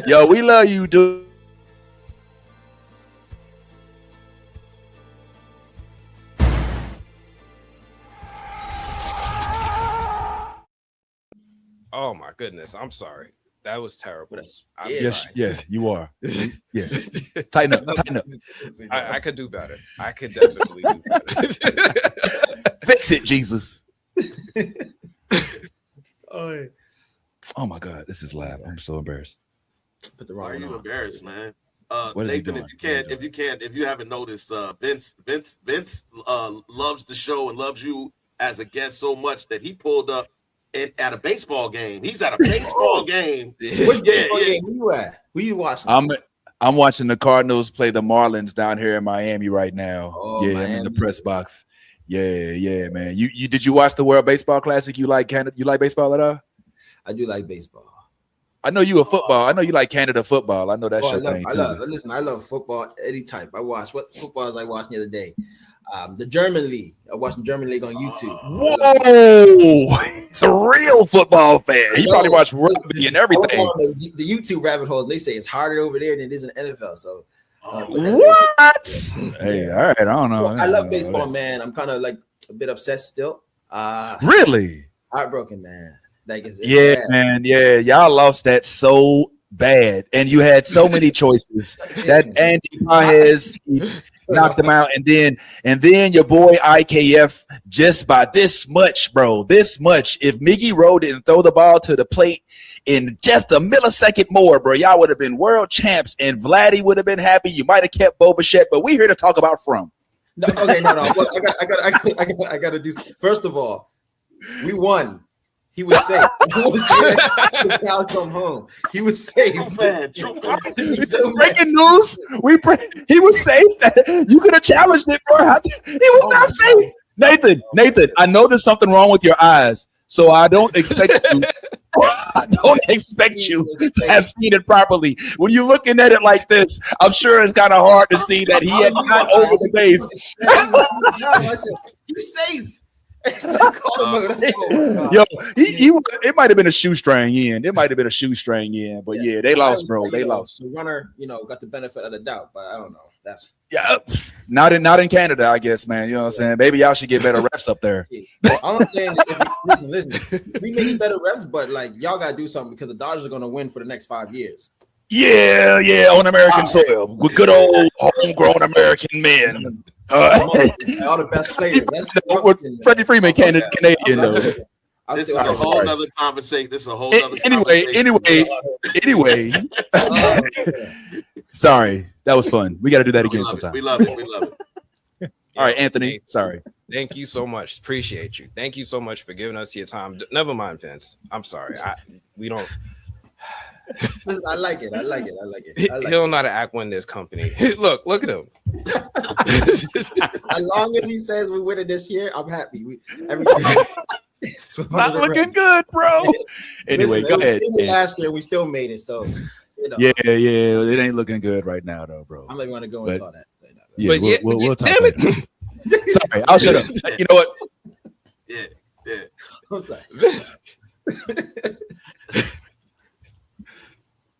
Yo, we love you, dude. Oh my goodness, I'm sorry. That was terrible. I'm Yes, trying. yes, you are. Yeah, tighten up, tighten up. I could do better. I could definitely do better. Fix it, Jesus. Oh, Oh my God, this is loud. I'm so embarrassed. put the Why wrong are one you on. embarrassed, man? What is he Nathan, doing? if you haven't noticed, Vince loves the show and loves you as a guest so much that he pulled up at a baseball game. He's at a baseball game. Which baseball game were you at? Who you watching? I'm watching the Cardinals play the Marlins down here in Miami right now. Oh, yeah, Miami. I'm in the press box. Yeah, man. You did you watch the World Baseball Classic? You like Canada? You like baseball at all? I do like baseball. I know you a football. I know you like Canada football. I know that's your thing too. Listen, I love football, any type. I watch what footballs I watched the other day. The German league. I watched the German league on YouTube. Whoa, it's a real football fan. He probably watched rugby and everything. The YouTube rabbit hole. They say it's harder over there than it is in the NFL. So what? Hey, all right. I don't know. I love baseball, man. I'm kind of like a bit obsessed still. Really? Heartbroken, man. Like it's yeah, bad. man. Yeah, y'all lost that so bad, and you had so many choices. That Andy Paez knocked them out, and then your boy IKF just by this much, bro. This much. If Miggy Rowe didn't throw the ball to the plate in just a millisecond more, bro, y'all would have been world champs, and Vladdy would have been happy. You might have kept Bo Bichette, but we're here to talk about From. No. Well, I got to do. First of all, we won. He was safe. The cow come home. He was safe. Man, Breaking news. He was safe. You could have challenged it, bro. He was not safe. Nathan, I know there's something wrong with your eyes, so I don't expect you. I don't expect you to have seen it properly. When you're looking at it like this, I'm sure it's kind of hard to see that he had not over the base. I said, "He's safe." Yo, it might have been a shoestring in. But yeah, they lost, bro. They lost. The runner, got the benefit of the doubt, but I don't know. That's not in Canada, I guess, man. You know what I'm saying? Maybe y'all should get better refs up there. All I'm saying is, listen. We may need better refs, but like y'all gotta do something because the Dodgers are gonna win for the next 5 years. Yeah, on American soil with good old homegrown American men. All the best players. Freddie Freeman, Canadian though. This is a whole other conversation. Anyway. Sorry, that was fun. We got to do that again sometime. We love it. All right, Anthony. Sorry. Thank you so much. Appreciate you. Thank you so much for giving us your time. Never mind, Vince. I'm sorry. We don't. Listen, I like it. He'll know how to act when there's company. Look at him. As long as he says we win it this year, I'm happy. It's not looking good, bro. Anyway, go ahead. Last year we still made it, so yeah, it ain't looking good right now, though, bro. I'm not going to go into all that. Yeah, we'll talk about it. Sorry, I'll shut up. You know what? Yeah. I'm sorry.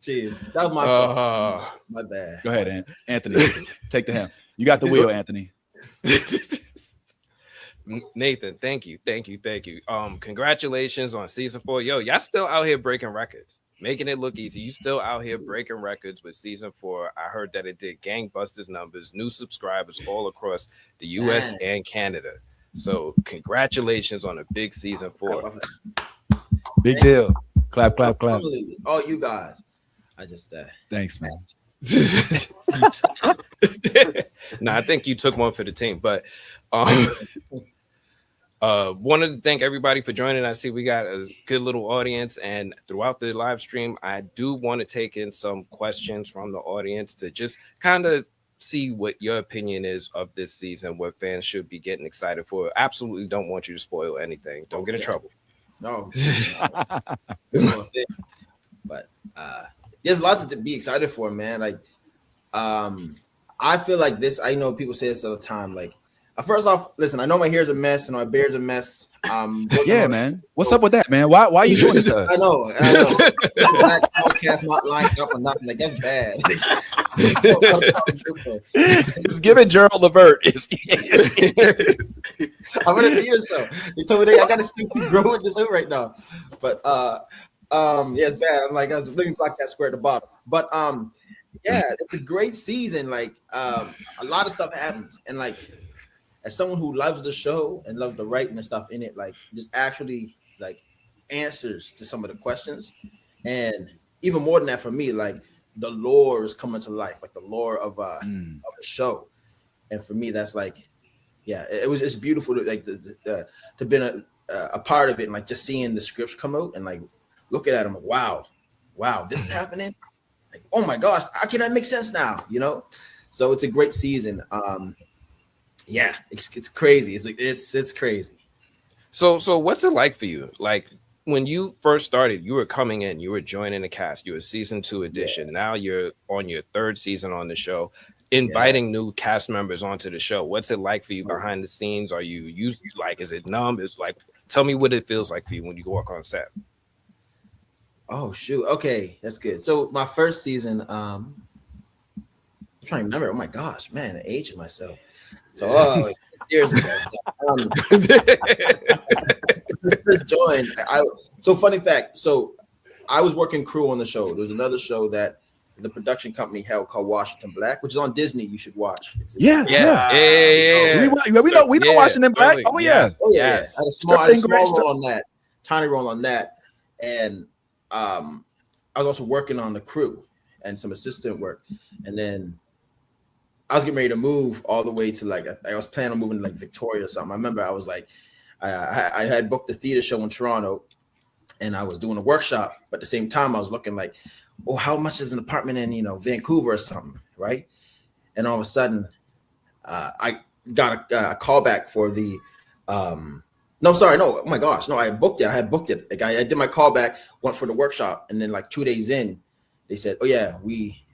Jeez, that was my fault. My bad. Go ahead, Anthony. Take the helm. You got the wheel, Anthony. Nathan, thank you. Congratulations on season 4. Yo, y'all still out here breaking records, making it look easy. You still out here breaking records with season 4. I heard that it did gangbusters numbers, new subscribers all across the US and Canada. So congratulations on a big season 4. Big deal. Clap. All you guys. I just thanks, man. No, I think you took one for the team, but wanted to thank everybody for joining. I see we got a good little audience, and throughout the live stream, I do want to take in some questions from the audience to just kind of see what your opinion is of this season, what fans should be getting excited for. Absolutely don't want you to spoil anything. Don't get in trouble. No. But there's a lot to be excited for, man. Like, I feel like this. I know people say this all the time. Like, First off, listen, I know my hair's a mess and my beard's a mess. Yeah, man. What's up with that, man? Why are you doing this to us? I know. Black podcast not lined up or nothing. Like, that's bad. Just give it Gerald Levert. I'm gonna do your show. They told me I gotta still keep growing this over right now. But yeah, it's bad. I'm like, I was looking black that square at the bottom. But yeah, it's a great season. Like a lot of stuff happens, and like as someone who loves the show and loves the writing and stuff in it, like just actually like answers to some of the questions, and even more than that for me, like the lore is coming to life, like the lore of the show, and for me that's like, yeah, it's beautiful to like to been a part of it, and like just seeing the scripts come out and like looking at them, like, wow, this is happening. Like, oh my gosh, how can that make sense now? You know, so it's a great season. Yeah, it's crazy. It's crazy. So what's it like for you? Like when you first started, you were coming in, you were joining the cast, you were season 2 edition. Yeah. Now you're on your 3rd season on the show, inviting new cast members onto the show. What's it like for you behind the scenes? Are you used, like, is it numb? It's like, tell me what it feels like for you when you walk on set. Oh shoot. Okay, that's good. So my first season, I'm trying to remember. Oh my gosh, man, I aged myself. So years ago. Just joined. So funny fact. So I was working crew on the show. There's another show that the production company held called Washington Black, which is on Disney. You should watch. Yeah. We know Washington Black. Oh yeah. Oh yeah. I had a small role on that, tiny role on that, and I was also working on the crew and some assistant work, and then I was getting ready to move all the way to like, I was planning on moving to like Victoria or something. I remember I was like, I had booked a theater show in Toronto and I was doing a workshop, but at the same time I was looking like, oh, how much is an apartment in, Vancouver or something, right? And all of a sudden I got a call back for the, oh my gosh, no, I booked it. Like I did my call back, went for the workshop, and then like 2 days in, they said, oh yeah, we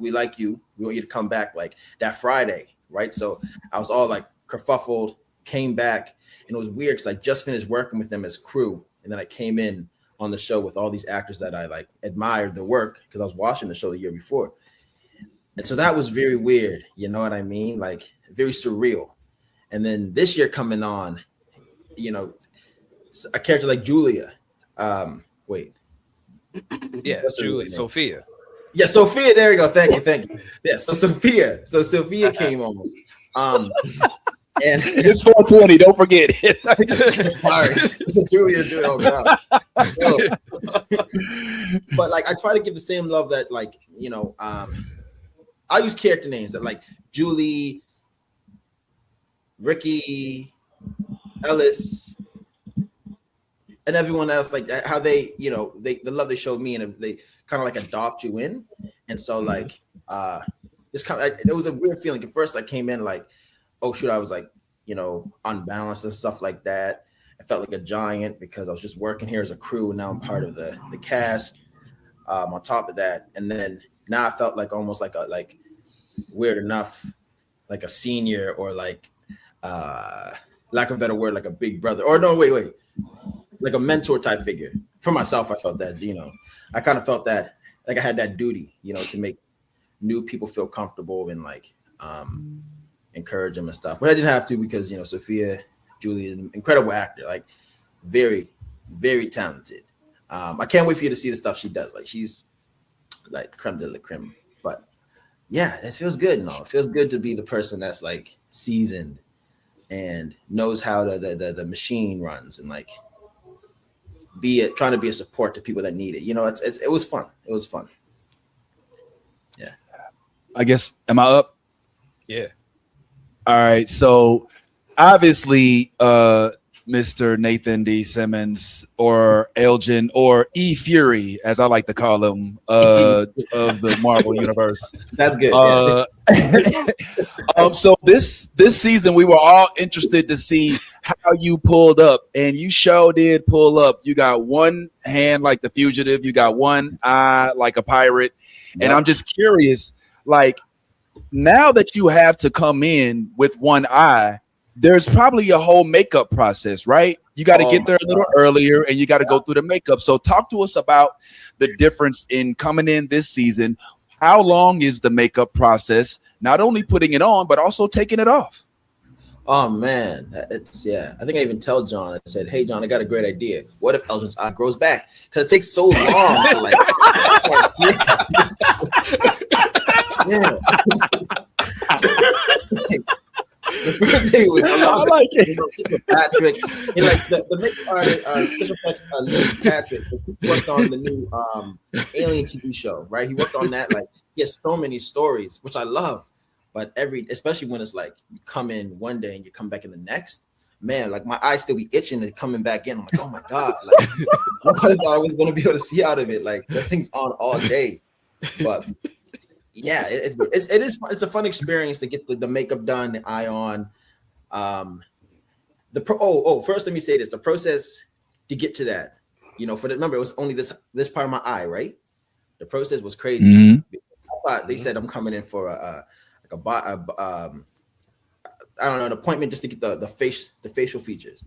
like you. We want you to come back like that Friday, right? So I was all like kerfuffled, came back, and it was weird because I just finished working with them as crew, and then I came in on the show with all these actors that I like admired the work because I was watching the show the year before, and so that was very weird. You know what I mean? Like very surreal. And then this year coming on, a character like Julia. Julie, Sophia. Yeah, Sophia. There you go. Thank you. Yeah, so Sophia came on. And it's 420. Don't forget it. Sorry, Julia. Oh God. But like, I try to give the same love that like I use character names that like Julie, Ricky, Ellis, and everyone else, like how they, the love they showed me, and they kind of like adopt you in. And so like it was a weird feeling. At first I came in like, oh shoot, I was like, unbalanced and stuff like that. I felt like a giant because I was just working here as a crew, and now I'm part of the cast. On top of that, and then now I felt like almost like weird enough, like a senior, or like lack of a better word, like a big brother, or no, wait, like a mentor type figure. For myself, I felt that, I kind of felt that like I had that duty, to make new people feel comfortable and like encourage them and stuff. But I didn't have to because, Sophia, Julie, is an incredible actor, like very, very talented. I can't wait for you to see the stuff she does. Like she's like creme de la creme. But yeah, it feels good. No, it feels good to be the person that's like seasoned and knows how the machine runs, and like trying to be a support to people that need it. It was fun. It was fun. Yeah. I guess, am I up? Yeah. All right. So obviously, Mr. Nathan D. Simmons, or Elgin, or E. Fury, as I like to call him, of the Marvel universe. That's good. So this season, we were all interested to see how you pulled up, and you sure did pull up. You got one hand like the fugitive, you got one eye like a pirate, and I'm just curious, like now that you have to come in with one eye, there's probably a whole makeup process, right? You got to get there a little earlier and you got to go through the makeup. So talk to us about the difference in coming in this season. How long is the makeup process? Not only putting it on, but also taking it off. Oh man, it's I think I even tell John. I said, "Hey John, I got a great idea. What if Elgin's eye grows back? Because it takes so long to like." The first thing was I like it. Patrick, and like the makeup artist, special effects, Luke Patrick, who worked on the new Alien TV show, right? He worked on that. Like, he has so many stories, which I love. But especially when it's like you come in one day and you come back in the next, man, like my eyes still be itching and coming back in. I'm like, oh my God, like I thought I was gonna be able to see out of it. Like that thing's on all day. But yeah, it's a fun experience to get the makeup done, the eye on. First let me say this: the process to get to that, remember it was only this part of my eye, right? The process was crazy. Mm-hmm. I thought they said I'm coming in for an appointment just to get the facial features.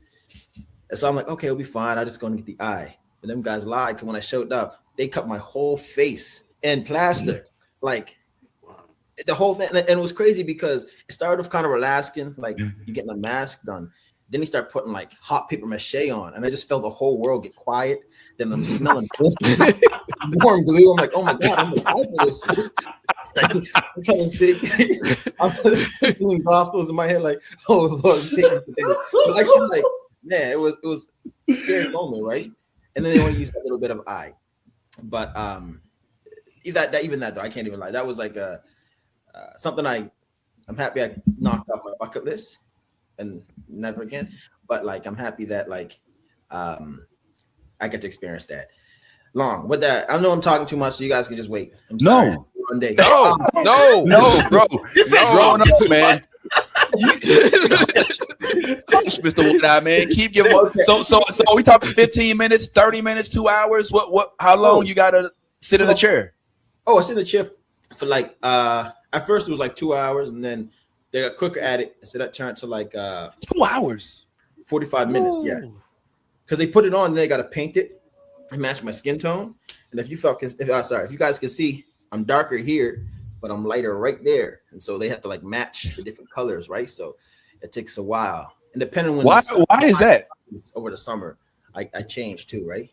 And so I'm like, okay, it'll be fine. I'm just going to get the eye. But them guys lied, because when I showed up, they cut my whole face in plaster, like the whole thing. And it was crazy because it started off kind of relaxing, like you're getting a mask done. Then he started putting like hot paper mache on, and I just felt the whole world get quiet. Then I'm smelling warm glue. I'm like, oh my God, I'm gonna die for this. I'm trying to see. I'm singing gospels in my head, like, oh Lord, like, man, it was a scary moment, right? And then they want to use a little bit of eye, but even that though, I can't even lie. That was like something I'm happy I knocked off my bucket list and never again. But like, I'm happy that like I get to experience that. Long with that, I know I'm talking too much, so you guys can just wait. I'm sorry. No. One day. No, bro. You're growing up, man. Mr. Wood, man. Keep giving. Okay. So we talking 15 minutes, 30 minutes, 2 hours. What? How long you gotta sit in the chair? Oh, I sit in the chair for like at first it was like 2 hours, and then they got quicker at it, so that turned to like 2 hours, 45 minutes. Yeah, because they put it on, and they gotta paint it and match my skin tone. And if you guys can see, I'm darker here, but I'm lighter right there, and so they have to like match the different colors, right? So it takes a while, and depending when why is that over the summer, I change too, right?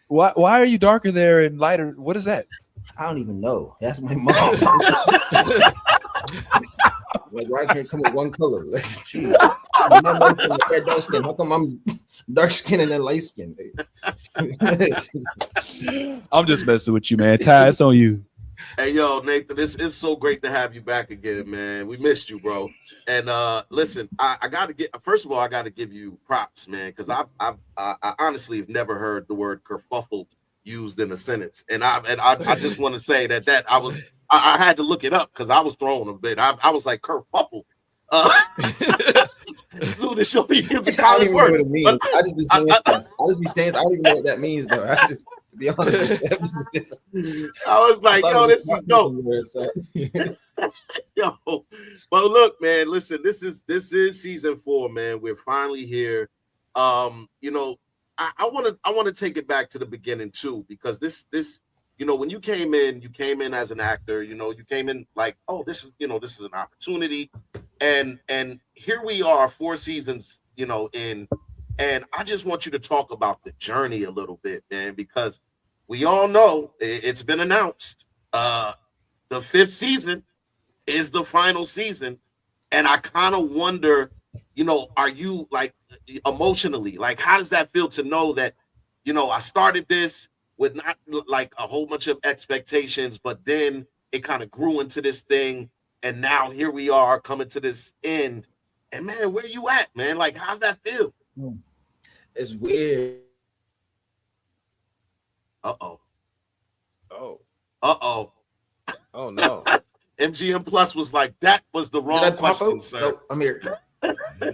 Why are you darker there and lighter? What is that? I don't even know. That's my mom. Like, why can't come with one color? Like, geez. My mom from the dark skin. How come I'm dark skin and then light skin? I'm just messing with you, man. Ty, it's on you. Hey, yo, Nathan, it's so great to have you back again, man. We missed you, bro. And listen, I got to first of all, I got to give you props, man, because I honestly have never heard the word kerfuffle used in a sentence. And I just want to say that I had to look it up because I was thrown a bit. I was like, kerfuffle. Dude, this show gives a college word. I just be saying, I don't even know what that means, though. To be honest, I was like, yo, this is dope. Yo, well, look, man, listen, this is season 4, man. We're finally here. You know, I want to take it back to the beginning too, because this, you know, when you came in as an actor, you know, you came in like, oh, this is an opportunity, and here we are 4 seasons, you know, in. And I just want you to talk about the journey a little bit, man, because we all know it's been announced. The 5th season is the final season. And I kind of wonder, you know, are you like emotionally, like, how does that feel to know that, you know, I started this with not like a whole bunch of expectations, but then it kind of grew into this thing. And now here we are coming to this end. And man, where you at, man? Like, how's that feel? It's weird. Uh-oh. Oh. Uh-oh. Oh, no. MGM Plus was like, that was the wrong question, sir. Nope, I'm here. There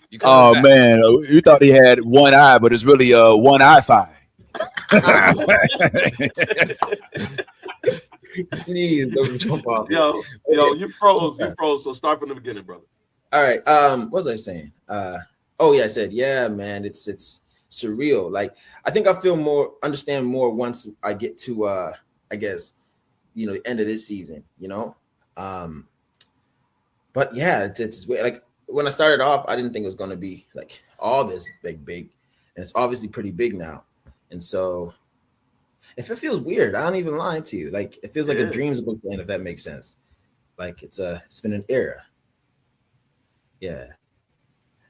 you go. Oh, man. You thought he had one eye, but it's really one eye-fi. Please don't jump off. Yo, you froze. You froze. So start from the beginning, brother. All right. What was I saying? Oh yeah, I said, yeah, man, it's surreal. Like, I think I understand more once I get to I guess, the end of this season, But yeah, it's weird. Like, when I started off, I didn't think it was gonna be like all this big, and it's obviously pretty big now. And so if it feels weird, I don't even lie to you. Like, it feels like a dream's book end, if that makes sense. Like, it's been an era. Yeah.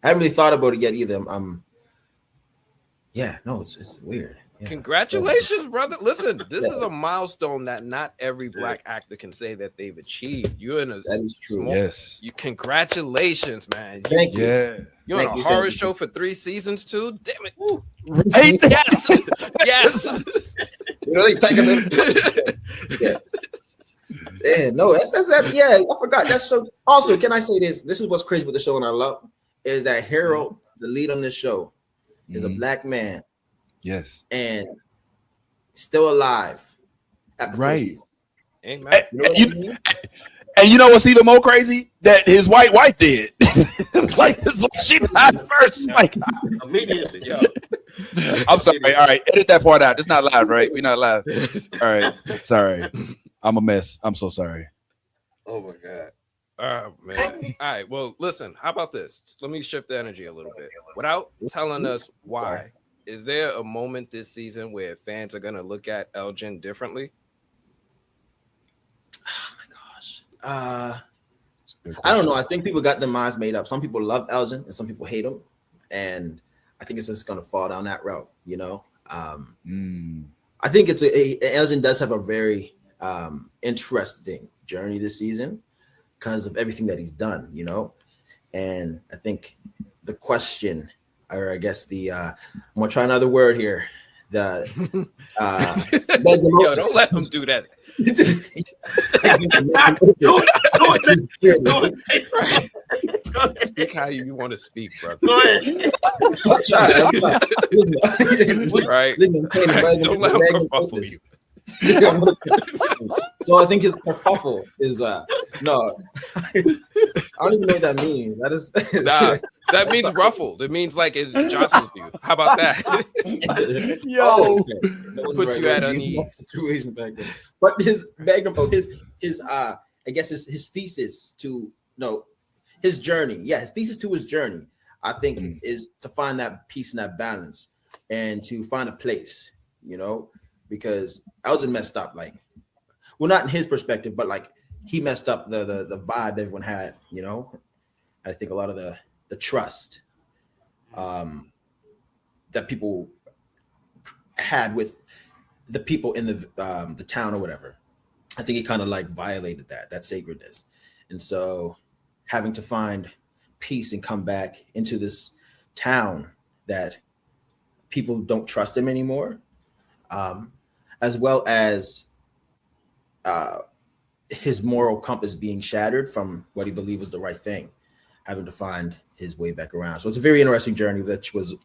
I haven't really thought about it yet either. It's weird. Yeah. Congratulations, brother. Listen, this is a milestone that not every black actor can say that they've achieved. You're in a That is true. Yes. Congratulations, man. Thank you. Yeah. You're on a horror show for 3 seasons too. Damn it. Woo. Hey, Yes. Yes. Yeah. Yeah, no, that's that. Yeah, I forgot. That's so. Also, can I say this? This is what's crazy with the show, and I love is that Harold, the lead on this show, is a black man. Yes. And still alive. Right. Amen. And you know what's even more crazy? That his white wife did. Like she died first. Like Immediately. Yo. I'm sorry. All right, edit that part out. It's not live, right? We're not live. All right. Sorry. I'm a mess. I'm so sorry. Oh my God. Oh man. All right. Well, listen, how about this? Let me shift the energy a little bit. Without telling us why, is there a moment this season where fans are gonna look at Elgin differently? I don't know. I think people got their minds made up. Some people love Elgin and some people hate him. And I think it's just gonna fall down that route, I think Elgin does have a very interesting journey this season because of everything that he's done, And I think the question, or I guess I'm gonna try another word here. Yo, don't let him do that. Speak how you want to speak, brother. Go ahead. Right. Don't let him kerfuffle you. So I think his kerfuffle is no. I don't even know what that means. That means ruffled. It means like it jostles you. How about that? Yo, Puts you at unease. Situation back then. But his background, his I guess his thesis to his journey. Yeah, his thesis to his journey, I think, is to find that peace and that balance, and to find a place, because Elgin messed up, like, well, not in his perspective, but like he messed up the vibe everyone had, I think a lot of the trust that people had with the people in the town or whatever. I think he kind of like violated that sacredness. And so having to find peace and come back into this town that people don't trust him anymore, as well as his moral compass being shattered from what he believed was the right thing, having to find his way back around. So it's a very interesting journey that was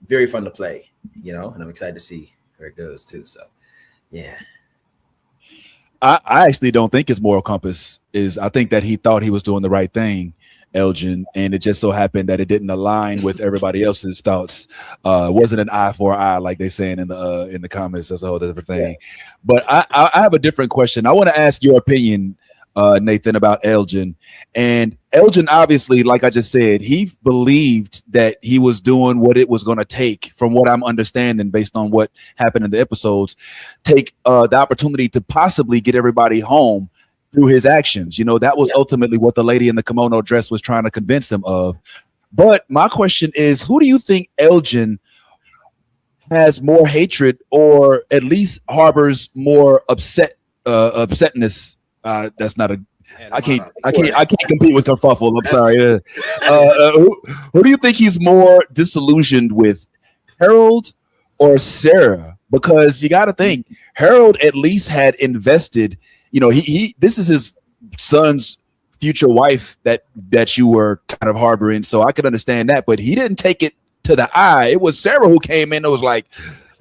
very fun to play, and I'm excited to see where it goes too. So, yeah. I actually don't think his moral compass is. I think that he thought he was doing the right thing, Elgin, and it just so happened that it didn't align with everybody else's thoughts. It wasn't an eye for an eye, like they saying in the comments. That's a whole different thing. Yeah. But I have a different question. I want to ask your opinion, Nathan, about Elgin. And Elgin, obviously, like I just said, he believed that he was doing what it was going to take, from what I'm understanding based on what happened in the episodes, take the opportunity to possibly get everybody home through his actions. That was ultimately what the lady in the kimono dress was trying to convince him of. But my question is, who do you think Elgin has more hatred, or at least harbors more upsetness? That's not a. I can't compete with kerfuffle. I'm sorry. Who do you think he's more disillusioned with, Harold or Sarah? Because you got to think Harold at least had invested. This is his son's future wife that you were kind of harboring. So I could understand that, but he didn't take it to the eye. It was Sarah who came in and was like,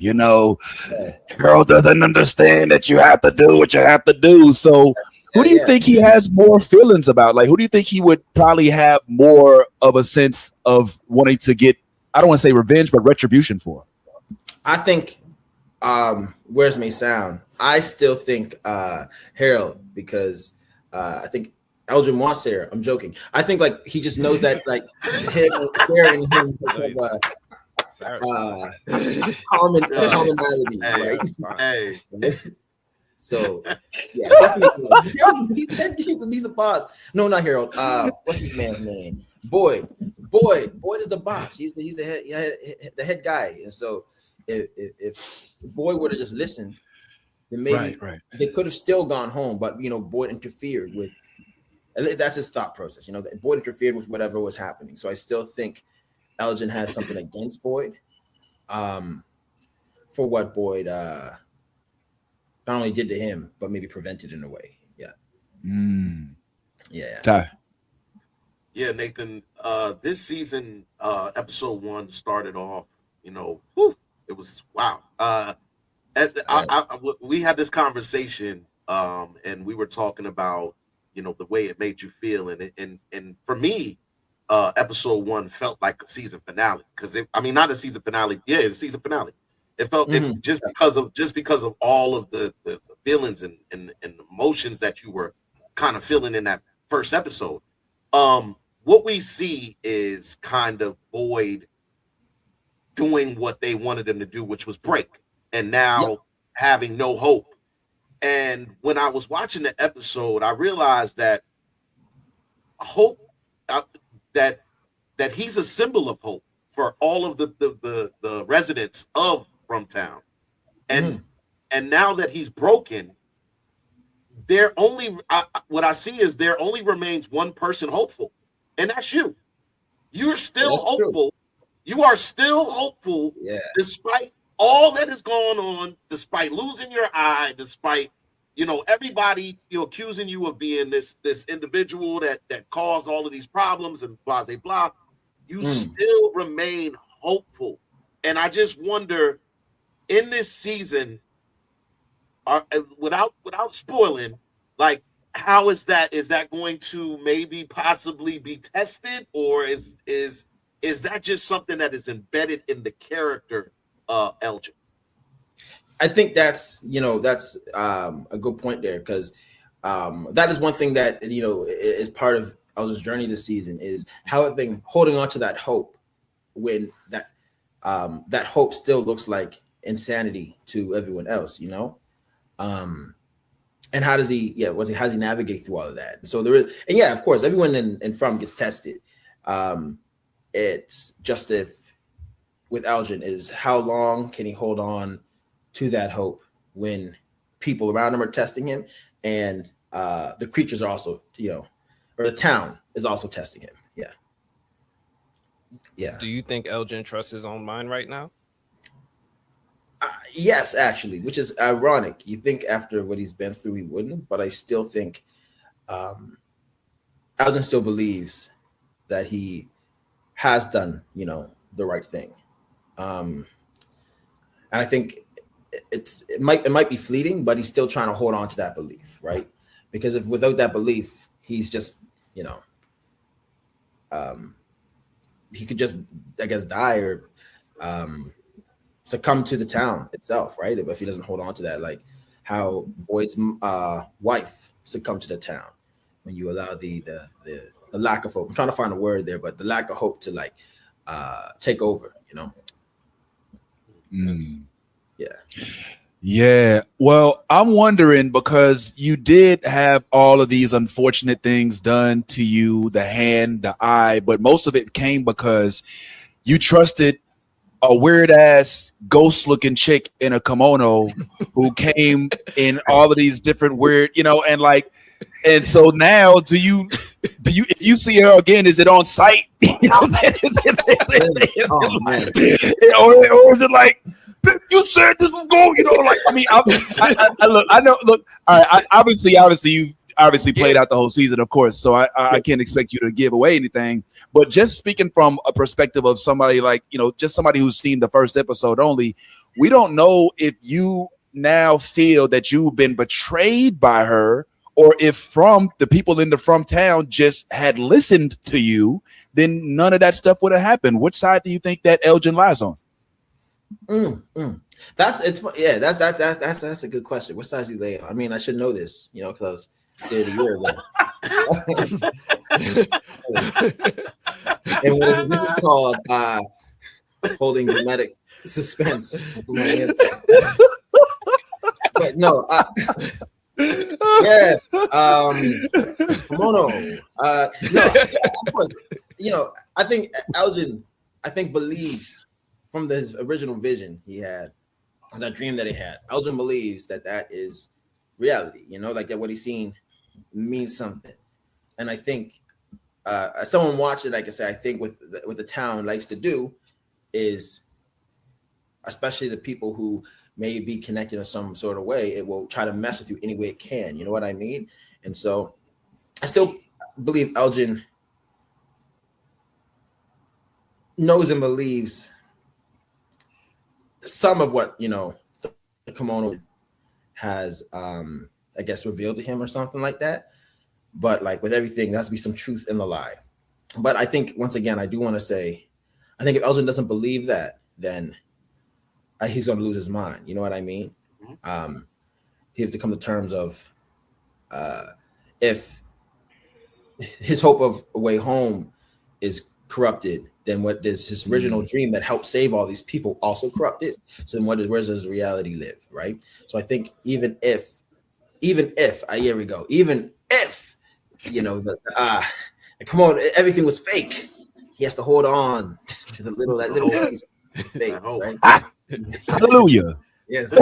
Harold doesn't understand that you have to do what you have to do. So Who do you think he has more feelings about? Like, who do you think he would probably have more of a sense of wanting to get, I don't want to say revenge, but retribution for? I think, words may sound, I still think Harold, because I think Elgin wants Sarah. I'm joking. I think like he just knows that like him, Sarah and him commonality, right? Hey. So yeah, definitely. He's the boss. No, not Harold. What's his man's name? Boyd is the boss. He's the head guy. And so if Boyd would have just listened, then maybe they could have still gone home. But Boyd interfered with. That's his thought process. Boyd interfered with whatever was happening. So I still think Elgin has something against Boyd, for what Boyd not only did to him, but maybe prevented in a way. Yeah. Yeah. Ty. Yeah, Nathan. This season, episode 1 started off. It was wow. We had this conversation, and we were talking about the way it made you feel, and for me, episode 1 felt like a season finale because not a season finale. Yeah, it's a season finale. It felt just because of all of the feelings and emotions that you were kind of feeling in that first episode. What we see is kind of Boyd doing what they wanted him to do, which was break, and now having no hope. And when I was watching the episode, I realized that hope, that he's a symbol of hope for all of the residents of Fromtown. And now that he's broken, what I see is there only remains one person hopeful, and that's you. You're still hopeful. True. You are still hopeful, despite all that is going on, despite losing your eye, despite everybody accusing you of being this individual that caused all of these problems and blah blah blah. You still remain hopeful, and I just wonder, in this season, without spoiling, like, how is that going to maybe possibly be tested, or is that just something that is embedded in the character Elgin? I think that's a good point there, because that is one thing that is part of Elgin's journey this season, is how it been holding on to that hope when that hope still looks like insanity to everyone else, and how does he navigate through all of that? So there is, and of course, everyone in From gets tested. It's just with Elgin is how long can he hold on to that hope when people around him are testing him, and the creatures are also, or the town is also testing him. Yeah. Do you think Elgin trusts his own mind right now? Yes, actually, which is ironic. You think after what he's been through, he wouldn't, but I still think Elgin still believes that he has done, the right thing. And I think it might be fleeting, but he's still trying to hold on to that belief, right? Because if without that belief, he's just, he could just, I guess, die or succumb to the town itself, right? If he doesn't hold on to that, like how Boyd's wife succumbed to the town when you allow the lack of hope. I'm trying to find a word there, but the lack of hope to take over, Yeah. Well, I'm wondering, because you did have all of these unfortunate things done to you, the hand, the eye, but most of it came because you trusted a weird ass ghost looking chick in a kimono who came in all of these different weird, and so now do you if you see her again, is it on site? Or is it like, you said this was going, all right, obviously you played out the whole season, of course, so I can't expect you to give away anything, but just speaking from a perspective of somebody just somebody who's seen the first episode only, we don't know if you now feel that you've been betrayed by her, or if from the people in the from town just had listened to you, then none of that stuff would have happened. Which side do you think that Elgin lies on? That's a good question. What side do you lay on? I mean, I should know this, because did a year ago. And this is called holding dramatic suspense. But no, yeah, Kimono. No, I think Elgin, believes from his original vision he had, that dream that he had. Elgin believes that is reality. Like that what he's seen means something. And I think someone watching, like I said, I think what the town likes to do is, especially the people who may be connected in some sort of way, it will try to mess with you any way it can. You know what I mean? And so I still believe Elgin knows and believes some of what, the kimono has, I guess, revealed to him or something like that. But like with everything, there has to be some truth in the lie. But I think, once again, I do want to say, I think if Elgin doesn't believe that, then he's going to lose his mind. You know what I mean? He has to come to terms of if his hope of a way home is corrupted, then what does his original dream that helped save all these people also corrupted? So then where does his reality live, right? So I think even if come on, everything was fake, he has to hold on to that little piece of fake, right? Hallelujah. Yes.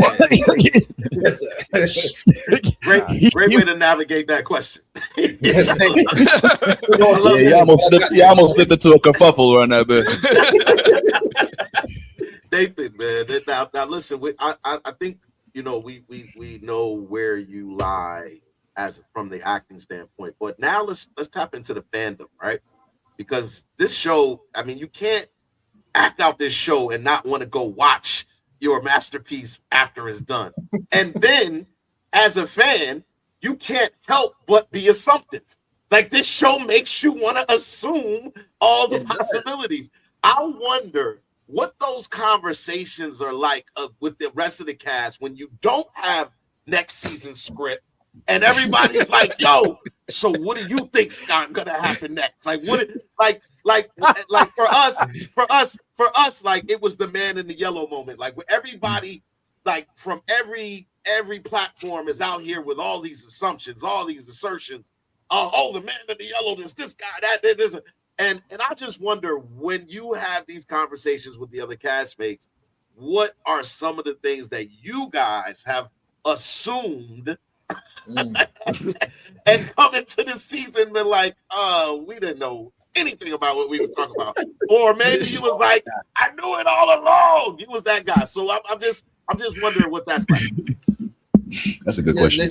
Yes, sir. Great way to navigate that question. You almost slipped into a kerfuffle right now, man. Nathan, man. Now listen, I think we know where you lie from the acting standpoint, but now let's tap into the fandom, right? Because this show, I mean, you can't act out this show and not want to go watch your masterpiece after it's done. And then as a fan, you can't help but be assumptive. Like, this show makes you want to assume all the possibilities. I wonder what those conversations are like with the rest of the cast when you don't have next season's script and everybody's like, yo, so what do you think's gonna happen next? Like, what, like for us, like, it was the man in the yellow moment. Like, where everybody, like, from every platform is out here with all these assumptions, all these assertions. The man in the yellow, this guy, that. And I just wonder, when you have these conversations with the other castmates, what are some of the things that you guys have assumed and come into the season been like, we didn't know anything about what we was talking about, or maybe he was like, I knew it all along. He was that guy. So I'm just wondering what that's like. That's a good question.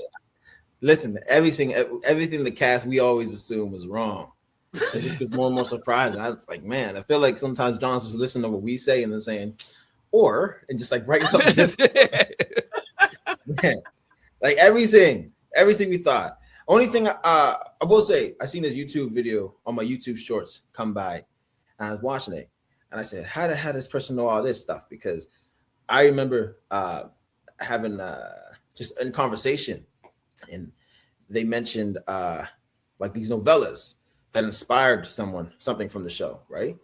Listen, everything the cast we always assume was wrong. It just gets more and more surprising. I was like, man, I feel like sometimes John's just listening to what we say and then saying, and just like writing something. Man, like everything we thought. Only thing I will say, I seen this YouTube video on my YouTube shorts come by, and I was watching it, and I said, how this person know all this stuff? Because I remember having just in conversation, and they mentioned like these novellas that inspired something from the show, right?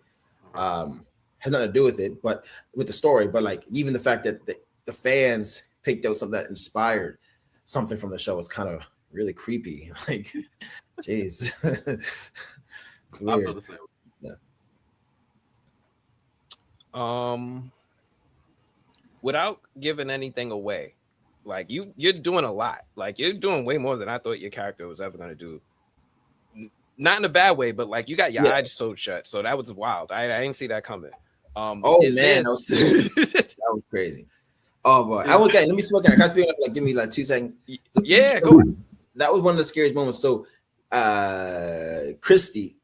Had nothing to do with it, but with the story, but like even the fact that the fans picked out something that inspired something from the show was kind of really creepy. Like, jeez. It's weird. Yeah. Without giving anything away, like you're doing a lot. Like, you're doing way more than I thought your character was ever going to do. Not in a bad way, but like, you got your eyes so shut. So that was wild. I didn't see that coming. Man, that was crazy. Oh boy, let me smoke. Can I speak up? Like, give me like 2 seconds. Yeah, go. That was one of the scariest moments. So, Christy,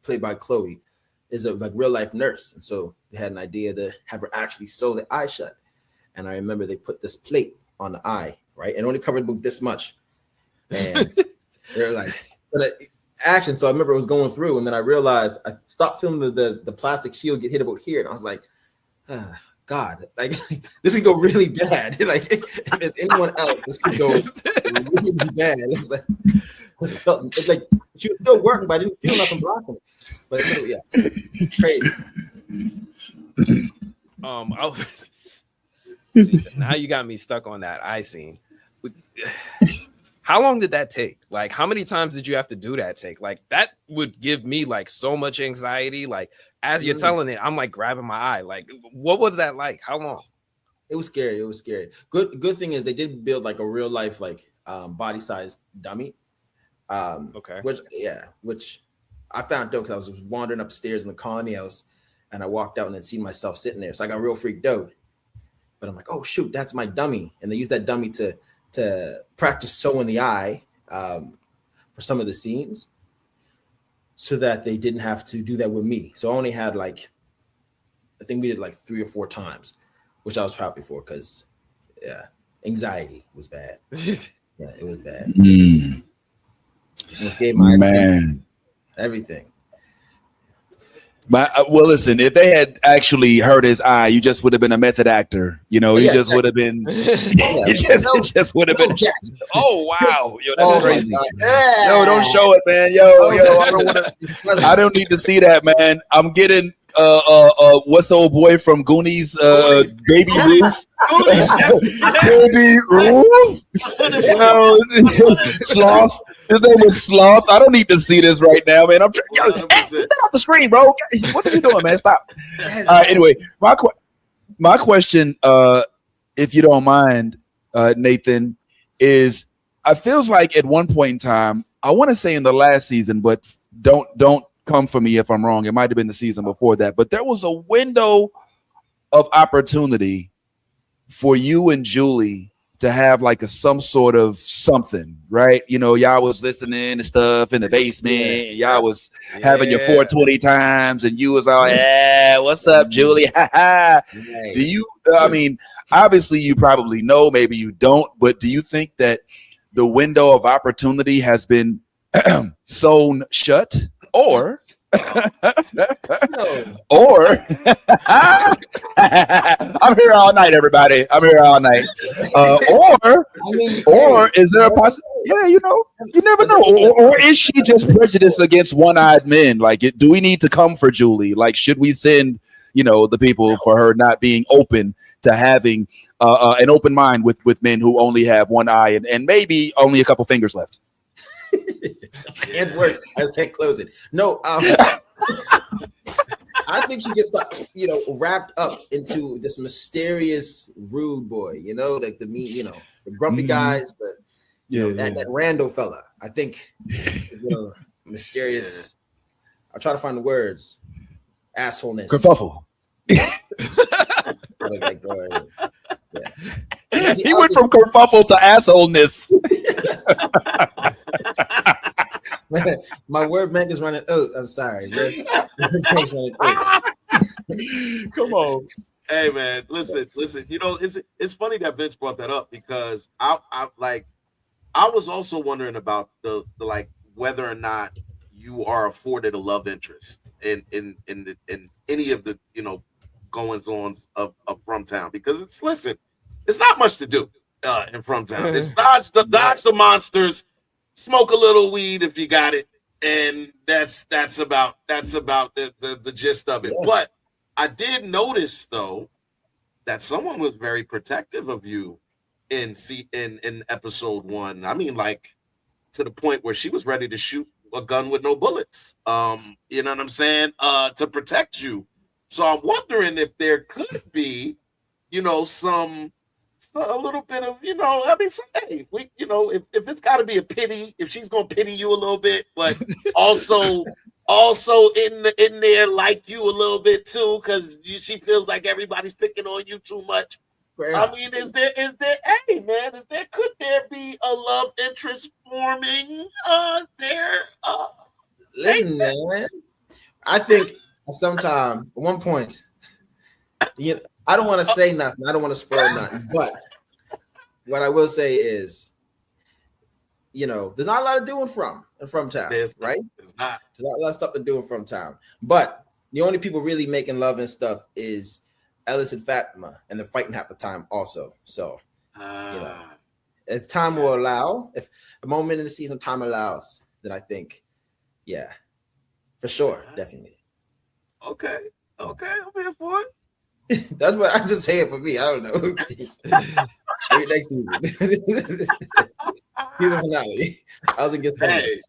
played by Chloe, is a like real life nurse, and so they had an idea to have her actually sew the eye shut. And I remember they put this plate on the eye, right, and only covered this much. and they're like, but action. So I remember it was going through, and then I realized I stopped filming the plastic shield get hit about here, and I was like, God, like this could go really bad. Like if it's anyone else, this could go really bad. It's like it's like she was still working, but I didn't feel nothing blocking it. But yeah, crazy. Now you got me stuck on that eye scene. How long did that take? Like, how many times did you have to do that take? Like, that would give me like so much anxiety. Like, as you're telling it, I'm like grabbing my eye. Like, what was that like? How long? It was scary. It was scary. Good thing is they did build like a real life like body size dummy. Okay. Which I found dope because I was wandering upstairs in the colony house, and I walked out and then seen myself sitting there. So I got real freaked out. But I'm like, oh shoot, that's my dummy. And they used that dummy to practice sewing the eye for some of the scenes, so that they didn't have to do that with me. So I only had like, I think we did like 3 or 4 times, which I was happy for because anxiety was bad. Yeah, it was bad. Just gave my everything. Well, listen, if they had actually hurt his eye, you just would have been a method actor. You know, you just would have been. It just would have been. Oh wow, yo, that's crazy. Yo, don't show it, man. Yo, I don't need to see that, man. I'm getting what's the old boy from Goonies? Baby Ruth. Baby Ruth. You know, Sloth. His name was Sloth. I don't need to see this right now, man. I'm trying. Get that off the screen, bro. What are you doing, man? Stop. Anyway, my question, if you don't mind, Nathan, is I feels like at one point in time, I want to say in the last season, but don't come for me if I'm wrong. It might have been the season before that, but there was a window of opportunity for you and Julie to have like some sort of something, right? You know, y'all was listening to stuff in the basement. And y'all was having your 420 times, and you was all, what's up, Julie? Do you? I mean, obviously, you probably know. Maybe you don't. But do you think that the window of opportunity has been sewn shut, or? Or I'm here all night, everybody. I'm here all night. Or is there a possibility? Yeah, you know, you never know. Or is she just prejudiced against one-eyed men? Like, do we need to come for Julie? Like, should we send, you know, the people for her not being open to having an open mind with men who only have one eye and maybe only a couple fingers left? Can't work. I just can't close it. No, I think she just got, you know, wrapped up into this mysterious rude boy, you know, like the mean, you know, the grumpy guys, that Rando fella. I think, you know, mysterious. I'll try to find the words. Assholeness. Kerfuffle. He went from kerfuffle to assholeness. My word bank is running out. I'm sorry. Come on. Hey man, listen. You know, it's funny that Vince brought that up because I was also wondering about the like whether or not you are afforded a love interest in any of the, you know, goings on of Fromtown, because it's not much to do in Fromtown. It's dodge the monsters, smoke a little weed if you got it, and that's about the gist of it. Yeah. But I did notice though that someone was very protective of you in episode 1. I mean, like to the point where she was ready to shoot a gun with no bullets. You know what I'm saying? To protect you. So I'm wondering if there could be, you know, a little bit of, you know, I mean, hey, you know, if it's got to be a pity, if she's gonna pity you a little bit, but also in there like you a little bit too, because she feels like everybody's picking on you too much. I mean, could there be a love interest forming there? Listen, man, I think sometime at one point, you know, I don't want to say nothing. I don't want to spoil nothing. But what I will say is there's not a lot of doing from town, There's right? It's not. There's not a lot of stuff to do from town. But the only people really making love and stuff is Ellis and Fatima, and they're fighting half the time also. So, if time will allow, if a moment in the season time allows, then I think, yeah, for sure, definitely. Okay, I'm here for it. That's what I just say it for me. I don't know. Maybe next season. Season finale. I was against Hey,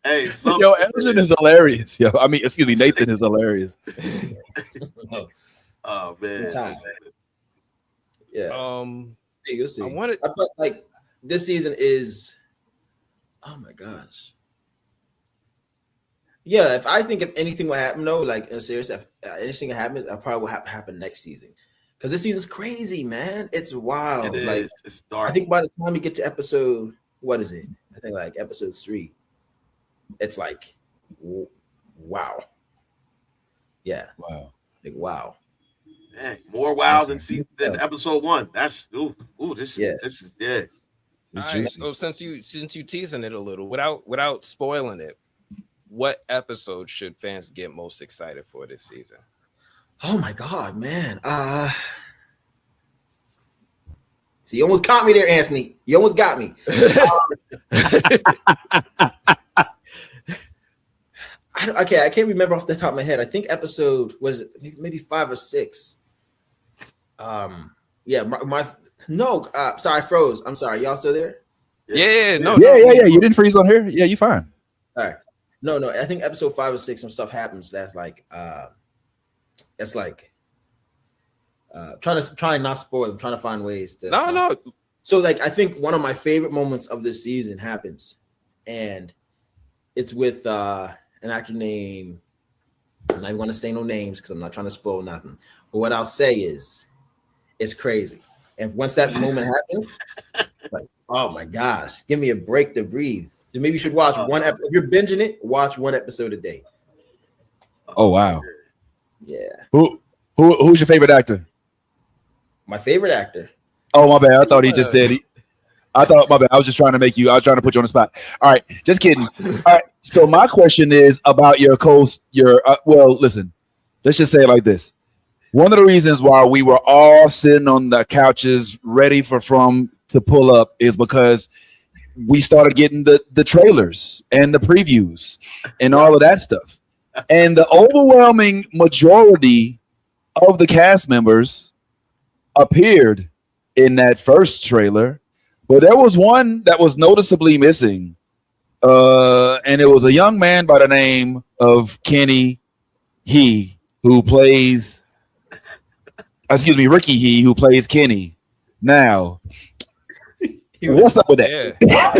Yo, Elgin is hilarious. Yo, I mean, excuse me, Nathan is hilarious. Oh man. Yeah. You'll see. I thought like this season is. Oh my gosh. Yeah, if anything will happen though, like in serious, if anything happens, I probably will have to happen next season. Because this season's crazy, man. It's wild. Like It's dark. I think by the time we get to episode, what is it? I think like episode 3. It's like, wow. Yeah. Wow. Like wow. Man, more wow than episode 1. That's this is It's right, so since you teasing it a little, without spoiling it, what episode should fans get most excited for this season? Oh my god, man. See, you almost caught me there, Anthony. You almost got me. I can't remember off the top of my head. I think episode was maybe 5 or 6. Sorry, I froze. I'm sorry. Y'all still there? Yeah. You didn't freeze on here. Yeah, you fine. All right. No. I think episode 5 or 6, some stuff happens that's like, it's like, trying not spoil. I'm trying to find ways to. No. So like, I think one of my favorite moments of this season happens, and it's with an actor named. I'm not even going to say no names because I'm not trying to spoil nothing. But what I'll say is, it's crazy. And once that moment happens, it's like, oh my gosh, give me a break to breathe. So maybe you should watch one episode. If you're binging it, watch one episode a day. Oh wow. Yeah. Who's your favorite actor? My favorite actor. Oh my bad. I thought he just said he. I thought my bad. I was just trying to put you on the spot. All right, just kidding. All right. So my question is about your well, listen. Let's just say it like this. One of the reasons why we were all sitting on the couches ready for From to pull up is because we started getting the trailers and the previews and all of that stuff. And the overwhelming majority of the cast members appeared in that first trailer, but there was one that was noticeably missing. And it was a young man by the name of Ricky He, who plays Kenny. Now, what's up with that? Yeah.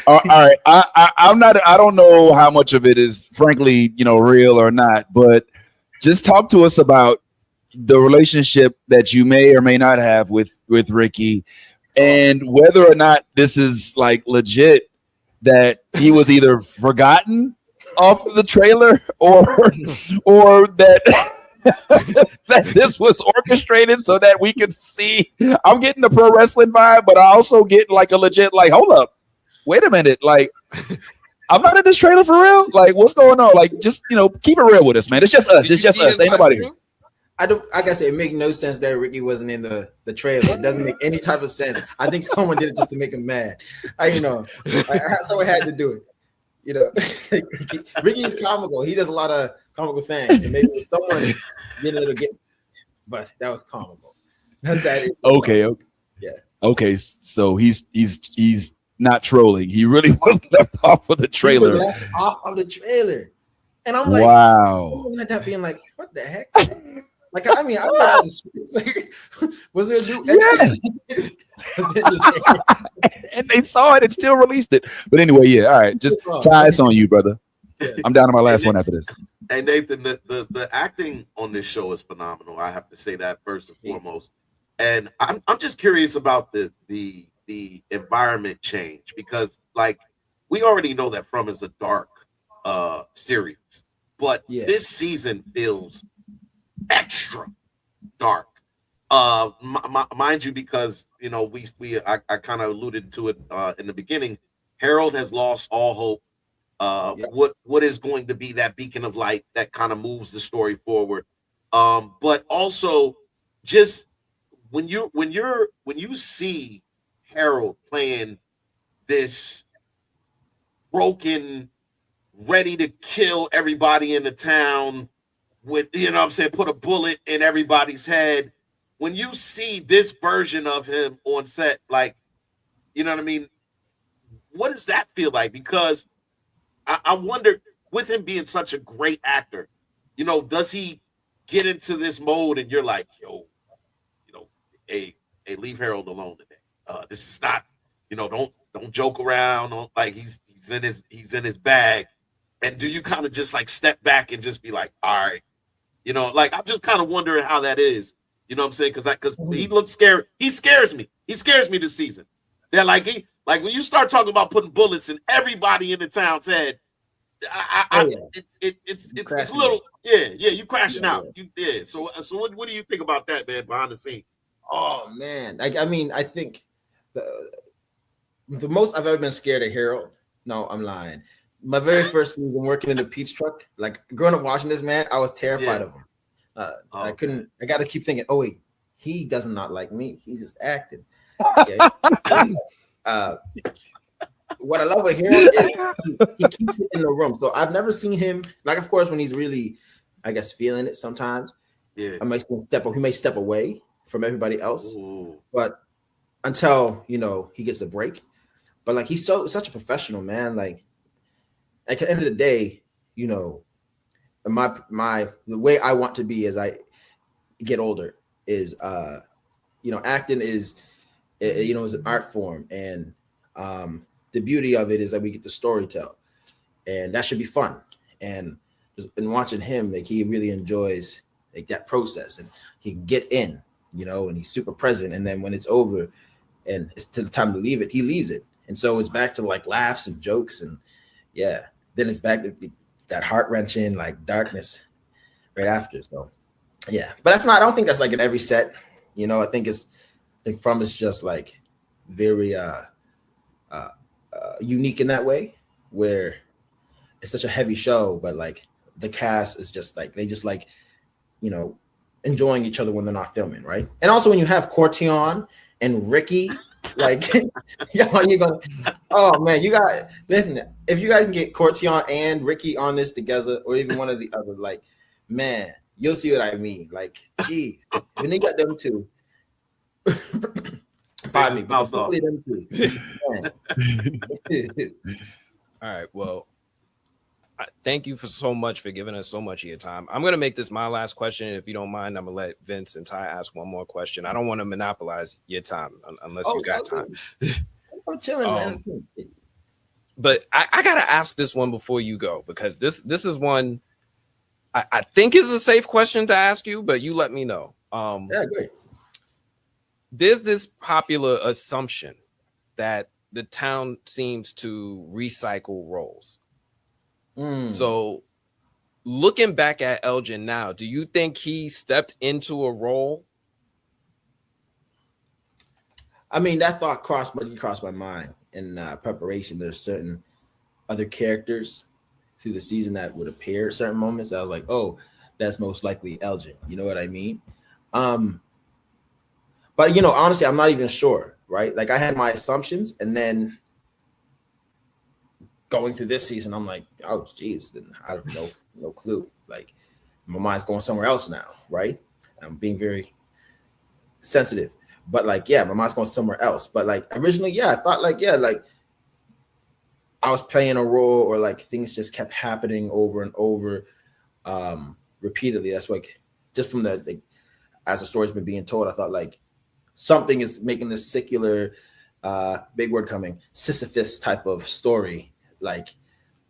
All right, I'm not. I don't know how much of it is, frankly, real or not. But just talk to us about the relationship that you may or may not have with Ricky, and whether or not this is like legit that he was either forgotten off of the trailer or that. that this was orchestrated so that we could see. I'm getting the pro wrestling vibe, but I also get like a legit hold up, wait a minute, like I'm not in this trailer for real. Like, what's going on? Like, just keep it real with us, man. It's just us. It's just us. Ain't nobody here. I don't. Like I said, it makes no sense that Ricky wasn't in the trailer. It doesn't make any type of sense. I think someone did it just to make him mad. Someone had to do it. Ricky's comical. He does a lot of comical things. So maybe someone did a little but that was comical. That is okay. Yeah. Okay. So he's not trolling. He really was left off of the trailer. He was left off of the trailer, and I'm like, wow. I'm looking at that being like, what the heck? Like, I mean, I was there a dude? Yeah. And they saw it and still released it. But anyway, yeah. All right, just tie us on you, brother. Yeah. I'm down to my last one after this. Hey Nathan, the acting on this show is phenomenal. I have to say that first and foremost. And I'm just curious about the environment change, because like we already know that From is a dark series, but this season feels extra dark. mind you, because I kind of alluded to it in the beginning. Harold has lost all hope. What is going to be that beacon of light that kind of moves the story forward? But also, just when you see Harold playing this broken, ready to kill everybody in the town with, what I'm saying, put a bullet in everybody's head. When you see this version of him on set, like, you know what I mean? What does that feel like? Because I wonder, with him being such a great actor, does he get into this mode and you're like, yo, hey, leave Harold alone today. This is not, don't joke around. Like he's in his bag. And do you kind of just like step back and just be like, all right, like I'm just kind of wondering how that is. You know what I'm saying? Because he looks scary. He scares me. He scares me this season. They're like when you start talking about putting bullets in everybody in the town's head, it's a little you crashing out. So what do you think about that, man, behind the scene? Oh man, I think the most I've ever been scared of Harold. No, I'm lying. My very first season working in the Peach Truck, like growing up watching this man, I was terrified of him. I couldn't. I got to keep thinking. Oh wait, he does not like me. He's just acting. Okay? What I love with Harold is he keeps it in the room. So I've never seen him, like, of course, when he's really, I guess, feeling it sometimes. Yeah, he may step away from everybody else. Ooh. But until he gets a break. But like he's such a professional, man. Like at the end of the day, the way I want to be as I get older is acting is is an art form, and the beauty of it is that we get to storytell, and that should be fun. And watching him, like, he really enjoys like that process, and he can get in, and he's super present. And then when it's over and it's to the time to leave it, he leaves it. And so it's back to like laughs and jokes, and then it's back to that heart-wrenching like darkness right after. So but I don't think that's like in every set. I think From is just like very unique in that way, where it's such a heavy show, but like the cast is just like, they just like, enjoying each other when they're not filming, right? And also when you have Cortion and Ricky, like, you're gonna, oh man, listen, if you guys can get Cortion and Ricky on this together, or even one of the other, like, man, you'll see what I mean. Like, geez, when they got them two, pardon me, but them two. All right, well, thank you so much for giving us so much of your time. I'm going to make this my last question. If you don't mind, I'm going to let Vince and Ty ask one more question. I don't want to monopolize your time unless you got time. I'm chilling, man. But I got to ask this one before you go, because this is one I think is a safe question to ask you, but you let me know. Great. There's this popular assumption that the town seems to recycle roles. So looking back at Elgin now, do you think he stepped into a role? I mean, that thought crossed my mind in preparation. There's certain other characters through the season that would appear at certain moments. I was like, oh, that's most likely Elgin. You know what I mean? But honestly, I'm not even sure, right? Like, I had my assumptions, and then going through this season, I'm like, oh, geez, then I have no clue. Like, my mind's going somewhere else now, right? I'm being very sensitive, but like, my mind's going somewhere else. But like, originally, I thought like I was playing a role, or like things just kept happening over and over, repeatedly. That's like, just from as the story's been being told, I thought like something is making this secular, big word coming, Sisyphus type of story. Like,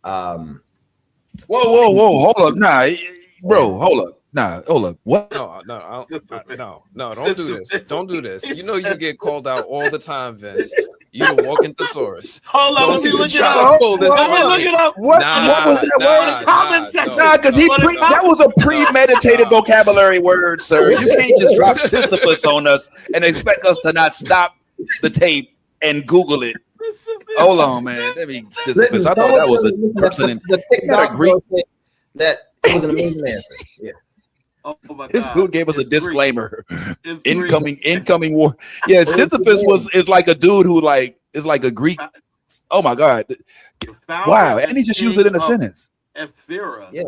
whoa, hold up, nah, bro, hold up, what? No, don't do this. You know you get called out all the time, Vince. You the walking thesaurus. Hold on, let me look it Try up. to pull this Let me one. look it up. What was that word? Comment section. Nah, because that was a premeditated vocabulary word, sir. You can't just drop Sisyphus on us and expect us to not stop the tape and Google it. Hold on, man. Let me Sisyphus. I thought that was a person in TikTok Greek. That was an amazing answer. Yeah. Oh my This God. dude gave us a It's disclaimer. It's Incoming war. Yeah, Sisyphus is like a dude who is like a Greek. Oh my God. Wow. And he just used it in a sentence. Ephira, Yeah.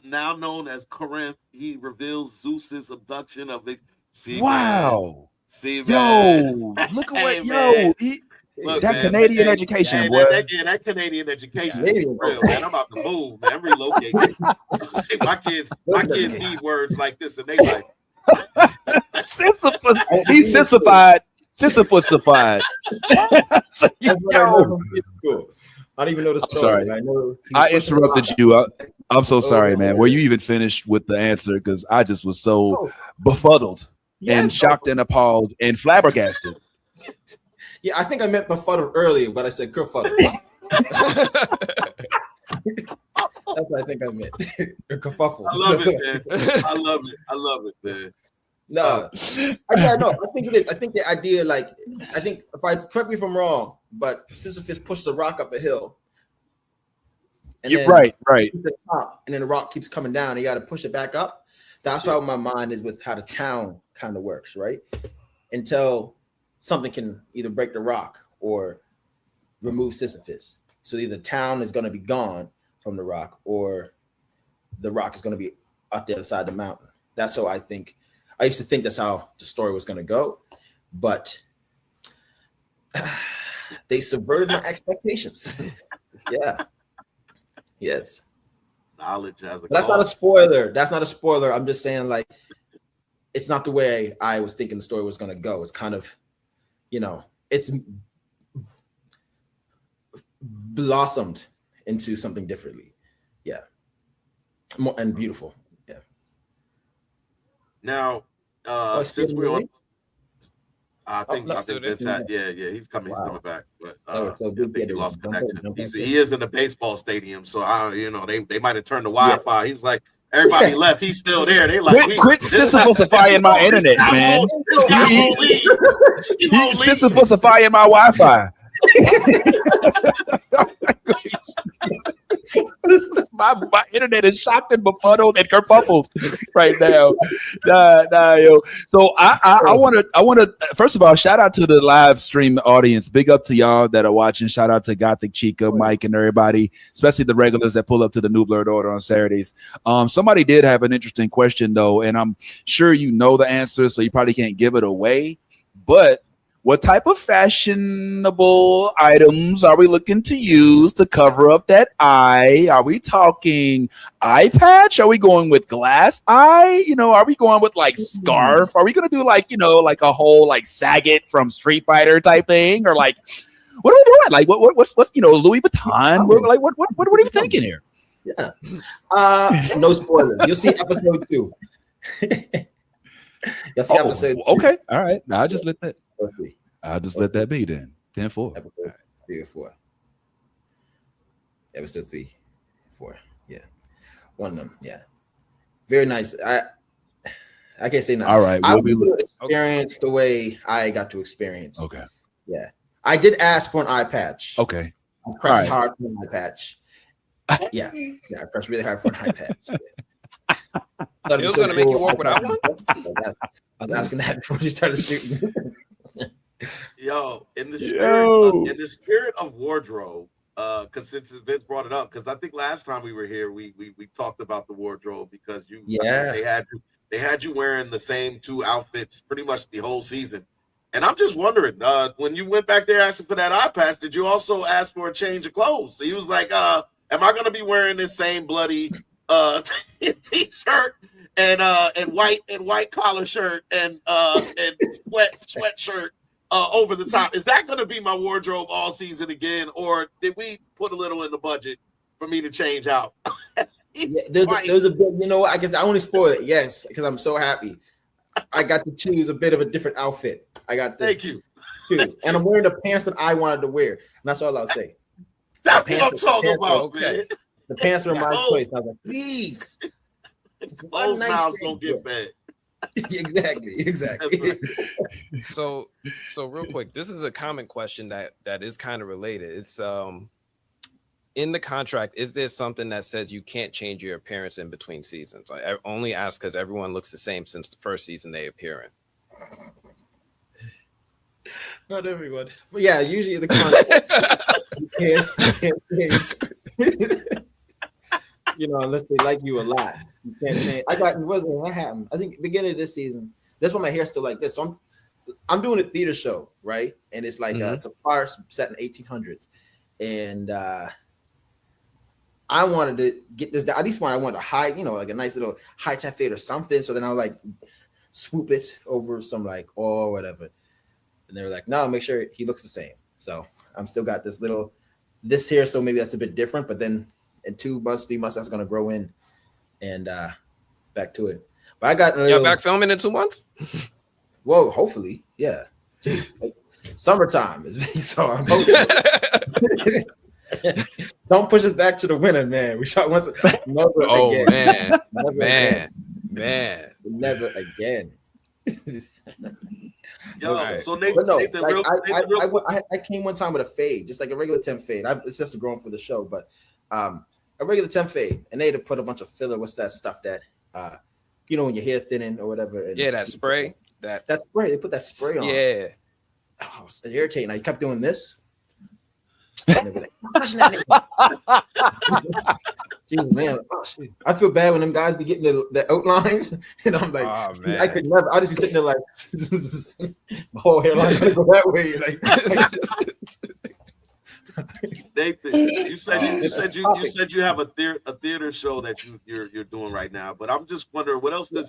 now known as Corinth, he reveals Zeus's abduction of it. See, Wow. See, man. Yo, look at Hey, what, man. Look, that Canadian education, boy. That Canadian education is real, man. I'm about to move, man. I'm relocating. my kids need words like this, and they like Sisyphus. He's sissified. Sisyphusified. I don't even know the story. Sorry. I interrupted you. I'm so sorry, man. Were you even finished with the answer? Because I just was so befuddled and shocked and appalled and flabbergasted. Yeah, I think I meant befuddled earlier, but I said kerfuddled. That's what I think I meant. Kerfuffle. I love it, man. I love it, man. No, I think it is. I think the idea, correct me if I'm wrong, but Sisyphus pushed the rock up a hill. You're right. The top, and then the rock keeps coming down. You got to push it back up. That's why my mind is with how the town kind of works, right? Until something can either break the rock or remove Sisyphus. So either the town is going to be gone from the rock, or the rock is going to be up the other side of the mountain. That's how I think. I used to think that's how the story was going to go, but they subverted my expectations. Yeah. Yes. Knowledge has a That's not a spoiler. That's not a spoiler. I'm just saying, like, it's not the way I was thinking the story was going to go. It's kind of, it's blossomed into something differently. Yeah. More and beautiful. Yeah. Now, since we're on, I think Vince had, he's coming. He's coming back, but I think he lost connection. He is in the baseball stadium, so they might have turned the Wi-Fi. He's like, everybody left. He's still there. They like, quit Sisyphusifying my internet, man. He's Sisyphusifying my Wi-Fi. my internet is shocked and befuddled and kerfuffled right now. Nah, yo. So I want to first of all shout out to the live stream audience. Big up to y'all that are watching. Shout out to Gothic Chica, Mike, and everybody, especially the regulars that pull up to the New Blurred Order on Saturdays. Somebody did have an interesting question though, and I'm sure you know the answer, so you probably can't give it away. But what type of fashionable items are we looking to use to cover up that eye? Are we talking eye patch? Are we going with glass eye? Are we going with like scarf? Are we going to do like a whole like Saget from Street Fighter type thing? Or like, what are we doing? Like what's Louis Vuitton? What are we thinking here? Yeah. No spoilers. You'll see episode 2. You'll see episode 2. Okay. All right. Now I'll just let that be then. 10-4. Episode 3 or 4. Episode 3, 4. Yeah. One of them. Yeah. Very nice. I can't say nothing. All right. I will experience the way I got to experience. Okay. Yeah. I did ask for an eye patch. Okay. I pressed hard for an eye patch. Yeah. I pressed really hard for an eye patch. Yeah. It was going to make you walk without one? I was asking that before you started shooting. Yo, in the spirit of wardrobe, because since Vince brought it up, because I think last time we were here, we talked about the wardrobe because they had you wearing the same 2 outfits pretty much the whole season, and I'm just wondering, when you went back there asking for that eye patch, did you also ask for a change of clothes? So he was like, am I going to be wearing this same bloody t-shirt and white collar shirt and sweatshirt over the top? Is that going to be my wardrobe all season again, or did we put a little in the budget for me to change out? There's a bit, I guess I only spoil it, yes, because I'm so happy. I got to choose a bit of a different outfit. Thank you. shoes. And I'm wearing the pants that I wanted to wear. And that's all I'll say. That's what I'm talking about, man. The pants were my choice. I was like, please. Those mouths don't get bad. Exactly. So real quick, this is a common question that is kind of related. It's in the contract, is there something that says you can't change your appearance in between seasons? I only ask because everyone looks the same since the first season they appear in. Not everyone, but yeah, usually the contract you can't change. Unless they like you a lot, you can't change. What happened? I think beginning of this season. That's why my hair's still like this. So I'm doing a theater show, right? And it's like it's a farce set in 1800s, and I wanted to get this down. At least I wanted to hide, like a nice little high top fade or something. So then I'll like swoop it over some like or whatever. And they were like, no, make sure he looks the same. So I'm still got this here. So maybe that's a bit different. But then in 2 months, 3 months, that's going to grow in and back to it. But I got y'all back filming in 2 months? Whoa, hopefully. Yeah. Jeez. Like, summertime is so I'm hoping. Don't push us back to the winter, man. We shot once. Never again. Never again. Yo, right. So Nathan, I came one time with a fade, just like a regular temp fade. It's just growing for the show, but a regular temp fade, and they had to put a bunch of filler. What's that stuff that when your hair thinning or whatever? And that spray. That spray. They put that spray on. Yeah. Oh, it's irritating. I kept doing this. And they were like, jeez, man. Oh, shit. I feel bad when them guys be getting the outlines, and I'm like, oh, man. I could never. I just be sitting there like, my whole hairline gonna go that way. Nathan, you said you have a theater show that you're doing right now, but I'm just wondering what else do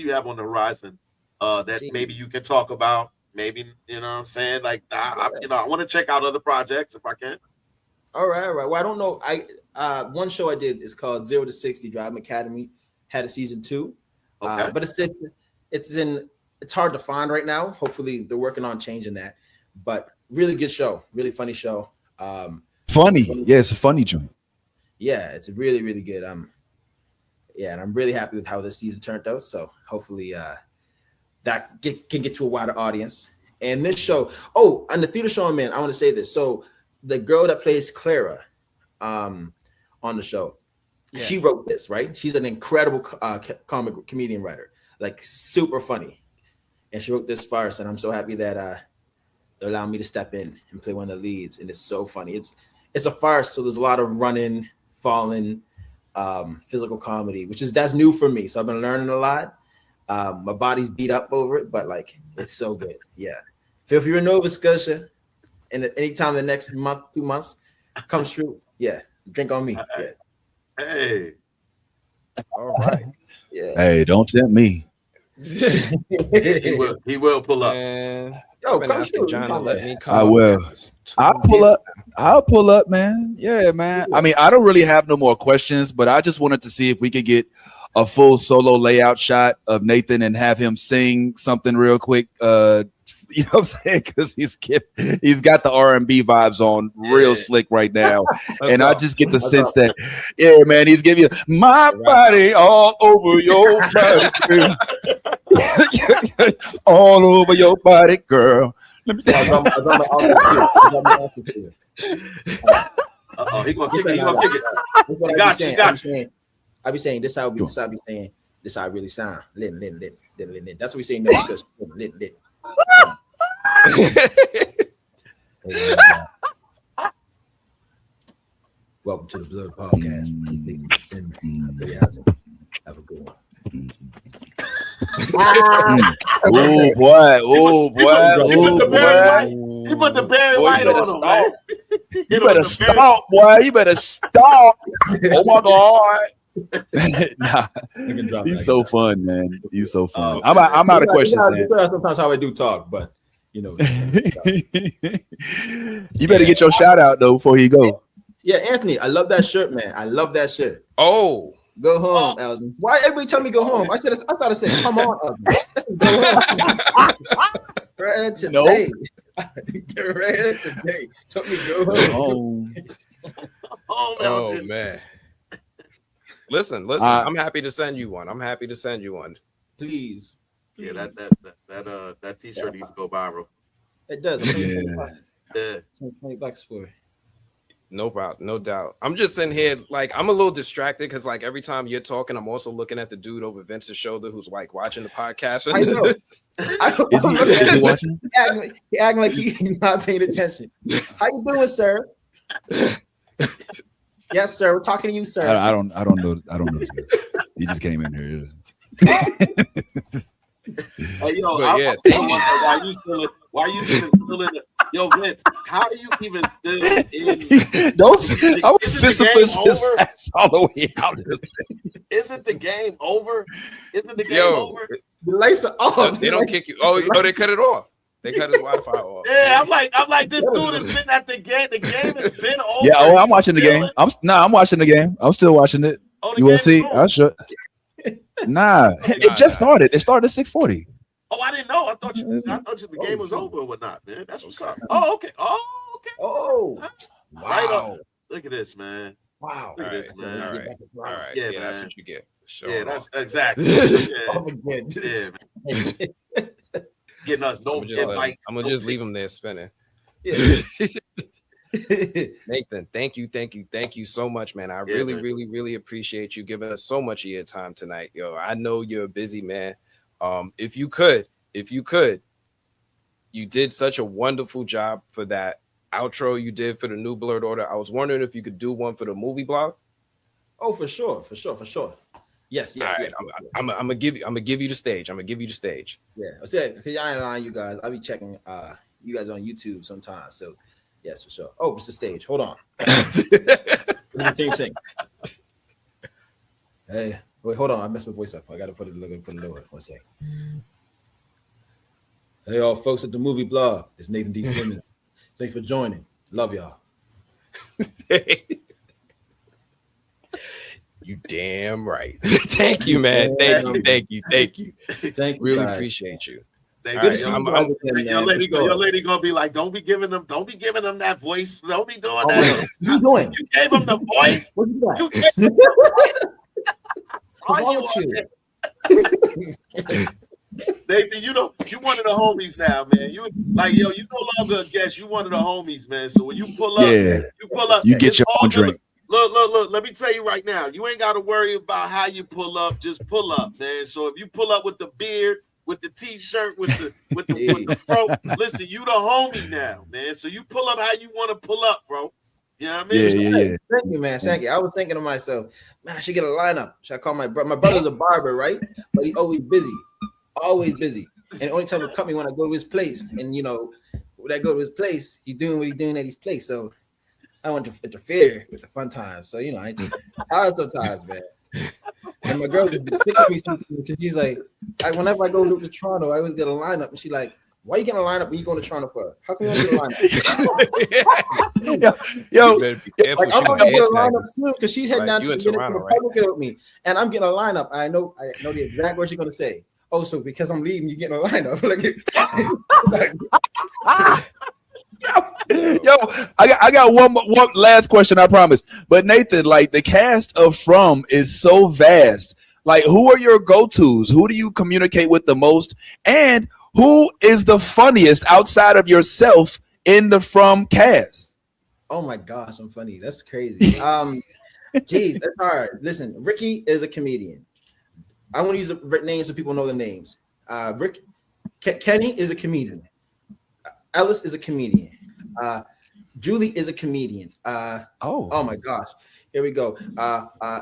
you have on the horizon that maybe you can talk about? Maybe what I'm saying, like I want to check out other projects if I can. All right. Well, I don't know. One show I did is called 0 to 60 Driving Academy. Had a season 2, okay. But it's hard to find right now. Hopefully, they're working on changing that. But really good show, really funny show. Funny, yeah, it's a funny joint. Yeah, it's really really good. And I'm really happy with how this season turned out. So hopefully, that can get to a wider audience. And this show, on the theater show, man, I want to say this. So the girl that plays Clara on the show, she wrote this, right? She's an incredible comic comedian writer, like super funny. And she wrote this farce, and I'm so happy that they're allowing me to step in and play one of the leads. And it's so funny. It's a farce, so there's a lot of running, falling, physical comedy, that's new for me. So I've been learning a lot. My body's beat up over it, but like it's so good. Yeah. If you're in Nova Scotia and at any time the next month, 2 months comes through, drink on me. Yeah. Hey. All right. Yeah. Hey, don't tempt me. He will pull up. Man, Yo, come through. John to let me come. I will. I'll pull up, man. Yeah, man. I mean, I don't really have no more questions, but I just wanted to see if we could get a full solo layout shot of Nathan and have him sing something real quick. You know what I'm saying? Because he's got the R&B vibes on real slick right now. And I just get the sense that, man, he's giving you my body all over your body. All over your body, girl. Let me He gonna kick it. He got you. I be saying this how I be saying this how I really sound. Lit. That's what we say in Mexico. Lit. Welcome to the Blood Podcast. Have a good one. Oh boy. He put the Barry White on him, man. You better stop, boy. You better stop. Oh my God. Nah, he's so fun, man. He's so fun. I'm out of questions, man. Sometimes how I do talk, but you better get your shout out though before you go. Yeah, Anthony, I love that shirt, man. I love that shirt. Oh, go home, Elgin. Why everybody tell me go home? I started saying, come on, Elgin. Go home. Right today. Get ready today. Told me go home. Oh man. Listen. I'm happy to send you one. Please. Yeah, that t-shirt needs to go viral. It does. Yeah. $20 for it. No problem, no doubt. I'm just sitting here like I'm a little distracted because like every time you're talking, I'm also looking at the dude over Vince's shoulder who's like watching the podcast. I know. Is he watching? He acting like he's not paying attention. How you doing, sir? Yes, sir. We're talking to you, sir. I don't know. I don't know. He just came in here. Hey, yo, yeah, why you even still in the, yo, Vince, how are you even still in? I was Sisyphus his ass all the way out. Isn't the game over? Isn't the game over? The lights are off. They don't kick you. Oh, they cut it off. They cut his Wi-Fi off. Yeah, I'm like, this dude has been at the game. The game has been over. Yeah, I'm watching the game. I'm watching the game. I'm still watching it. Oh, you want to see? I'll show. It just started. It started at 6:40. Oh, I didn't know. I thought the game was over or whatnot, man. That's what's up. Oh, okay. Oh, wow. Right on. Look at this, man. Wow. Look at this, man. All right. Yeah, That's man. what you get. Yeah, that's exactly. Yeah, man. Getting us no invites. I'm gonna just leave him there spinning. Yeah. Nathan, thank you so much, man. I really appreciate you giving us so much of your time tonight. Yo, I know you're a busy man. If you could, you did such a wonderful job for that outro you did for the New Blurred Order. I was wondering if you could do one for the movie blog. Oh, for sure. Yes. Right, I'm gonna give you the stage. Yeah. I said, because I ain't lying, you guys. I'll be checking you guys on YouTube sometimes. So yes, for sure. Oh, it's the stage. Hold on. The same thing. Hey, wait, hold on. I messed my voice up. I gotta put it lower. 1 second. Hey, all folks at the movie blog. It's Nathan D. Simmons. Thanks for joining. Love y'all. You damn right. Thank you, man. Thank you. Really appreciate you. Your lady gonna be like, don't be giving them that voice. Don't be doing that. What you doing? You gave them the voice. What you doing? What's wrong with you? Nathan, you one of the homies now, man. You like, yo, you no longer a guest. You one of the homies, man. So when you pull up, you get your own drink. Look, let me tell you right now, you ain't got to worry about how you pull up, just pull up, man. So if you pull up with the beard, with the t-shirt, with the fro, listen, you the homie now, man. So you pull up how you want to pull up, bro. You know what I mean? Yeah. Thank you, man. Thank you. I was thinking to myself, man, I should get a lineup. Should I call my brother? My brother's a barber, right? But he's always busy. And the only time he cut me when I go to his place. And when I go to his place, he's doing what he's doing at his place. So I want to interfere with the fun times. So I hard sometimes, man. And my girl has been sick of me because she's like, whenever I go to Toronto, I always get a lineup, and she's like, "Why are you getting a lineup when you going to Toronto for? How come you don't get a lineup?" Yo, I'm gonna get a lineup soon because she's heading down you to in the Toronto, Republican with me, and I'm getting a lineup. I know the exact words you're gonna say. Oh, so because I'm leaving, you getting a lineup? Yo, I got one last question, I promise. But Nathan, like the cast of From is so vast. Like, who are your go-tos? Who do you communicate with the most? And who is the funniest outside of yourself in the From cast? Oh my gosh, I'm funny. That's crazy. Geez, that's hard. Listen, Ricky is a comedian. I want to use the names so people know the names. Kenny is a comedian. Ellis is a comedian. Julie is a comedian. Oh my gosh. Here we go.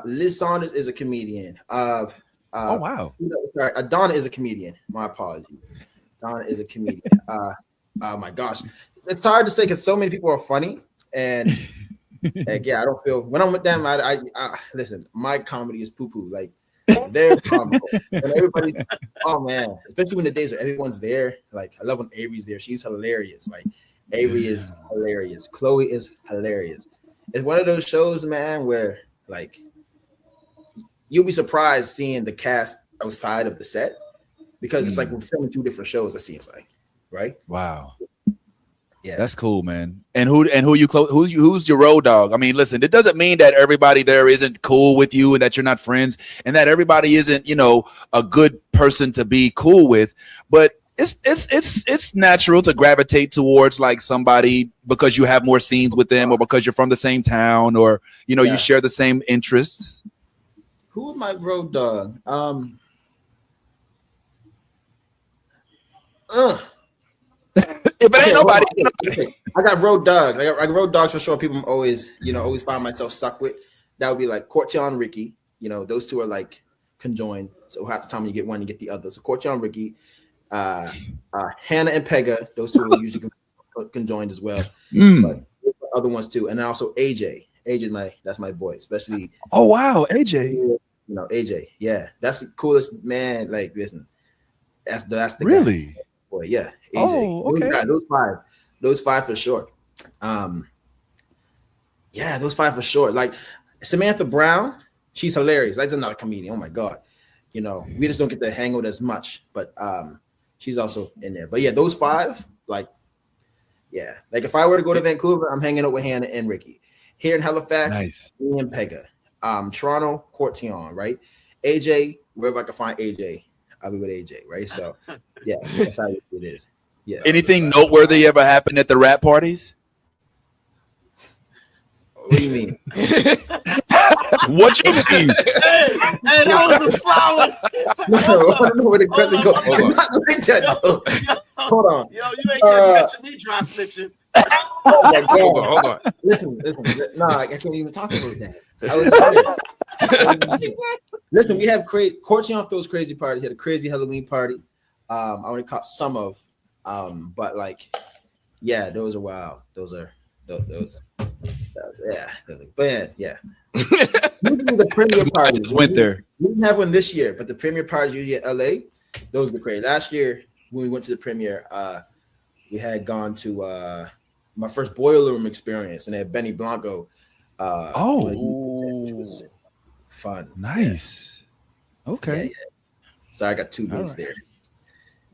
Liz Saunders is a comedian. Oh wow. Sorry, Donna is a comedian. My apologies. Donna is a comedian. Oh my gosh. It's hard to say because so many people are funny. And yeah, I don't feel when I'm with them, I listen, my comedy is poo-poo. Like they're comical. And everybody, oh man, especially when the days where everyone's there. Like I love when Avery's there. She's hilarious. Like Avery is hilarious. Chloe is hilarious. It's one of those shows, man, where like you'll be surprised seeing the cast outside of the set because it's like we're filming two different shows, it seems like, right? Wow. That's cool, man. And who you close? Who's your road dog? I mean, listen, it doesn't mean that everybody there isn't cool with you and that you're not friends and that everybody isn't, a good person to be cool with. But it's natural to gravitate towards like somebody because you have more scenes with them or because you're from the same town or you share the same interests. Who was my road dog? If it ain't nobody, I got road dogs. I got road dogs for sure. People always find myself stuck with. That would be like Courtyon and Ricky. Those two are like conjoined. So half the time you get one, you get the other. So Courtyon and Ricky, Hannah and Pega. Those two are usually conjoined as well. But other ones too, and then also AJ. That's my boy, especially. Oh wow, AJ. AJ. Yeah, that's the coolest man. Like, listen, that's the really. Guy. Boy, yeah. AJ. Oh, okay. Those five for sure. Yeah, those five for sure. Like Samantha Brown, she's hilarious. That's another comedian. Oh my god. We just don't get to hang out as much, but she's also in there. But yeah, those five, like if I were to go to Vancouver, I'm hanging out with Hannah and Ricky. Here in Halifax, nice. Me and Pega. Toronto, Courtyon, right? AJ, wherever I can find AJ, I'll be with AJ, right? So yeah, that's how it is. Yeah. Anything noteworthy ever happened at the rap parties? What do you mean? What you mean? Hey, that was a slow one. No, I don't know where the question goes. Not like that, though. Hold on. Yo, you ain't catching me dry snitching. Hold on. Listen. No, I can't even talk about that. Listen, we have Courtyon throws crazy parties. He had a crazy Halloween party. I only caught some of, but like, yeah, those are wild. Those. Yeah, but yeah. The premier party just went there. We didn't have one this year, but the premier parties usually at LA. Those were great. Last year when we went to the premiere, we had gone to my first boiler room experience, and they had Benny Blanco. Which was fun. Nice. Yeah. Okay. Yeah. So I got 2 days there.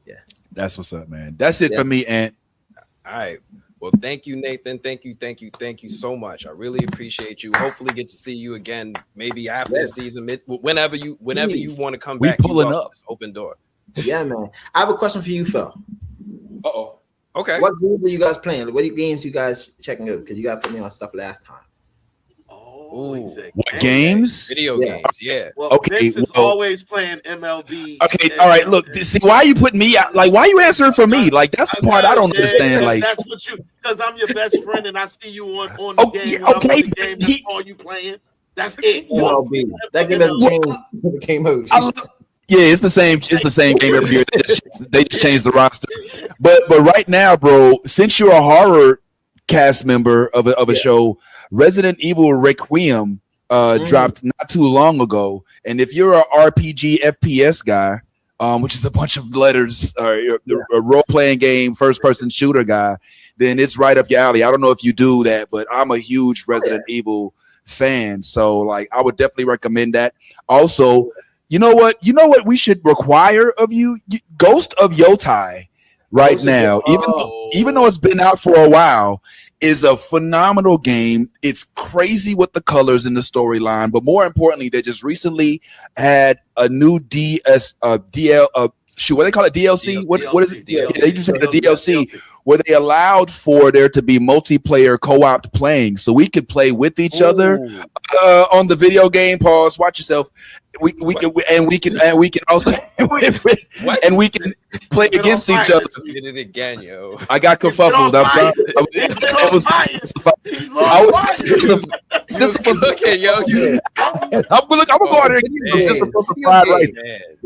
Yeah. That's what's up, man. That's it for me, Ant. All right. Well, thank you, Nathan. Thank you so much. I really appreciate you. Hopefully get to see you again, maybe after the season, whenever you want to come back. We pulling up. Open door. Yeah, man. I have a question for you, Phil. Uh-oh. Okay. What games are you guys playing? What games you guys checking out? Because you got to put me on stuff last time. What games? Video games, yeah. Well, okay, Vincent's always playing MLB. Okay, all right. Look, see, why are you putting me out? Like, why are you answering for me? Like, that's the part I don't understand. Like, that's what because I'm your best friend and I see you on the game. Okay, the game, that's all you playing. That's it. MLB. That game hasn't changed since it came out. Yeah, it's the same. It's the same game every year. They just changed the roster. But right now, bro, since you're a horror cast member of a show, Resident Evil Requiem dropped not too long ago. And if you're a RPG FPS guy, which is a bunch of letters, a role-playing game, first-person shooter guy, then it's right up your alley. I don't know if you do that, but I'm a huge Resident Evil fan. So, like, I would definitely recommend that. Also, you know what we should require of you? Ghost of Yotai now, even though it's been out for a while, is a phenomenal game. It's crazy with the colors in the storyline, but more importantly, they just recently had a new what they call it, DLC? What is it? DLC. They just had a DLC where they allowed for there to be multiplayer co-op playing, so we could play with each other on the video game. Pause. Watch yourself. We can also and we can play against each other. Did it again, yo. I got kerfuffled. I'm sorry. Okay, yo. I'm gonna go out there and get some fried rice.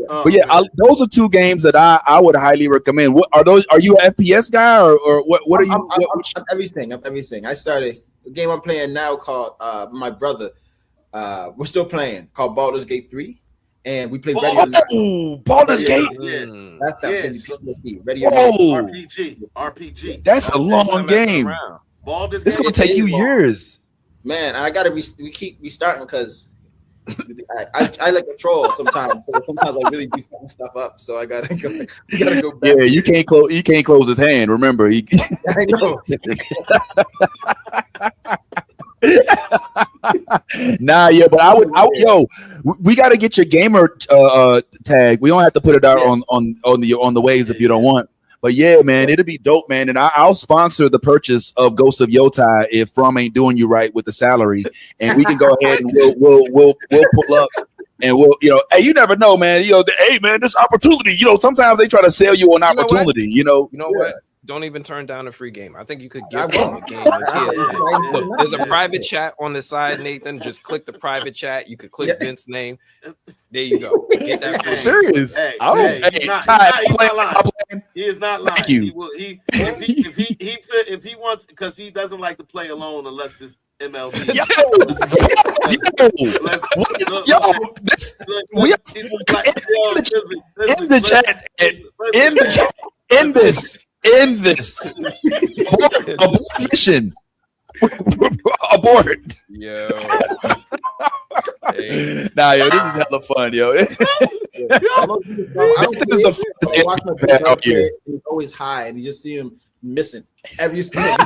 But yeah, those are 2 games that I would highly recommend. What are those? Are you an FPS guy or what are you? I'm everything. I started the game I'm playing now called my brother. We're still playing called Baldur's Gate 3, and we play Ready or Not. Baldur's Gate. That's Ready or Not. RPG. That's a long game. Baldur's It's gonna take you years. Man, I gotta we keep restarting because I like to troll sometimes. So sometimes I really do fucking stuff up. So I gotta go back. Yeah, you can't close his hand. Remember, he. I know. Nah, yeah, but I would, we got to get your gamer tag. We don't have to put it out on the waves if you don't want. But yeah, man, it'll be dope, man. And I'll sponsor the purchase of Ghost of Yotai if From ain't doing you right with the salary, and we can go ahead and we'll pull up. And we'll, hey, you never know, man. Hey, man, this opportunity. Sometimes they try to sell you an opportunity. You know what? Don't even turn down a free game. I think you could give them a game with PS10. Look, there's a private chat on the side, Nathan. Just click the private chat. You could click Vince's name. There you go. Get that free. Serious? He is not lying. Thank you. If he wants, because he doesn't like to play alone unless it's MLB. In this abort mission. Abort. Yo. Hey. Nah, yo, this is hella fun, yo. I watch my dad out here. He's always high, and you just see him missing every step.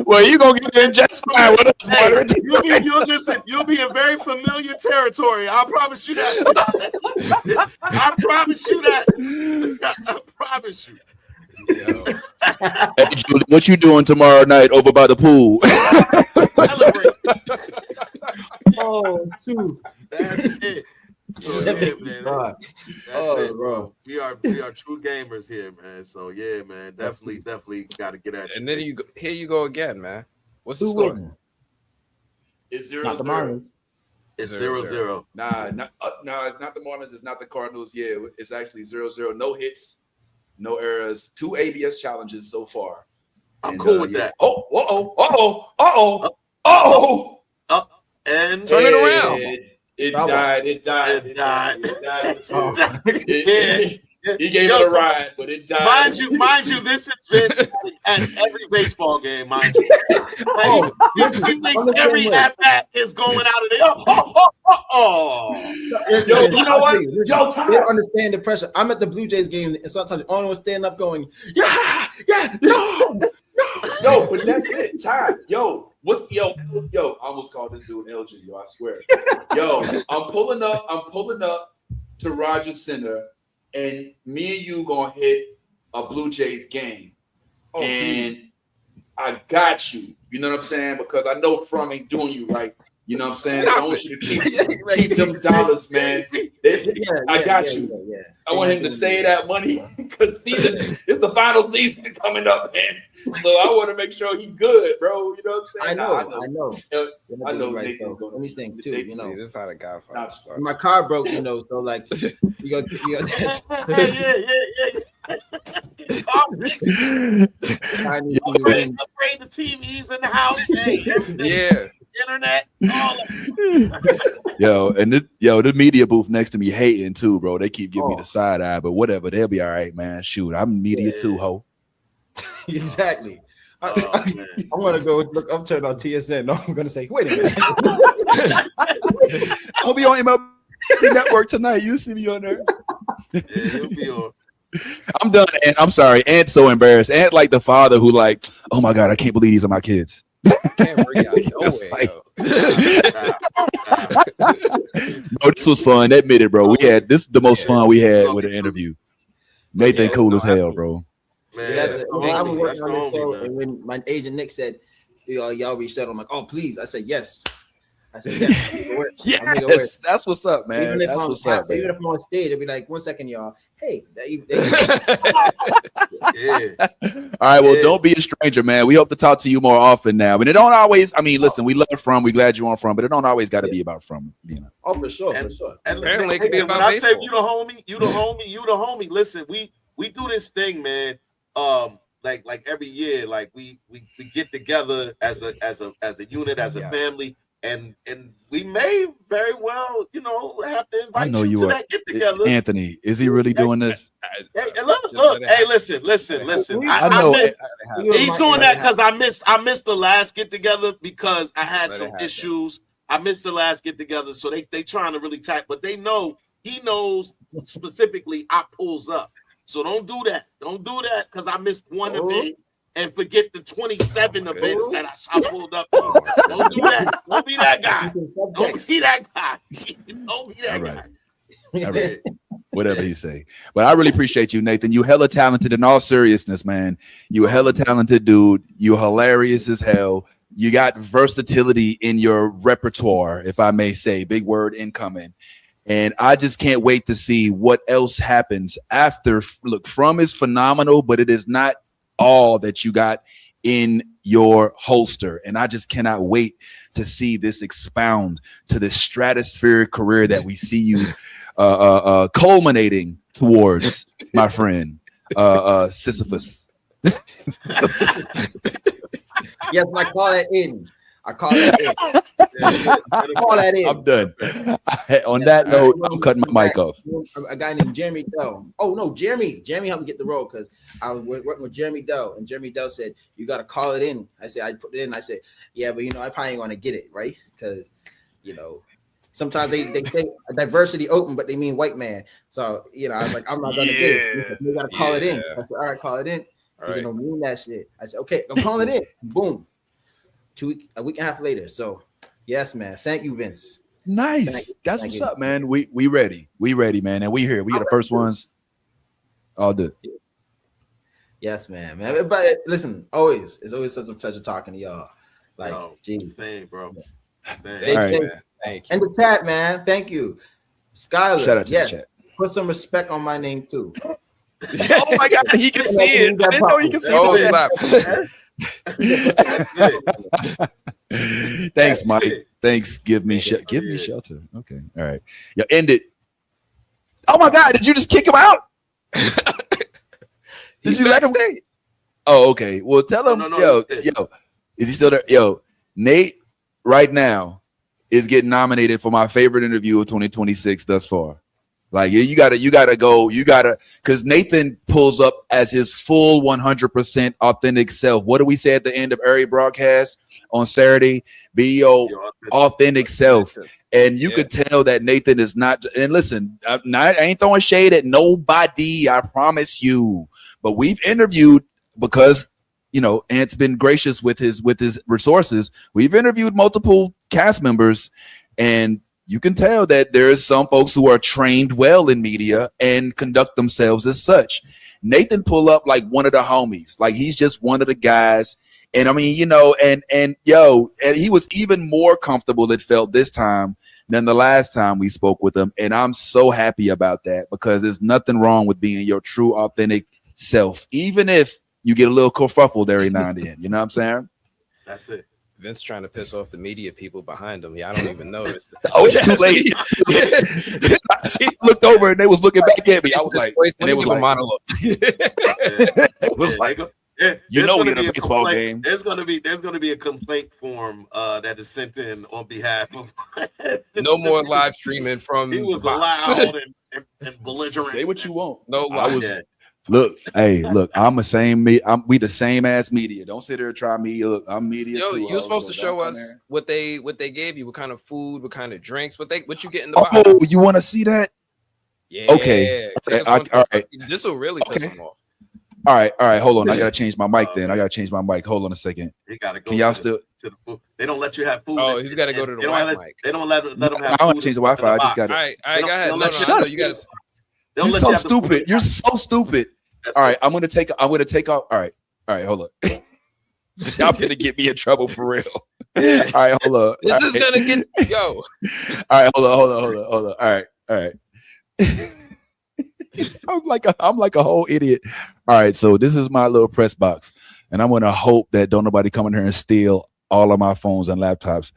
Well, you gonna get in just fine with us, hey, you'll be in very familiar territory. I promise you that. I promise you that. I promise you. Hey, Julie, what you doing tomorrow night over by the pool? Oh, shoot. That's it. So, yeah, man. That's it, bro. We are true gamers here, man. So yeah, man, definitely got to get at you. And then here you go again, man. What's the score? It's 0-0. Not the Marlins. It's 0-0. Nah, it's not the Marlins. It's not the Cardinals. Yeah, it's actually 0-0. No hits, no errors. 2 ABS challenges so far. I'm cool with that. And turn it around. It died. He gave it a ride, but it died. Mind you, this has been at every baseball game, mind you. He thinks every at-bat is going out of there. Yo, you know what? They don't understand the pressure. I'm at the Blue Jays game, and sometimes the owner will stand up going, no. Yo, but that's it. Time. Yo, I almost called this dude Elgin, yo, I swear. Yo, I'm pulling up to Rogers Center, and me and you gonna hit a Blue Jays game. And I got you. You know what I'm saying? Because I know From ain't doing you right. You know what I'm saying? I want you to keep them dollars, man. I got you. Yeah. I want him to save that money because it's the final season coming up, man. So I want to make sure he's good, bro. You know what I'm saying? I know. Right, let me think too. See, this is how the Godfather starts. My car broke, so like you got upgrade the TVs in the house. Yeah. Internet, all of the media booth next to me hating too, bro. They keep giving me the side eye, but whatever, they'll be all right, man. Shoot, I'm media too, ho. Exactly. I'm gonna go look. I'm turning on TSN. No, I'm gonna say, wait a minute. I'll be on MLB Network tonight. You see me on there. Yeah, you'll be on. I'm done, and I'm sorry. Ant's so embarrassed. Ant like the father who like, oh my god, I can't believe these are my kids. Can't bring out no, this was fun. Admit it, bro. We had this is the most fun we had with an interview. Nathan cool as hell, bro. Man, I was working on this show, and when my agent Nick said, y'all reached out, I'm like, oh please. I said yes. Yes, that's what's up, man. That's what's up. Even if I'm on stage, I'll be like, 1 second, y'all. Hey, yeah. All right, well, don't be a stranger, man. We hope to talk to you more often now. And it don't always. I mean, listen, we love From. We glad you on From, but it don't always got to be about From. Oh, for sure, and apparently, it could be about when baseball. I say you the homie. Listen, we do this thing, man. Like every year, like we get together as a unit, as a family. And we may very well, have to invite you to that get together. Anthony, is he really doing this? Hey, look, look. Hey, listen. He's doing that because I missed the last get together because I had some issues. I missed the last get together, so they trying to really type, but they know he knows specifically I pulls up. So don't do that. Don't do that because I missed one event and forget the 27 events that I pulled up. Don't do that. Don't be that guy. Don't be that guy. Don't be that guy. All right. Whatever he say. But I really appreciate you, Nathan. You hella talented in all seriousness, man. You a hella talented dude. You hilarious as hell. You got versatility in your repertoire, if I may say. Big word incoming. And I just can't wait to see what else happens after. Look, From is phenomenal, but it is not all that you got in your holster. And I just cannot wait to see this expound to this stratospheric career that we see you culminating towards, my friend, Sisyphus. Yes, I call that in. I call that in. I'm done. On that note, I'm cutting my mic off. A guy named Jeremy Dell. Oh no, Jeremy helped me get the role because I was working with Jeremy Dell, and Jeremy Dell said you got to call it in. I said I put it in. I said yeah, but I probably ain't gonna get it right because sometimes they say diversity open, but they mean white man. So I was like I'm not gonna get it. You got to call it in. I said all right, call it in. He said no, mean that shit. I said okay, I'm calling it in. Boom. A week and a half later. So yes, man. Thank you, Vince. Nice. That's what's up, man. We ready. We ready, man. And we here. We are the first ones. All good. Yes, man. But listen, it's always such a pleasure talking to y'all. Like, geez. Same, bro. Thank you. And the chat, man. Thank you. Skylar. Shout out to the chat. Put some respect on my name too. Oh my God, he can see it. I didn't know he can see it. Thanks, Mike. Thanks. Give me shelter. Okay. All right. Yo, end it. Oh my God, did you just kick him out? Did you let him stay? Oh, okay. Well, tell him. Yo, is he still there? Yo, Nate right now is getting nominated for my favorite interview of 2026 thus far. Like you gotta go, because Nathan pulls up as his full 100% authentic self. What do we say at the end of every broadcast on Saturday? Be your authentic self. And you could tell that Nathan is not. And listen, I ain't throwing shade at nobody, I promise you. But we've interviewed because Ant's been gracious with his resources. We've interviewed multiple cast members, and you can tell that there's some folks who are trained well in media and conduct themselves as such. Nathan pull up like one of the homies, like he's just one of the guys. And I mean, and he was even more comfortable, it felt this time than the last time we spoke with him. And I'm so happy about that because there's nothing wrong with being your true authentic self, even if you get a little kerfuffled every now and then. You know what I'm saying? That's it. Vince trying to piss off the media people behind him. Yeah, I don't even notice. Oh, it's too late. He looked over and they was looking back at me. I was like, and it was like, monologue. It was like, we're in a baseball game. There's gonna be a complaint form that is sent in on behalf of. No more live streaming from. He was loud and belligerent. Say what you want. No, Look, I'm the same. We the same ass media. Don't sit there and try me. Look, I'm media. Yo, you're supposed to show us what they gave you, what kind of food, what kind of drinks, what you get in the box. Oh, you want to see that? Yeah. Okay. All right. This will really piss them off. All right. Hold on. I gotta change my mic. Then I gotta change my mic. Hold on a second. You gotta go. Can y'all still? To the food. They don't let you have food. Oh, he's got to go to the Wi-Fi mic. They don't let them have. I don't change the Wi-Fi. I just got. All right. Go ahead. No, you got to. You're so stupid. You're so stupid. All right, I'm gonna take off. All right, hold up. Y'all gonna get me in trouble for real. All right, hold up. This is gonna get yo. All right, hold up. All right. I'm like a whole idiot. All right, so this is my little press box, and I'm gonna hope that don't nobody come in here and steal all of my phones and laptops.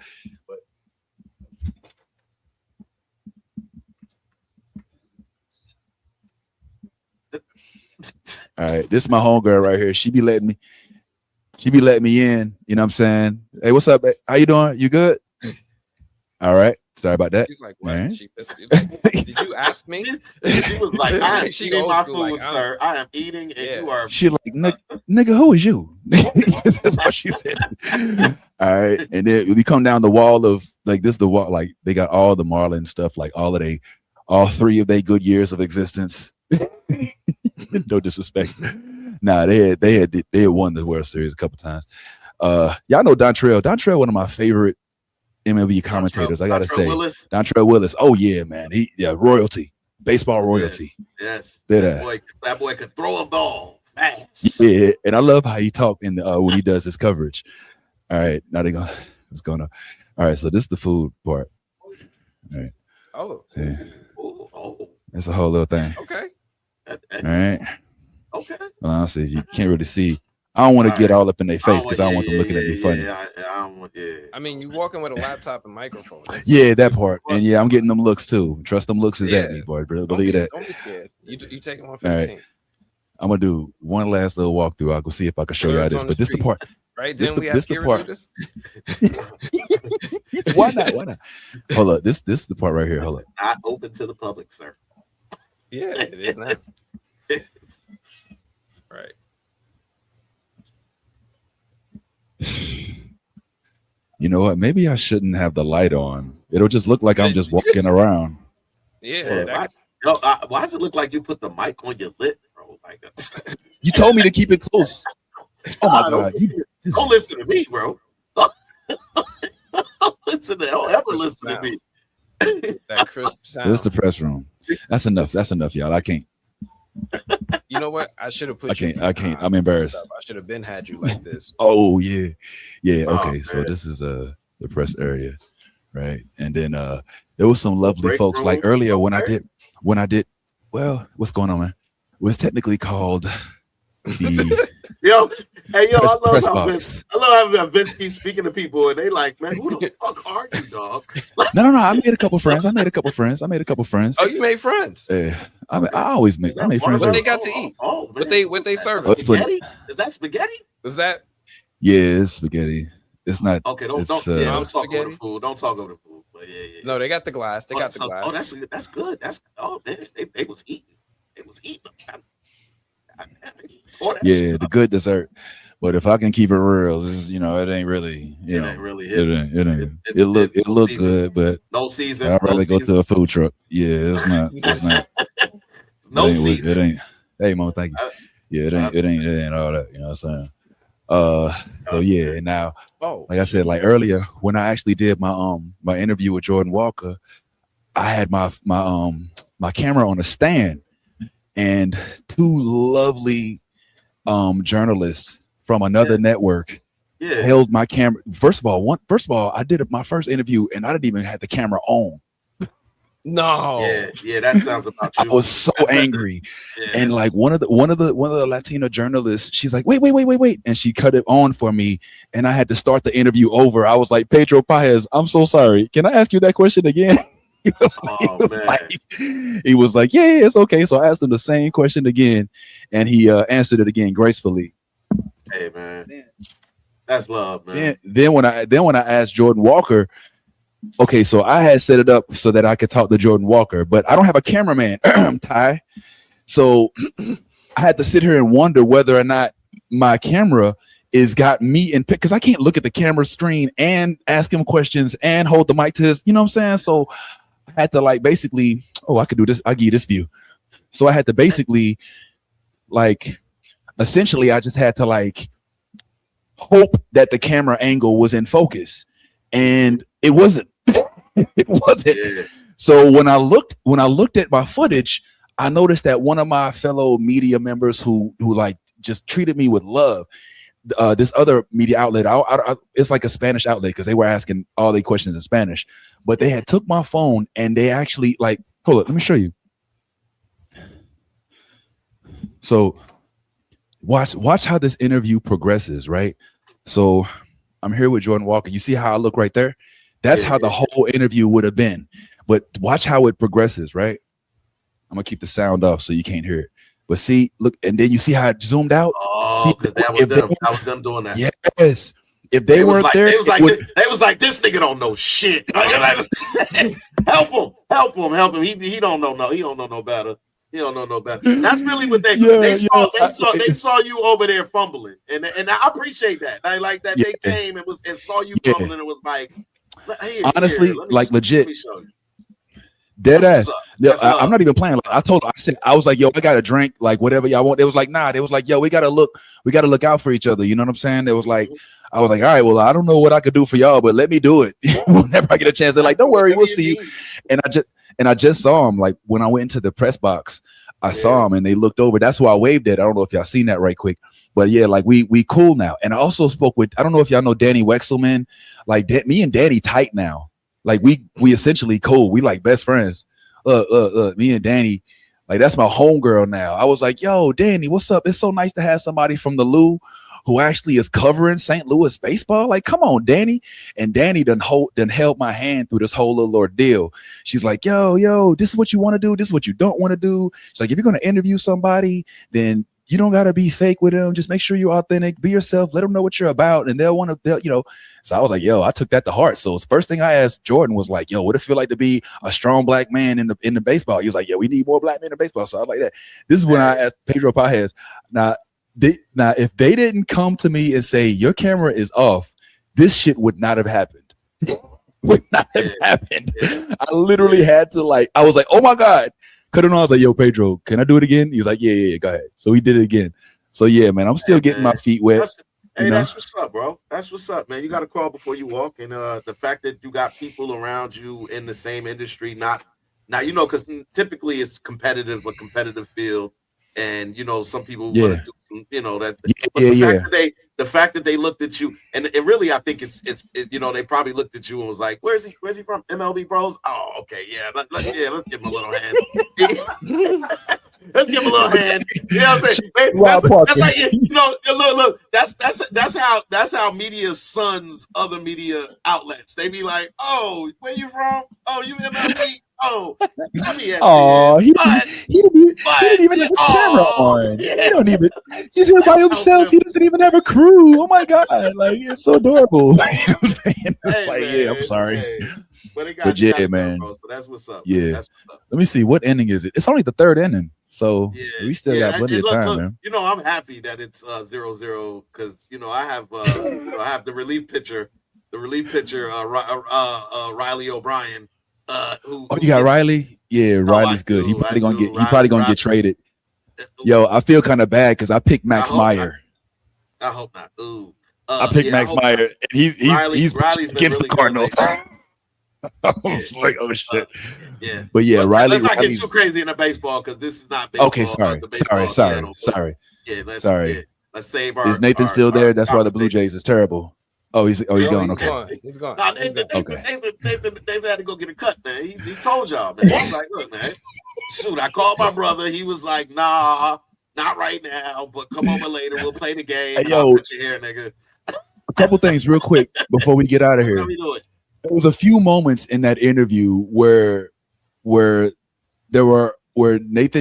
All right, this is my homegirl right here. She be letting me in. You know what I'm saying? Hey, what's up? How you doing? You good? All right. Sorry about that. She's like, what? Man. Did you ask me? She was like, I am She eating old my school, food, like, sir. I am eating, and Yeah. you are. She like, nigga, who is you? That's what she said. All right. And then we come down the wall of like this, the wall, like they got all the Marlin stuff, like all 3 of their good years of existence. No disrespect. Nah, they had won the World Series a couple times. Y'all know Dontrell. Dontrell, one of my favorite MLB commentators. I gotta say, Dontrell Willis. Oh yeah, man. Royalty, baseball royalty. Yes. That boy could throw a ball fast. Yeah, and I love how he talked in when he does his coverage. All right, now they go. What's going on? All right, so this is the food part. All right. Oh. Yeah. Oh. That's a whole little thing. Okay. All right. Okay. Well, honestly, you can't really see. I don't want to get all up in their face because I don't want them looking at me funny. I mean, you walking with a laptop and microphone. Yeah, that part. And yeah, I'm getting them looks too. Trust them looks is at me, boy. Believe that. Don't be scared. You take them on 15. All right. I'm gonna do one last little walkthrough. I'll go see if I can show y'all this. But this the part. Right? This Didn't we have the part. This? Why not? Hold up. This is the part right here. Hold up. Not open to the public, sir. Yeah, it is now. Right. You know what? Maybe I shouldn't have the light on. It'll just look like I'm just walking around. Yeah. Why does it look like you put the mic on your lip, bro? Like, you told me to keep it close. Oh my God! Don't listen to me, bro. Don't ever listen to me. That crisp sound. So this is the press room. That's enough. That's enough, y'all. I can't. You know what? I should have put. I can't. I'm embarrassed. I should have had you like this. Oh yeah. Okay, Oh, so this is the press area, right? And then there was some lovely folks. Like earlier when I did. Well, what's going on, man? It was technically called the I love how Vince keeps speaking to people and they like, man, who the fuck are you, dog? No. I made a couple friends. Oh, you made friends? Yeah. I made friends. What they got to eat? Oh, What they serve? Spaghetti? Is that spaghetti? Was that? Yeah, it's spaghetti. It's not. Okay, don't talk over the food. Don't talk over the food. But yeah. No, they got the glass. They got the glass. Oh, that's good. Man, they was eating. It was eating. Yeah, the good dessert. But if I can keep it real, it ain't really. It ain't really. It ain't. It look good, but no season. I'd rather go to a food truck. Yeah, it's not. It's not. No season. It ain't. Hey, Mo, thank you. Yeah, it ain't all that. You know what I'm saying? So yeah, and now, like I said, like earlier, when I actually did my interview with Jordan Walker, I had my camera on a stand, and 2 lovely journalists from another network held my camera. First of all, I did my first interview, and I didn't even have the camera on. No. Yeah, that sounds about you. I was so angry. And like one of the Latino journalists, she's like, wait. And she cut it on for me. And I had to start the interview over. I was like, Pedro Paez, I'm so sorry. Can I ask you that question again? He was like, yeah, it's okay. So I asked him the same question again, and he answered it again gracefully. Hey man. That's love, man. Then when I asked Jordan Walker, okay, so I had set it up so that I could talk to Jordan Walker, but I don't have a cameraman, Ty. So I had to sit here and wonder whether or not my camera is got me in pick, because I can't look at the camera screen and ask him questions and hold the mic to his, you know what I'm saying? So I had to like basically, I could do this. I'll give you this view. So I had to basically essentially I just had to like hope that the camera angle was in focus, and it wasn't. It wasn't. Yeah. So when I looked at my footage, I noticed that one of my fellow media members who like just treated me with love, this other media outlet, it's like a Spanish outlet because they were asking all their questions in Spanish, but they had took my phone and they actually like, hold up, let me show you. So watch how this interview progresses, right? So I'm here with Jordan Walker. You see how I look right there? That's how the whole interview would have been. But watch how it progresses, right? I'm gonna keep the sound off so you can't hear it. But see, look, and then you see how it zoomed out? Oh, because that was them doing that. Yes. If they weren't there, they was like, this nigga don't know shit. Help him. He don't know no better. He don't know no better. That's really what they saw you over there fumbling, and I appreciate that. I like that they came and saw you fumbling and was like, honestly, let me legit. show you. Dead ass. I'm not even playing. Like, I was like, yo, I got a drink, like whatever y'all want. They was like, nah. They was like, yo, we gotta look out for each other. You know what I'm saying? It was like, I was like, all right, well, I don't know what I could do for y'all, but let me do it. Whenever I get a chance, they're like, don't worry, we'll see you. And I just saw him, like when I went into the press box, I saw him and they looked over. That's why I waved at. I don't know if y'all seen that right quick. But yeah, like we cool now. And I also spoke with, I don't know if y'all know Danny Wexelman. Like me and Danny tight now. Like we essentially cool. We like best friends. Me and Danny, like that's my homegirl now. I was like, yo, Danny, what's up? It's so nice to have somebody from the Lou who actually is covering St. Louis baseball. Like, come on, Danny. And Danny done held my hand through this whole little ordeal. She's like, yo, this is what you want to do. This is what you don't want to do. She's like, if you're going to interview somebody, then you don't got to be fake with them. Just make sure you're authentic. Be yourself. Let them know what you're about. And they'll want to, So I was like, yo, I took that to heart. So the first thing I asked Jordan was like, yo, what it feel like to be a strong black man in the baseball? He was like, yeah, we need more black men in baseball. So I was like that. This is when I asked Pedro Pages. Now, if they didn't come to me and say your camera is off, this shit would not have happened. Would not have happened. I literally had to I was like, oh my God. Cut it on. I was like, yo, Pedro, can I do it again? He was like, yeah, go ahead. So he did it again. So yeah, man, I'm still getting my feet wet. That's what's up, bro. That's what's up, man. You got to crawl before you walk. And the fact that you got people around you in the same industry, now, because typically it's a competitive field. And some people want to do some, that. But the fact that they looked at you, and really, I think it's they probably looked at you and was like, "Where's he from? MLB Bros? Oh, okay, yeah, let's give him a little hand. Let's give him a little hand. You know what I'm saying? That's how media sons other media outlets. They be like, "Oh, where you from? Oh, you MLB." Oh, he didn't even have his camera on. Yeah. He don't even. He's here by himself. He doesn't even have a crew. Oh my God! Like it's so adorable. You know what I'm saying? It's I'm sorry. Hey. But yeah, man. Bro, so that's what's up. Yeah. That's what's up. Let me see. What inning is it? It's only the third inning, so we still got plenty of time, man. I'm happy that it's 0-0 because I have I have the relief pitcher, Riley O'Brien. You got Riley? Yeah, Riley's good. He probably gonna get traded. Yo, I feel kind of bad because I picked Max Meyer. I hope not. Ooh, I picked Max Meyer, and he's Riley's against really the Cardinals. I was like, oh shit. But yeah, Riley. Let's not get too crazy in the baseball because this is not baseball. Okay, sorry. Let's save our. Is Nathan still there? That's why the Blue Jays is terrible. Oh, he's gone. Okay. He's gone. Nah, Nathan had to go get a cut, man. He told y'all, man. He was like, look, man. Shoot, I called my brother. He was like, nah, not right now, but come over later. We'll play the game. Hey, yo, put your hair, nigga. A couple things real quick before we get out of here. How we do it? There was a few moments in that interview where Nathan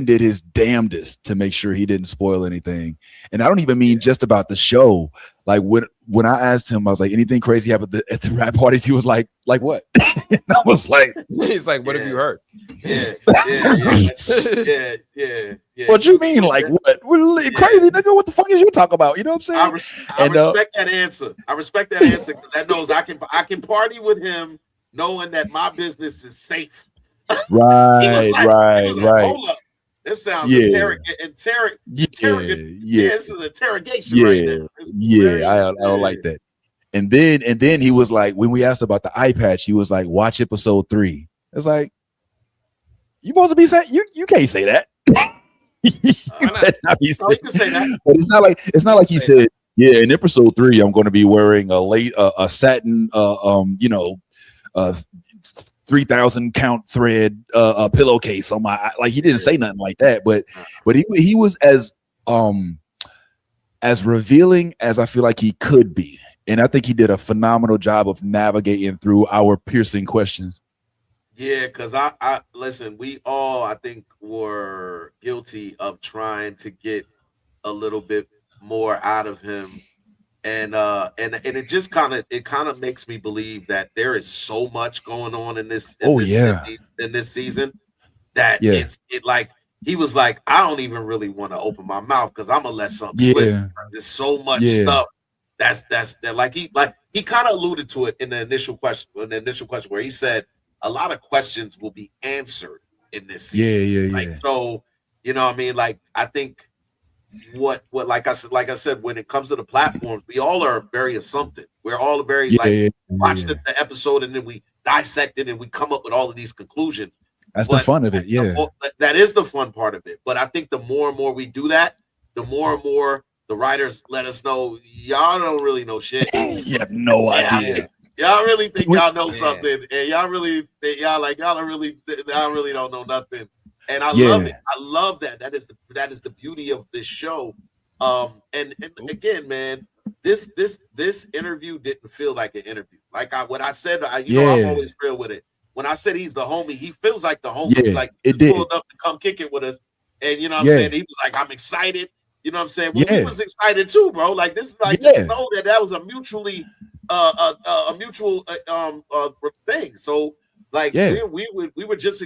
did his damnedest to make sure he didn't spoil anything. And I don't even mean just about the show. Like when I asked him, I was like, anything crazy happened at the rap parties? He was like what? And I was like, he's like, what have you heard? Yeah. What you mean? Like what? Crazy nigga, what the fuck is you talking about? You know what I'm saying? I respect that answer. I respect that answer because that knows I can party with him knowing that my business is safe. Right. Hold up. This sounds interrogation right there. I don't like that. And then he was like, when we asked about the eye patch, he was like, watch episode 3. It's like, you supposed to be saying you can't say that. You can say that. But it's not like he said, yeah, in episode 3, I'm going to be wearing a satin 3,000 count thread a pillowcase on my, like he didn't say nothing like that, but he was as revealing as I feel like he could be, and I think he did a phenomenal job of navigating through our piercing questions. Yeah, because I listen, we all I think were guilty of trying to get a little bit more out of him, and it just kind of makes me believe that there is so much going on in this in this season that it like he was like, I don't even really want to open my mouth because I'm gonna let something slip. There's so much stuff that's like he kind of alluded to it in the initial question where he said a lot of questions will be answered in this season. So you know what I mean, like I think what like I said when it comes to the platforms, we all are very assumptive. We're all very watch the episode and then we dissect it and we come up with all of these conclusions. That's the fun of it. That is the fun part of it. But I think the more and more we do that, the more and more the writers let us know y'all don't really know shit. You have no idea. Y'all really think y'all know something, and y'all really think y'all really don't know nothing. And I love it. I love that. That is the beauty of this show. And again, man, this interview didn't feel like an interview. Like what I said, I'm always real with it. When I said he's the homie, he feels like the homie. Like he pulled up to come kick it with us. And you know what I'm saying? He was like, I'm excited. You know what I'm saying? Well, he was excited too, bro. Like this is like just know that was a mutual thing. So like we were just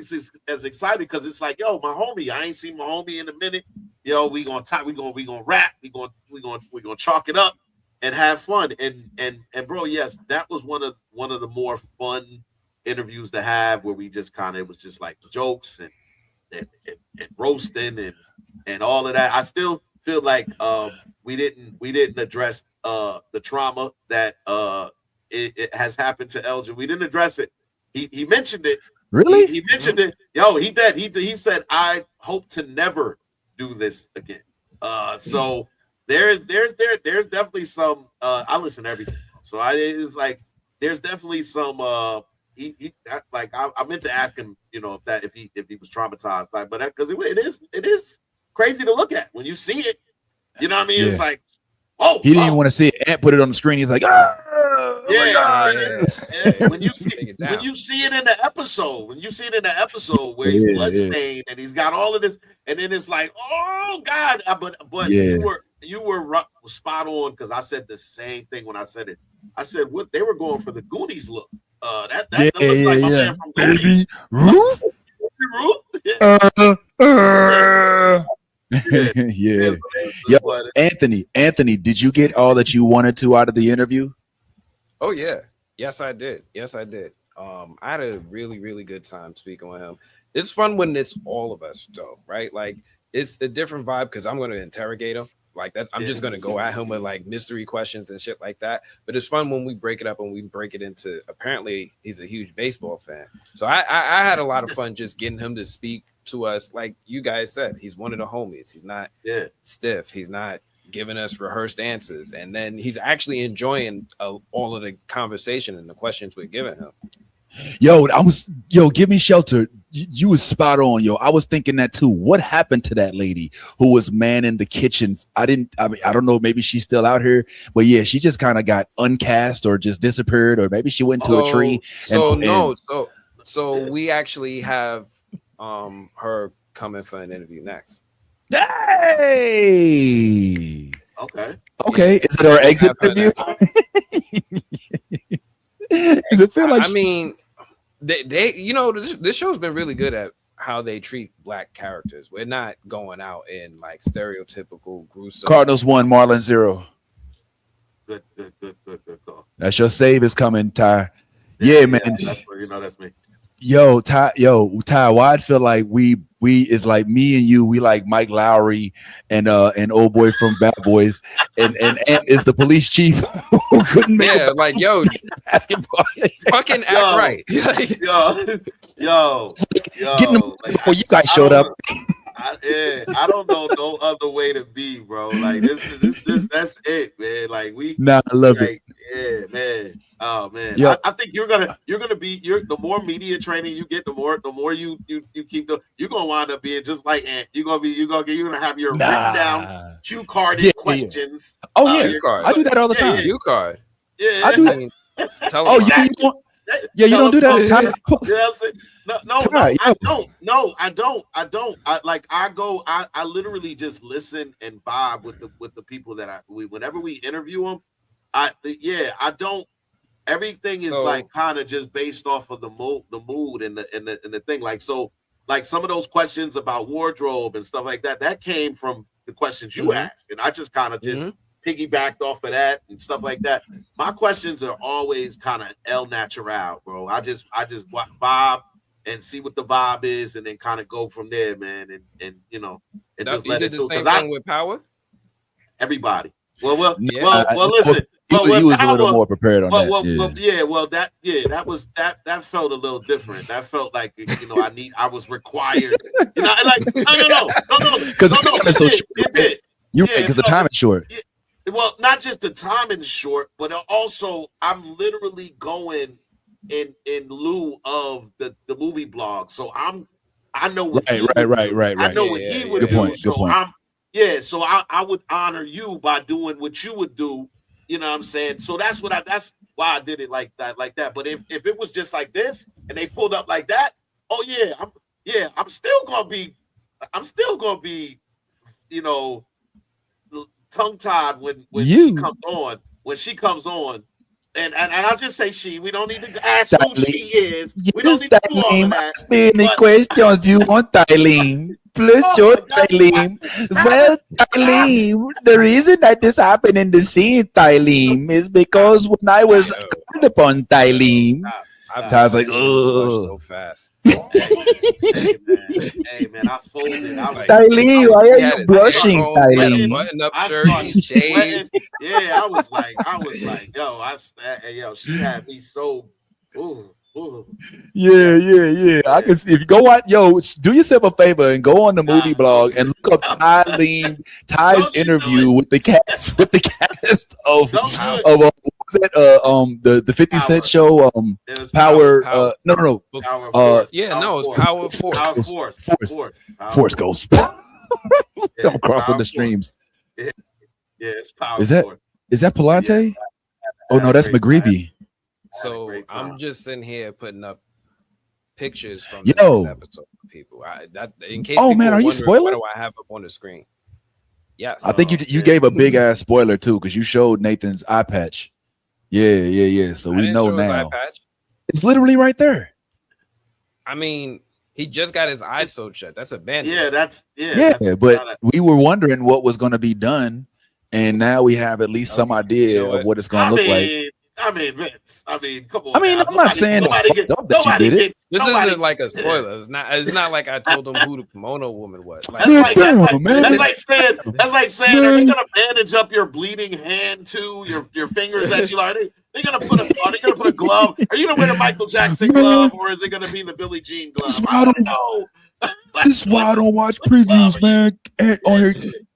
as excited because it's like, yo, my homie. I ain't seen my homie in a minute. Yo, we gonna talk, we gonna rap, we gonna chalk it up and have fun. And bro, yes, that was one of the more fun interviews to have where we just it was just like jokes and roasting and all of that. I still feel like we didn't address the trauma that it has happened to Elgin. We didn't address it. He mentioned it. Really? He mentioned it. Yo, he did. He said, I hope to never do this again. So there's definitely some I listen to everything. So it's like there's definitely some I meant to ask him, you know, if he was traumatized by, but because it is crazy to look at when you see it. You know what I mean? It's like, oh, he didn't even want to see it and put it on the screen. He's like, oh my God. When you see it in the episode, where he's bloodstained and he's got all of this, and then it's like, oh God, but you were spot on because I said the same thing when I said it. I said what they were going for the Goonies look. That looks like my man from Goonies. Yo, Anthony, did you get all that you wanted to out of the interview? Oh yeah, yes I did. I had a really, really good time speaking with him. It's fun when it's all of us though, right? Like it's a different vibe because I'm going to interrogate him like that. I'm just going to go at him with like mystery questions and shit like that. But it's fun when we break it up and we break it into, apparently he's a huge baseball fan. So I had a lot of fun just getting him to speak to us. Like you guys said, he's one of the homies. He's not stiff. He's not giving us rehearsed answers. And then he's actually enjoying all of the conversation and the questions we're giving him. Yo, give me shelter. You was spot on, yo. I was thinking that too. What happened to that lady who was manning the kitchen? I don't know. Maybe she's still out here, but yeah, she just kind of got uncast or just disappeared, or maybe she went into a tree. So we actually have her coming for an interview next. Hey. Okay. Is it our exit interview? Does it feel like? I mean, they you know, this show's been really good at how they treat black characters. We're not going out in like stereotypical gruesome. Cardinals 1, Marlins 0. Good call. That's your save is coming, Ty. Yeah, man. That's me. Yo, Ty, why I feel like we is like me and you, we like Mike Lowry and old boy from Bad Boys, and Ant is the police chief who couldn't make like yo basketball. Fucking act right. Yo, getting them before you guys showed up. I don't know no other way to be, bro. Like this that's it, man. Like I love it. Yeah, man. Oh man, yeah. I think you're gonna be the more media training you get, the more you keep you're gonna wind up being just like Ant. You're gonna have your written down cue carded questions. Yeah. Oh yeah, I do that all the time. Cue card. Yeah, I do that. You don't do that. You know what I'm saying? No, I don't. I literally just listen and vibe with the people that whenever we interview them. I don't. Everything is So- like kind of just based off of the mood and the thing. Like so, like some of those questions about wardrobe and stuff like that, that came from the questions you asked, and I just kind of just piggybacked off of that and stuff like that. My questions are always kind of el natural, bro. I just vibe and see what the vibe is, and then kind of go from there, man. And you know, and just You let did it the through. same thing with Power. Everybody. Well, Yeah. listen. He was a little more prepared on that. That felt a little different. That felt like, you know, I was required. You know, like no. Because the time is so short. You're right, because the time is short. Well, not just the time is short, but also I'm literally going in lieu of the movie blog. So I know what right. I know what he would Good do. point. So Good point. so I would honor you by doing what you would do. You know what I'm saying? So that's why I did it like that. But if it was just like this and they pulled up like that, I'm still gonna be, you know, tongue-tied when she comes on. When she comes on, and I'll just say she. We don't need to ask who she is. We don't need to do all of that. Any questions you want, Tylene? Plus your Tylene. Well, Tylene, the reason that this happened in the scene, Tylene, is because when I was called upon Tylene, I was like, oh, so fast. Hey man, I folded. Tylene, why are you blushing, Tylene? Button-up shirt, shaved. Yeah, I was like, yo, she had me so. Ooh. Yeah. I can see if you go on, do yourself a favor and go on the movie blog and look up Ty's interview with the cast of what was it? The 50 Cent show, Power. No. It's Power Force. Force Ghost. I'm crossing the streams. Yeah, it's Power. Is that Palante? Oh no, that's McGreevy. So I'm just sitting here putting up pictures from the next episode for people. In case man, are you spoiling? What do I have up on the screen? Yes. I think you gave a big ass spoiler too, because you showed Nathan's eye patch. Yeah. So we know now. It's literally right there. I mean, he just got his eyes sewed shut. That's a bandage. But we were wondering what was going to be done, and now we have at least some idea of what it's going to look like. I mean, Vince. I mean, come on. I'm not saying that you did it. This isn't like a spoiler. It's not like I told them who the kimono woman was. That's like saying, are they gonna bandage up your bleeding hand too? Your fingers that you like? They're gonna put a glove? Are you gonna wear the Michael Jackson glove, or is it gonna be the Billie Jean glove? I don't know. This is why I don't watch previews, man.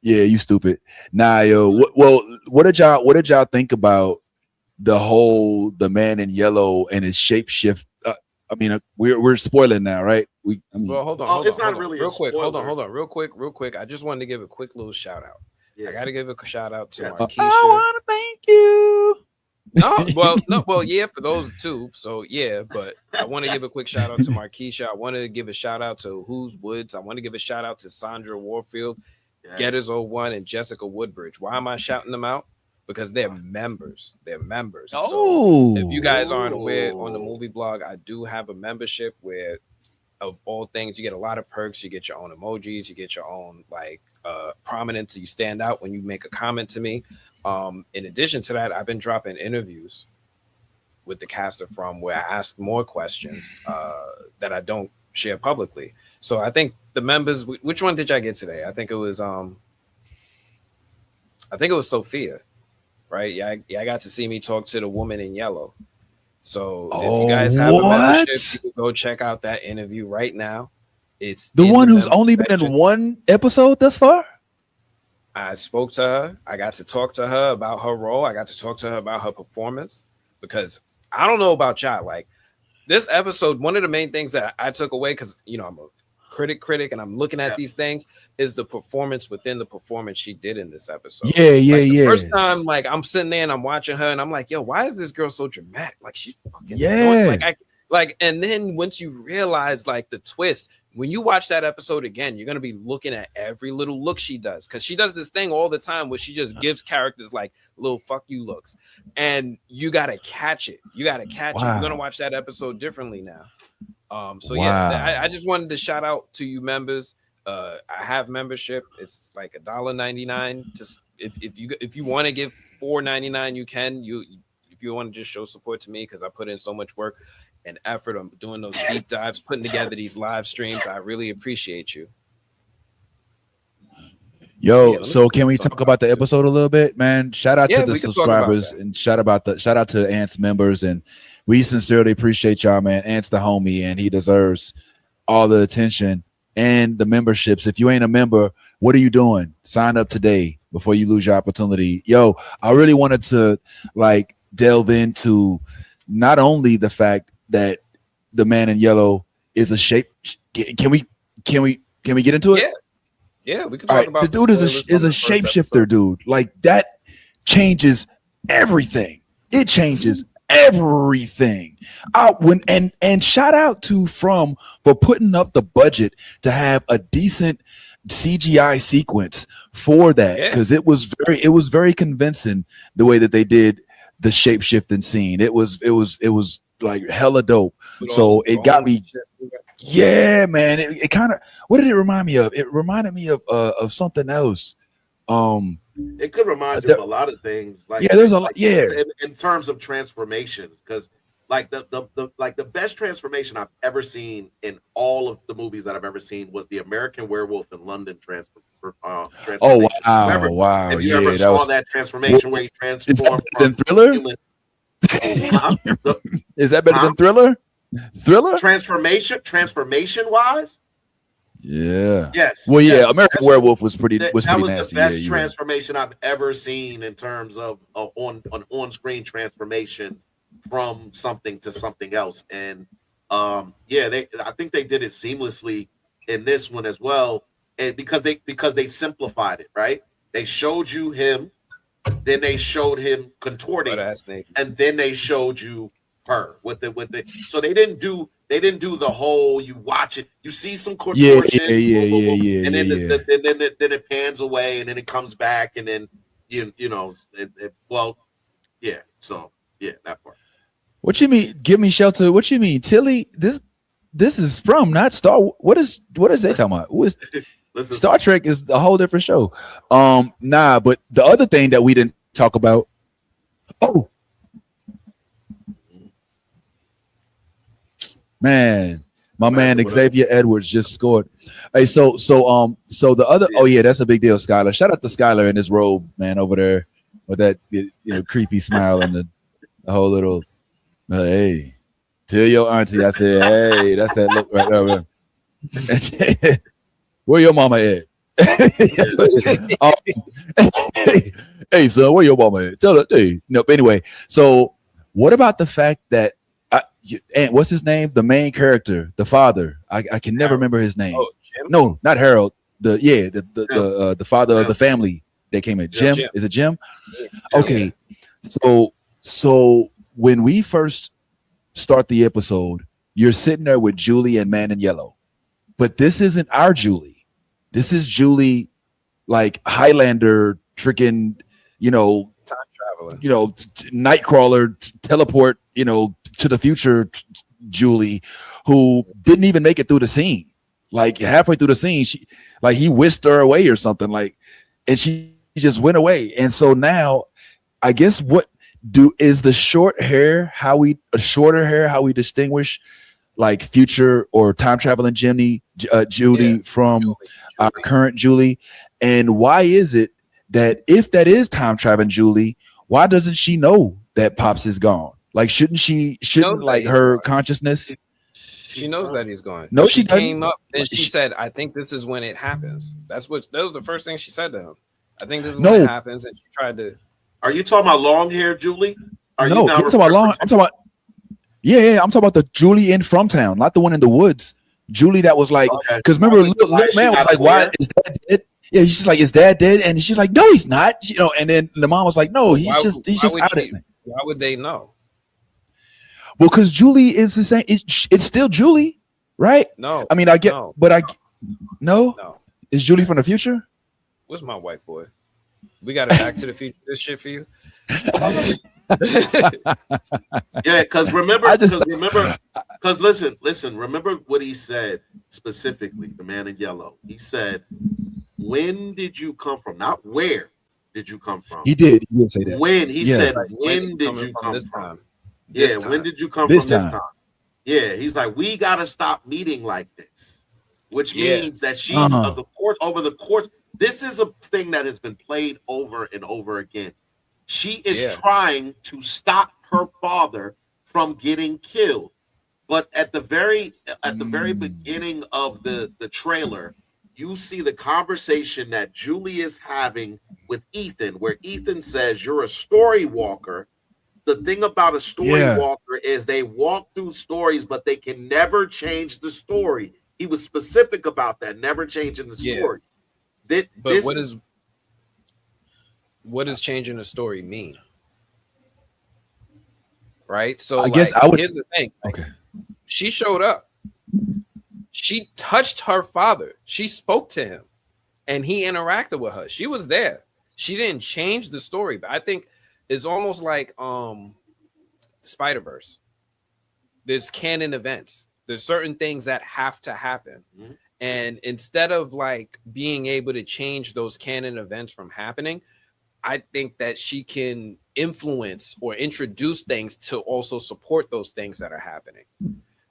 Yeah, you stupid. Nah, yo. What did y'all think about the man in yellow and his shapeshift? I mean, we're spoiling now, right? Hold on. It's not really real quick. Hold on, real quick. I just wanted to give a quick little shout out. Yeah. I got to give a shout out to Marquisha. I want to thank you. Yeah, for those two. So yeah, but I want to give a quick shout out to Marquisha. I want to give a shout out to Who's Woods. I want to give a shout out to Sandra Warfield, Getters 01, and Jessica Woodbridge. Why am I shouting them out? Because they're members. So if you guys aren't aware, on the movie blog, I do have a membership where, of all things, you get a lot of perks. You get your own emojis. You get your own prominence. So you stand out when you make a comment to me. In addition to that, I've been dropping interviews with the cast of From, where I ask more questions that I don't share publicly. So I think the members. Which one did y'all get today? I think it was Sophia. Right, I got to see me talk to the woman in yellow. So if you guys have a membership, you can go check out that interview right now. It's the one who's only been in one episode thus far. I spoke to her. I got to talk to her about her role. I got to talk to her about her performance, because I don't know about y'all. Like this episode, one of the main things that I took away, because I'm a critic, and I'm looking at these things, is the performance within the performance she did in this episode. Yeah. First time, I'm sitting there and I'm watching her, and I'm like, yo, why is this girl so dramatic? Like she's fucking annoying. And then once you realize the twist, when you watch that episode again, you're gonna be looking at every little look she does, because she does this thing all the time where she just gives characters like little fuck you looks, and you gotta catch it. You gotta catch it. You're gonna watch that episode differently now. Yeah, I just wanted to shout out to you members. I have membership. It's like $1.99. Just if you want to give $4.99, you can. If you want to just show support to me, because I put in so much work and effort on doing those deep dives, putting together these live streams. I really appreciate you. Yo, so can we talk about the episode a little bit, man? Shout out to the subscribers and shout out to Ant's members, and we sincerely appreciate y'all, man. Ant's the homie, and he deserves all the attention and the memberships. If you ain't a member, what are you doing? Sign up today before you lose your opportunity. Yo, I really wanted to like delve into not only the fact that the man in yellow is a shape. Can we get into it? Yeah, we can talk about the dude is a shapeshifter, dude. Like that changes everything. It changes everything. And shout out to From for putting up the budget to have a decent CGI sequence for that, because it was very convincing the way that they did the shapeshifting scene. It was like hella dope. So it got me. Yeah, man. It kind of, what did it remind me of? It reminded me of something else. It could remind you of a lot of things. Like there's a lot. Yeah, in terms of transformation, because like the best transformation I've ever seen in all of the movies that I've ever seen was the American Werewolf in London transformation. Oh wow! Have you ever saw that transformation where he transformed from Thriller? Is that better than Thriller? Transformation wise, yeah. Yes. Well, yeah. American Werewolf was pretty nasty. That was the best transformation I've ever seen in terms of on screen transformation from something to something else. And I think they did it seamlessly in this one as well. And because they simplified it, right? They showed you him, then they showed him contorting, and then they showed you her with the so they didn't do the whole, you watch it, you see some contortion, and then then it pans away and then it comes back and then that part. What you mean give me shelter? What you mean, Tilly? This is From, not Star. What is they talking about? Star Trek is a whole different show. But the other thing that we didn't talk about, man, my man Xavier Edwards just scored. Hey, so the other, that's a big deal, Skylar. Shout out to Skylar in his robe, man, over there with that creepy smile and the whole little, hey, tell your auntie I said, hey, that's that look right over there. Where your mama at? Hey, son, where your mama at? Tell her. Hey. Nope. Anyway, so what about the fact that and what's his name? The main character, the father. I can never remember his name. Oh, Jim? No, not Harold. The father of the family that came in. Jim. Is it Jim? Yeah. Okay. So when we first start the episode, you're sitting there with Julie and Man in Yellow, but this isn't our Julie. This is Julie, like Highlander, freaking, time traveler, Nightcrawler, teleport, to the future Julie, who didn't even make it through the scene. Like halfway through the scene, he whisked her away or something, and she just went away. And so now, I guess is the shorter hair how we distinguish like future or time traveling Julie from our current Julie? And why is it that if that is time traveling Julie, why doesn't she know that Pops is gone? Like, shouldn't her consciousness? She knows that he's gone. No, she came up and she said, "I think this is when it happens." That was the first thing she said to him. I think this is when it happens, and she tried to. Are you talking about long hair Julie? I'm talking about long. I'm talking about. Yeah. I'm talking about the Julie in From Town, not the one in the woods. Julie that was like, because remember, little man was like, "Why is Dad dead?" Yeah, she's just like, "Is Dad dead?" And she's like, "No, he's not." And then the mom was like, "No, he's just out of it." Why would they know? Well, because Julie is the same. It's still Julie. right? No, I mean, I get, no, but no. no. Is Julie from the future? What's my white boy? We got a Back to the Future. This shit for you. Yeah, because remember, I just because listen, remember what he said specifically, the man in yellow. He said, when did you come from? Not where did you come from. he did say that. When he Yeah. said, Like, when did you come this from? time? Yeah, This when time. did you come This from this time. time? Yeah, he's like, we gotta stop meeting like this, which Yeah. means that she's of the course over the course. This is a thing that has been played over and over again. She is trying to stop her father from getting killed. But at the very beginning of the trailer, you see the conversation that Julie is having with Ethan, where Ethan says, you're a story walker. The thing about a story walker is they walk through stories, but they can never change the story. He was specific about that, never changing the story. But what does changing the story mean? Right? So I guess I would. Here's the thing. Okay. She showed up. She touched her father. She spoke to him and he interacted with her. She was there. She didn't change the story, but I think it's almost like Spider-Verse. There's canon events. There's certain things that have to happen. Mm-hmm. And instead of like being able to change those canon events from happening, I think that she can influence or introduce things to also support those things that are happening.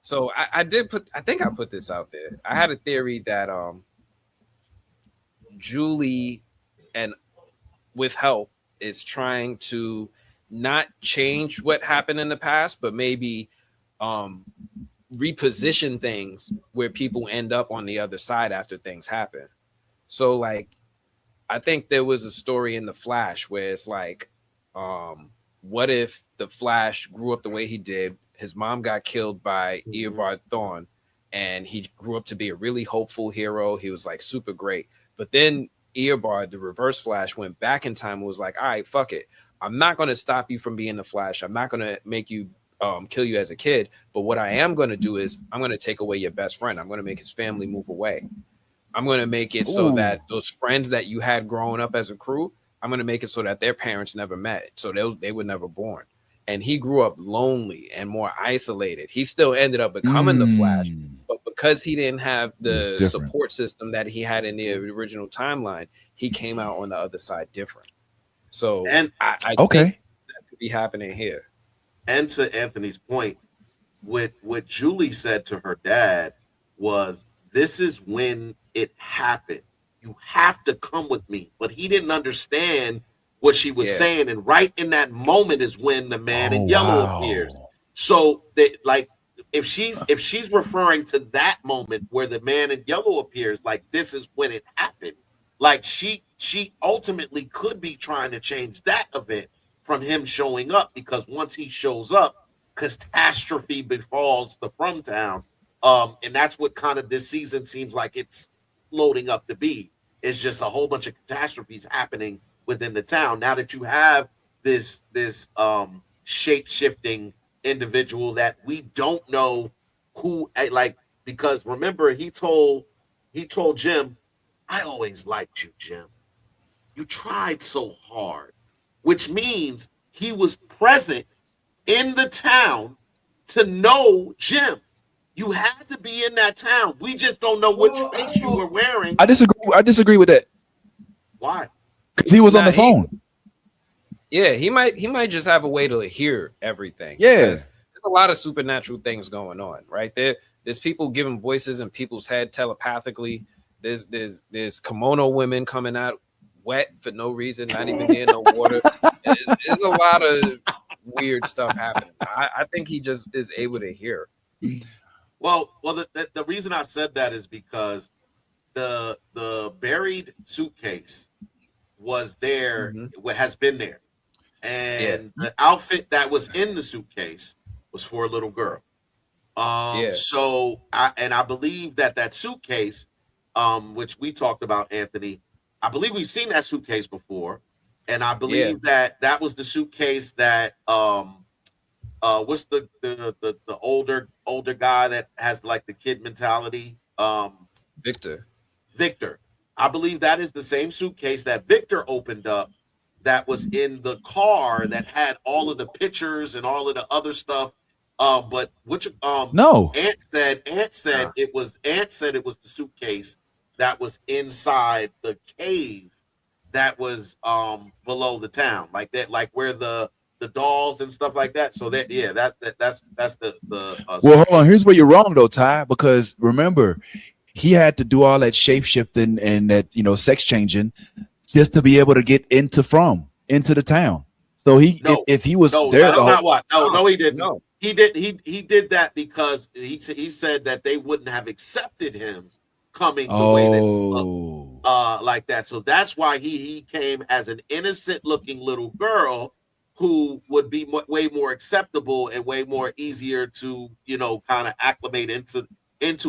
So I think I put this out there. I had a theory that Julie, and with help, is trying to not change what happened in the past, but maybe reposition things where people end up on the other side after things happen. So like, I think there was a story in The Flash where it's like, what if the Flash grew up the way he did? His mom got killed by Eobard Thawne, and he grew up to be a really hopeful hero. He was like super great. But then Eobard, the Reverse Flash, went back in time and was like, all right, fuck it. I'm not going to stop you from being the Flash. I'm not going to make you kill you as a kid. But what I am going to do is I'm going to take away your best friend. I'm going to make his family move away. I'm going to make it so that those friends that you had growing up as a crew, I'm going to make it so that their parents never met. So they were never born. And he grew up lonely and more isolated. He still ended up becoming the Flash, but because he didn't have the support system that he had in the original timeline, he came out on the other side different. So I think that could be happening here. And to Anthony's point, what Julie said to her dad was, this is when it happened. You have to come with me. But he didn't understand what she was saying. And right in that moment is when the man in yellow appears. So that, like, if she's referring to that moment where the man in yellow appears, like, this is when it happened. Like, she ultimately could be trying to change that event from him showing up, because once he shows up, catastrophe befalls the From Town. And that's what kind of this season seems like it's loading up to be. It's just a whole bunch of catastrophes happening within the town. Now that you have this shape-shifting individual that we don't know who, like, because remember he told Jim, I always liked you, Jim. You tried so hard, which means he was present in the town to know Jim. You had to be in that town. We just don't know which face you were wearing. I disagree with that. Why? Because he was on the phone. He might just have a way to hear everything. Yeah. There's a lot of supernatural things going on, right? There's people giving voices in people's head telepathically. There's kimono women coming out wet for no reason, not even near no water. There's a lot of weird stuff happening. I think he just is able to hear. Well, the reason I said that is because the buried suitcase was there, has been there, and the outfit that was in the suitcase was for a little girl. So I believe that suitcase, which we talked about, Anthony, I believe we've seen that suitcase before, and I believe that was the suitcase that what's the older guy that has like the kid mentality? Victor. Victor. I believe that is the same suitcase that Victor opened up that was in the car that had all of the pictures and all of the other stuff. But which No. Ant said it was the suitcase that was inside the cave that was below the town, like that, like where the dolls and stuff like that. So that that's the well, hold on. Here's where you're wrong though, Ty, because remember, he had to do all that shape shifting and that sex changing just to be able to get into the town. So if he was there, that's not what. No, he didn't. No. He did that because he said that they wouldn't have accepted him coming the way that he looked, like that. So that's why he came as an innocent looking little girl who would be way more acceptable and way more easier to kind of acclimate into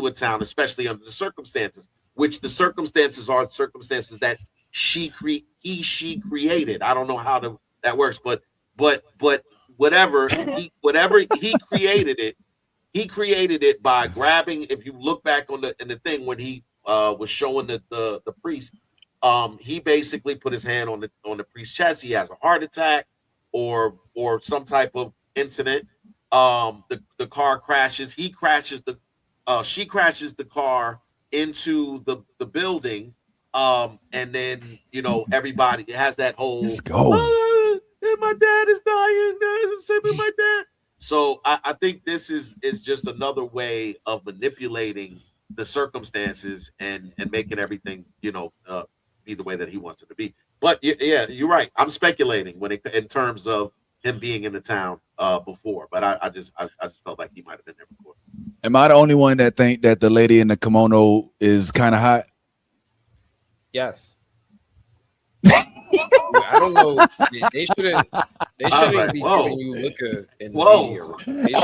a town, especially under the circumstances, which the circumstances are circumstances that she created. I don't know how that works, but whatever he created it. He created it by grabbing. If you look back in the thing when he was showing the priest, he basically put his hand on the priest's chest. He has a heart attack or some type of incident. The car crashes. He crashes she crashes the car into the building. And then everybody has that whole my dad is dying. Save me, my dad. So I think this is just another way of manipulating the circumstances and making everything be the way that he wants it to be. But yeah, you're right. I'm speculating in terms of him being in the town before, but I just felt like he might have been there before. Am I the only one that think that the lady in the kimono is kind of hot? Yes. I don't know. They shouldn't be giving you liquor in the media.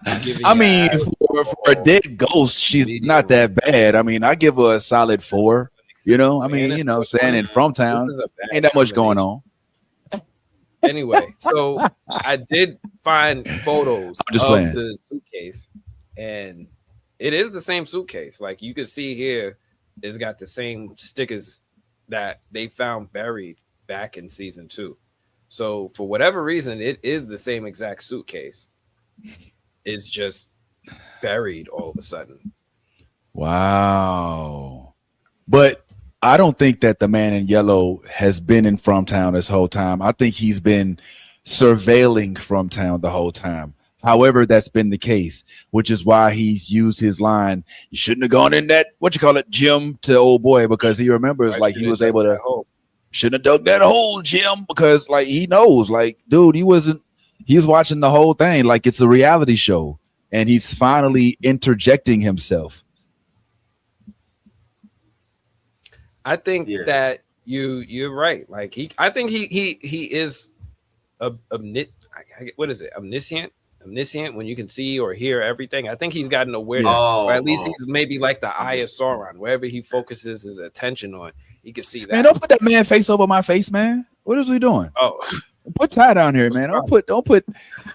They should not. I mean, for a dead ghost, she's not that bad. I mean, I give her a solid 4. I mean, saying in From Town, ain't that much going on. Anyway, so I did find photos of the suitcase, and it is the same suitcase. Like you can see here, it's got the same stickers that they found buried back in season 2. So for whatever reason, it is the same exact suitcase. It's just buried all of a sudden. Wow. But I don't think that the man in yellow has been in From Town this whole time. I think he's been surveilling From Town the whole time. However, that's been the case, which is why he's used his line, you shouldn't have gone in that, gym to old boy, because he remembers he was able to, shouldn't have dug that hole, Jim, because he knows, dude, he was watching the whole thing like it's a reality show, and he's finally interjecting himself. I think that you're right. I think he is omniscient when you can see or hear everything. I think he's got an awareness, or at least he's maybe like the eye of Sauron. Wherever he focuses his attention on, he can see that. Man, don't put that man face over my face, man. What is we doing? Put Ty down here, man. Don't put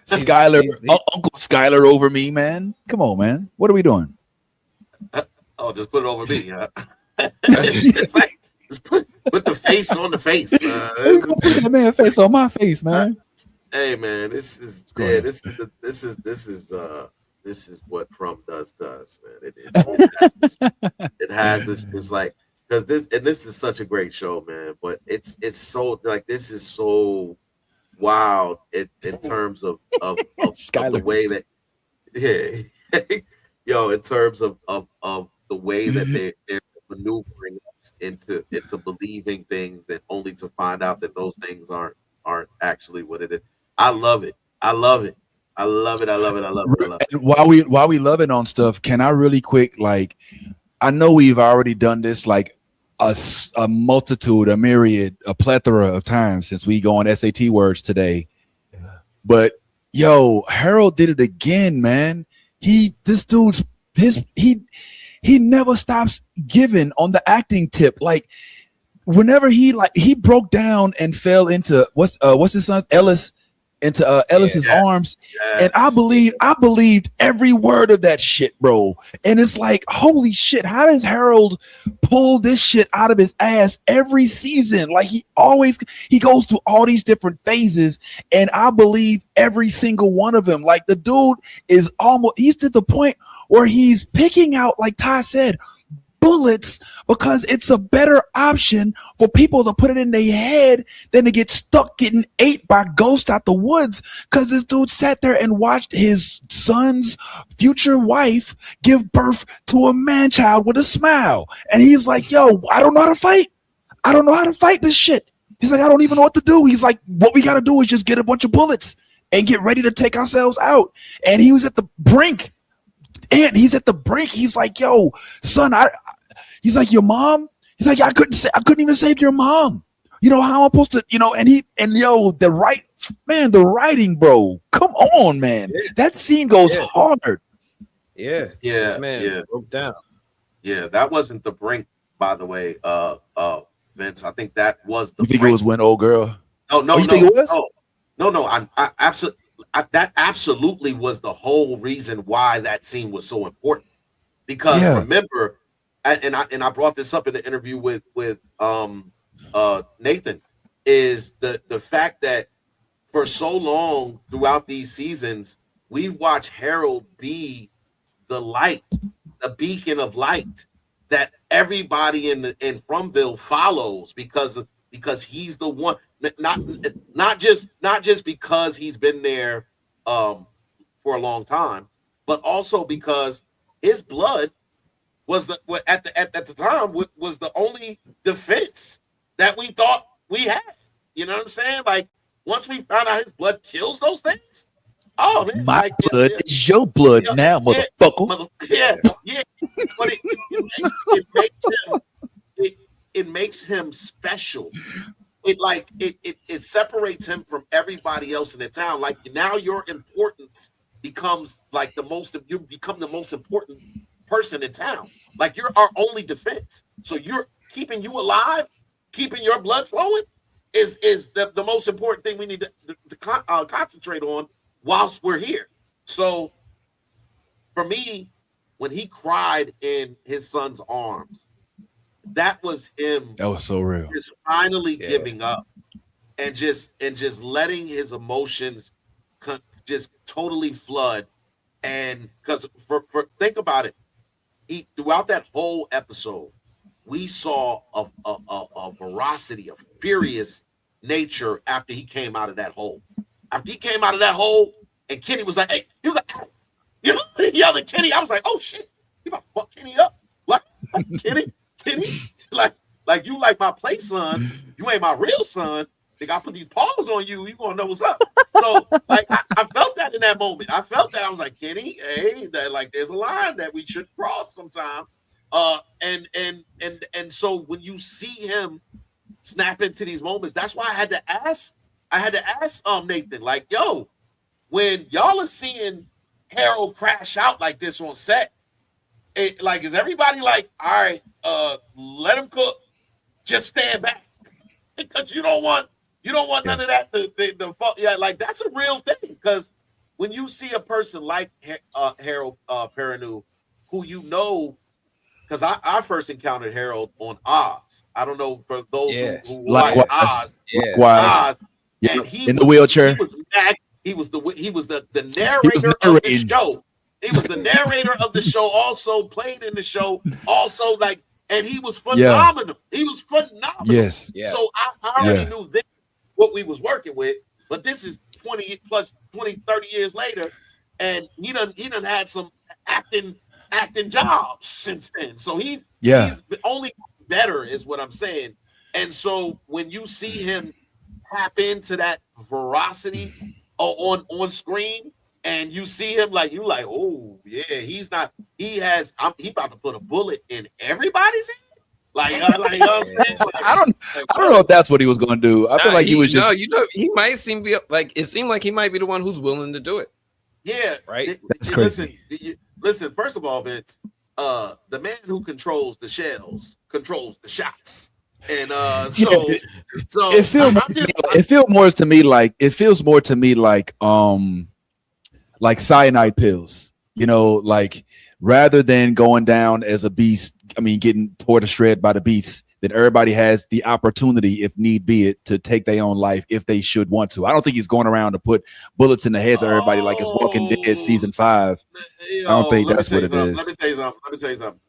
Skylar, Uncle Skylar over me, man. Come on, man. What are we doing? Just put it over me. It's like just put the face on the face. Put that man face on my face, man. Hey man, this is what From does to us, man. It has this. It's like because this is such a great show, man. But it's so this is so wild in terms of the way that in terms of the way that they're maneuvering us into believing things and only to find out that those things aren't actually what it is. I love it. And while we love it on stuff, can I really quick, I know we've already done this a multitude, a myriad, a plethora of times since we go on SAT words today. But Harold did it again, man. He never stops giving on the acting tip. Whenever he broke down and fell into what's his son Ellis into Ellis's arms. Yes. And I believed every word of that shit, bro. And it's like, holy shit, how does Harold pull this shit out of his ass every season? Like he goes through all these different phases, and I believe every single one of them. Like the dude he's to the point where he's picking out, like Ty said, bullets, because it's a better option for people to put it in their head than to get stuck getting ate by ghosts out the woods. Because this dude sat there and watched his son's future wife give birth to a man-child with a smile, and he's like, yo, I don't know how to fight. I don't know how to fight this shit. He's like, I don't even know what to do. He's like, what we got to do is just get a bunch of bullets and get ready to take ourselves out. And he was at the brink. He's like, yo, son, he's like, your mom? He's like, I couldn't even save your mom. You know how I'm supposed to, the writing, bro. Come on, man. That scene goes hard. Yeah. This man broke down. Yeah, that wasn't the brink, by the way, Vince. I think that was the You think brink. it was when old girl? No, you think it was? No. I absolutely. That absolutely was the whole reason why that scene was so important. Because remember, and I brought this up in the interview with Nathan, is the fact that for so long throughout these seasons, we've watched Harold be the light, the beacon of light that everybody in FROMville follows because he's the one, not just because he's been there for a long time, but also because his blood was at the time was the only defense that we thought we had. You know what I'm saying? Like once we found out his blood kills those things, oh man, my blood is your blood now, motherfucker. Yeah. But it makes him special. It separates him from everybody else in the town. Like now your importance becomes like you become the most important person in town. Like you're our only defense. So you're keeping you alive, keeping your blood flowing is the most important thing we need to concentrate on whilst we're here. So for me, when he cried in his son's arms, that was him. That was so real. Just finally giving up and just letting his emotions just totally flood. And because for think about it, throughout that whole episode, we saw a ferocity, a furious nature after he came out of that hole. After he came out of that hole, and Kenny was like, "Hey," he was like, you know, he yelled at Kenny. I was like, "Oh shit, he about to fuck Kenny up." Like Kenny, like you like my play son, you ain't my real son. They got to put these paws on you. You gonna know what's up. So like I felt that in that moment. I felt that. I was like, Kenny, hey, that like there's a line that we should cross sometimes. And so when you see him snap into these moments, that's why I had to ask Nathan, like, yo, when y'all are seeing Harold crash out like this on set, is everybody like, all right, let him cook, just stand back because you don't want none of that. Like that's a real thing, because when you see a person like Harold Perrineau, who you know, because I first encountered Harold on Oz. I don't know for those who watch Oz. Likewise. And he in the wheelchair. He was mad. He was the narrator of the show. He was the narrator of the show. Also played in the show. Also and he was phenomenal. He was phenomenal. Yes. So I already knew then what we was working with. But this is 20, 30 years later, and he done had some acting jobs since then. So he's only better, is what I'm saying. And so when you see him tap into that veracity on screen, and you see him like, you like, oh yeah, he about to put a bullet in everybody's head. Like, you know what I'm saying? I don't know if that's what he was going to do. I feel like he was just. He might seem it seemed like he might be the one who's willing to do it. Yeah, right. That's crazy. Listen. First of all, Vince, the man who controls the shells controls the shots. And so it feels more to me like cyanide pills. You know, like rather than going down as a beast, I mean, getting tore to shred by the beast, that everybody has the opportunity, if need be it, to take their own life if they should want to. I don't think he's going around to put bullets in the heads of everybody like it's Walking Dead season 5. I don't think that's what it is. Let me tell you something.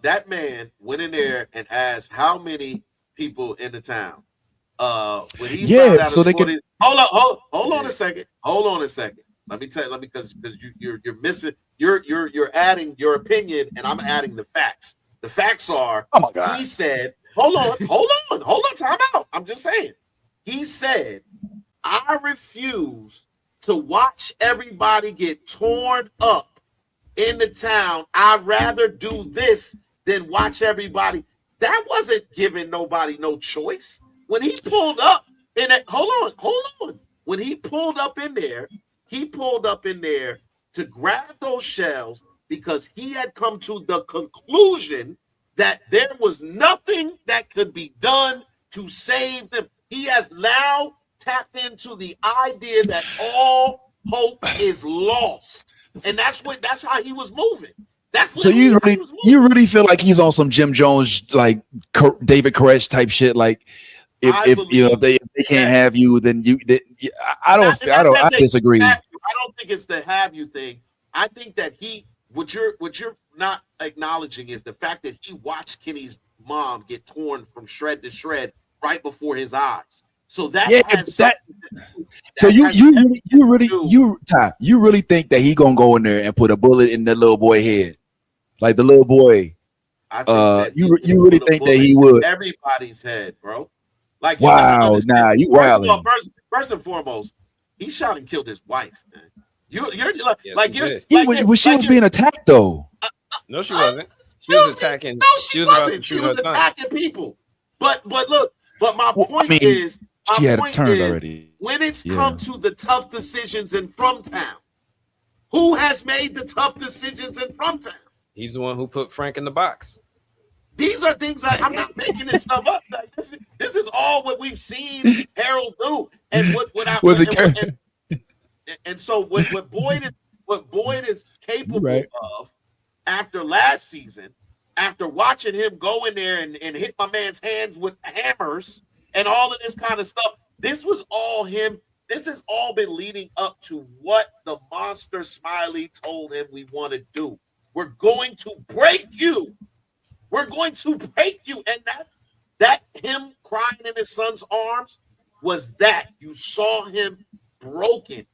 That man went in there and asked how many people in the town. When he found out, so they could hold on a second. Let me tell you, because you're missing. You're adding your opinion, and I'm adding the facts. The facts are, oh my God. He said, hold on, time out. I'm just saying. He said, I refuse to watch everybody get torn up in the town. I'd rather do this than watch everybody. That wasn't giving nobody no choice. When he pulled up in it, hold on. When he pulled up in there to grab those shells because he had come to the conclusion that there was nothing that could be done to save them. He has now tapped into the idea that all hope is lost. And that's how he was moving. So you really feel like he's on some Jim Jones, like David Koresh type shit. Like if they can't have you, then I disagree. I don't think it's the have you thing. I think that what you're not acknowledging is the fact that he watched Kenny's mom get torn from shred to shred right before his eyes. So you really think that he gonna go in there and put a bullet in that little boy head, like the little boy? I think you really think that he would everybody's head, bro? Like, wow, you wilding. First and foremost, he shot and killed his wife, man. She was being attacked though. No, she wasn't. She was attacking. No, she wasn't. She was attacking people. But look. But my point is, she had it turned already. When it's come to the tough decisions in FROMtown, who has made the tough decisions in FROMtown? He's the one who put Frank in the box. These are things that I'm not making this stuff up. Like, this is all what we've seen Harold do, and so what Boyd is capable of after last season, after watching him go in there and hit my man's hands with hammers and all of this kind of stuff. This was all him. This has all been leading up to what the monster Smiley told him we want to do. We're going to break you. We're going to break you. And that him crying in his son's arms was that. You saw him broken.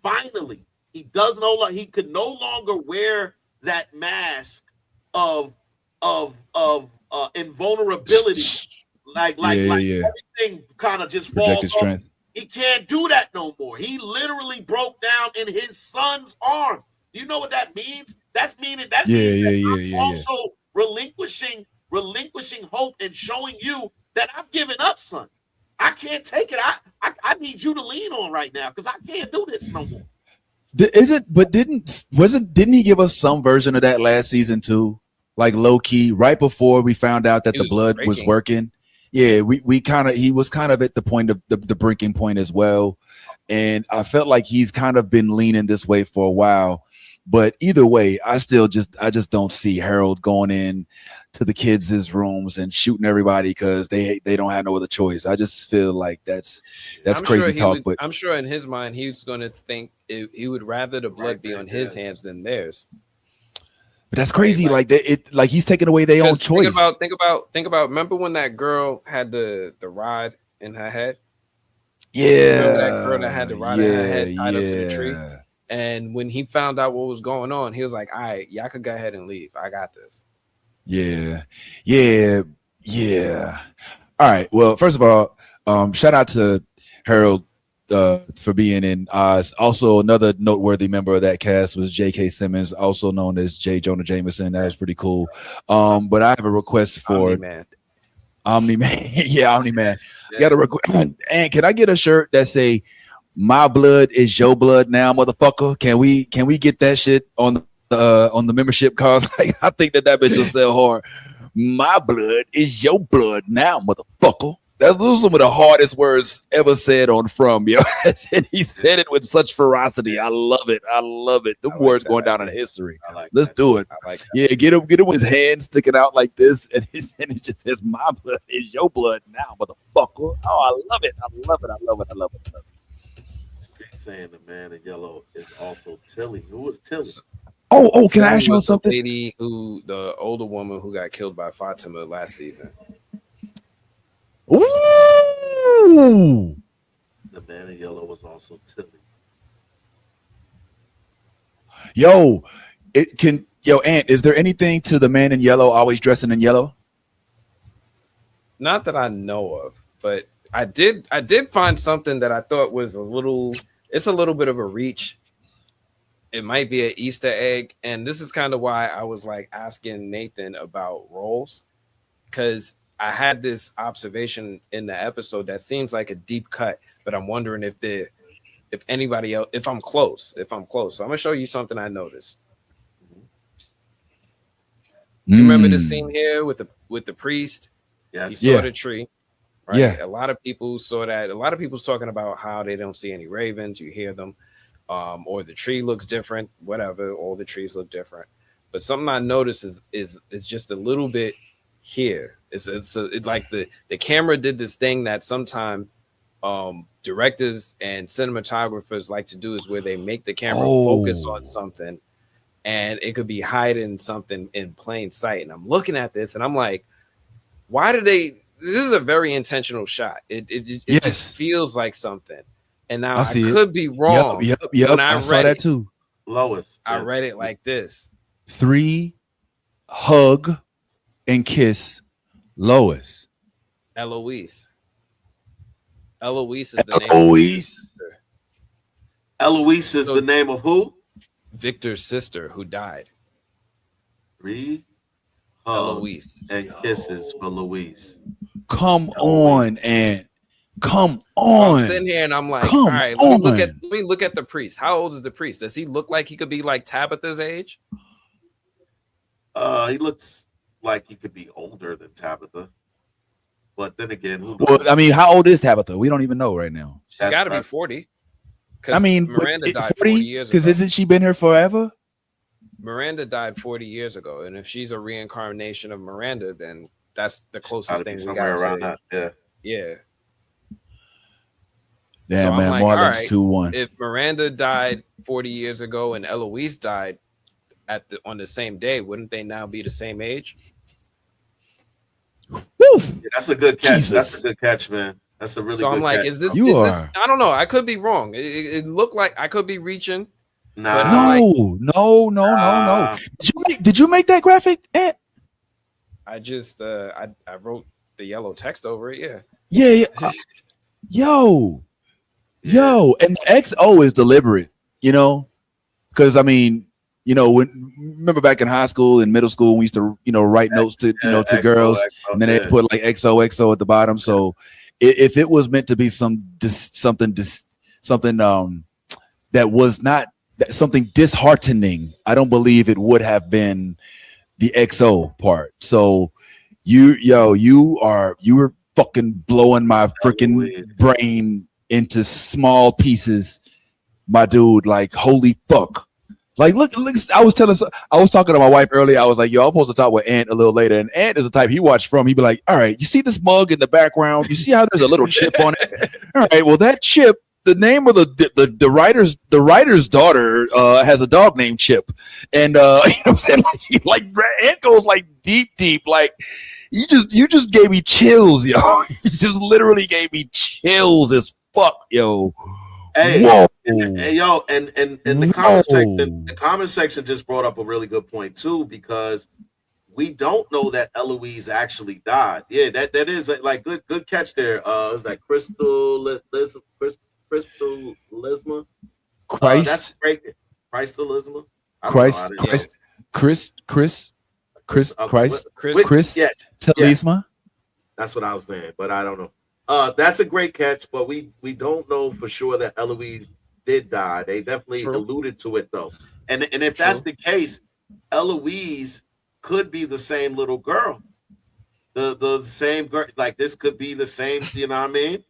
Finally, he could no longer wear that mask of invulnerability. Like everything kind of just falls off. He can't do that no more. He literally broke down in his son's arms. Do you know what that means? That means I'm also relinquishing hope and showing you that I've given up, son. I can't take it. I need you to lean on right now because I can't do this no more. Didn't he give us some version of that last season too? Like low key, right before we found out that the blood was working. Yeah, he was kind of at the point of the breaking point as well. And I felt like he's kind of been leaning this way for a while. But either way, I just don't see Harold going in to the kids' rooms and shooting everybody because they don't have no other choice. I just feel like that's crazy talk. But I'm sure in his mind he was going to think he would rather the blood be on his hands than theirs. But that's crazy. Like he's taking away their own choice. Think about. Remember when that girl had the rod in her head? Yeah. Remember that girl that had the rod in her head tied up to the tree? And when he found out what was going on, he was like, all right, y'all could go ahead and leave. I got this. Yeah. All right. Well, first of all, shout out to Harold for being in Oz. Also, another noteworthy member of that cast was J.K. Simmons, also known as J. Jonah Jameson. That was pretty cool. But I have a request for Omni-Man. Yeah, Omni-Man. Yeah. Got a request. And can I get a shirt that say "My blood is your blood now, motherfucker"? Can we get that shit on the membership cards? Like, I think that bitch will sell hard. My blood is your blood now, motherfucker. Those are some of the hardest words ever said on From, yo. And he said it with such ferocity. I love it. I love it. The words going down in history. Let's do it. Yeah, get him with his hand sticking out like this, and he just says, "My blood is your blood now, motherfucker." Oh, I love it. I love it. I love it. I love it. I love it. Saying the man in yellow is also Tilly. Who was Tilly? Oh, can I ask you something? The older woman who got killed by Fatima last season. Ooh. The man in yellow was also Tilly. Ant, is there anything to the man in yellow always dressing in yellow? Not that I know of, but I did find something that I thought was it's a little bit of a reach. It might be an Easter egg, and this is kind of why I was like asking Nathan about roles, because I had this observation in the episode that seems like a deep cut, but I'm wondering if anybody else, if I'm close. So I'm gonna show you something I noticed. You remember this scene here with the priest? Yeah, he saw the tree. Right? Yeah. A lot of people saw that. A lot of people's talking about how they don't see any ravens. You hear them, or the tree looks different. Whatever, all the trees look different. But something I noticed is just a little bit here. It's like the camera did this thing that sometimes directors and cinematographers like to do, is where they make the camera focus on something, and it could be hiding something in plain sight. And I'm looking at this, and I'm like, why do they? This is a very intentional shot. It just feels like something. And now I could be wrong. Yep. I saw that too. Lois. I read it like this: 3 hug and kiss Lois. Eloise. Eloise is the name of Eloise. sister. Eloise is the name of who? Victor's sister who died. 3 Eloise. and kisses for Louise. Come on, Aunt. Come on. I'm sitting here and I'm like, all right, let me look at the priest. How old is the priest? Does he look like he could be like Tabitha's age? He looks like he could be older than Tabitha. But then again, well, I mean, how old is Tabitha? We don't even know right now. She's got to be 40. I mean, Miranda died 40 years ago. Because isn't she been here forever? Miranda died 40 years ago. And if she's a reincarnation of Miranda, then that's the closest thing we got around to. that. Yeah. Damn, so man, like, Marlon's 2-1. If Miranda died 40 years ago and Eloise died on the same day, wouldn't they now be the same age? Woo! Yeah, that's a good catch. Jesus. That's a good catch, man. That's a really good catch. So I'm like, is this? I don't know. I could be wrong. It looked like I could be reaching. No. Did you make that graphic, Ant? I just I wrote the yellow text over it. Yeah. Yo, and the XO is deliberate, because I mean, remember back in high school and middle school, we used to, write notes to, to XO, girls, and then they put like XOXO at the bottom. So if it was meant to be something that was not something disheartening, I don't believe it would have been the XO part. So you were fucking blowing my freaking brain into small pieces, my dude. Like, holy fuck. Like, look, I was talking to my wife earlier. I was like, yo, I'm supposed to talk with Ant a little later. And Ant is the type he watched From. He'd be like, all right, you see this mug in the background? You see how there's a little chip on it? All right, well, that chip, the name of the writer's daughter has a dog named Chip. And you know what I'm saying? Like Ant goes like deep, like you just gave me chills, yo. You just literally gave me chills as fuck, yo. Hey, whoa. Hey, yo, and the comment section just brought up a really good point too, because we don't know that Eloise actually died. Yeah, that is like good catch there. Is that Crystal Lisma? Christ. That's great. Christalism. Christ. Yeah. Talisma. That's what I was saying, but I don't know. That's a great catch, but we don't know for sure that Eloise did die. They definitely alluded to it though. And if that's the case, Eloise could be the same little girl. the same girl. Like this could be the same. You know what I mean?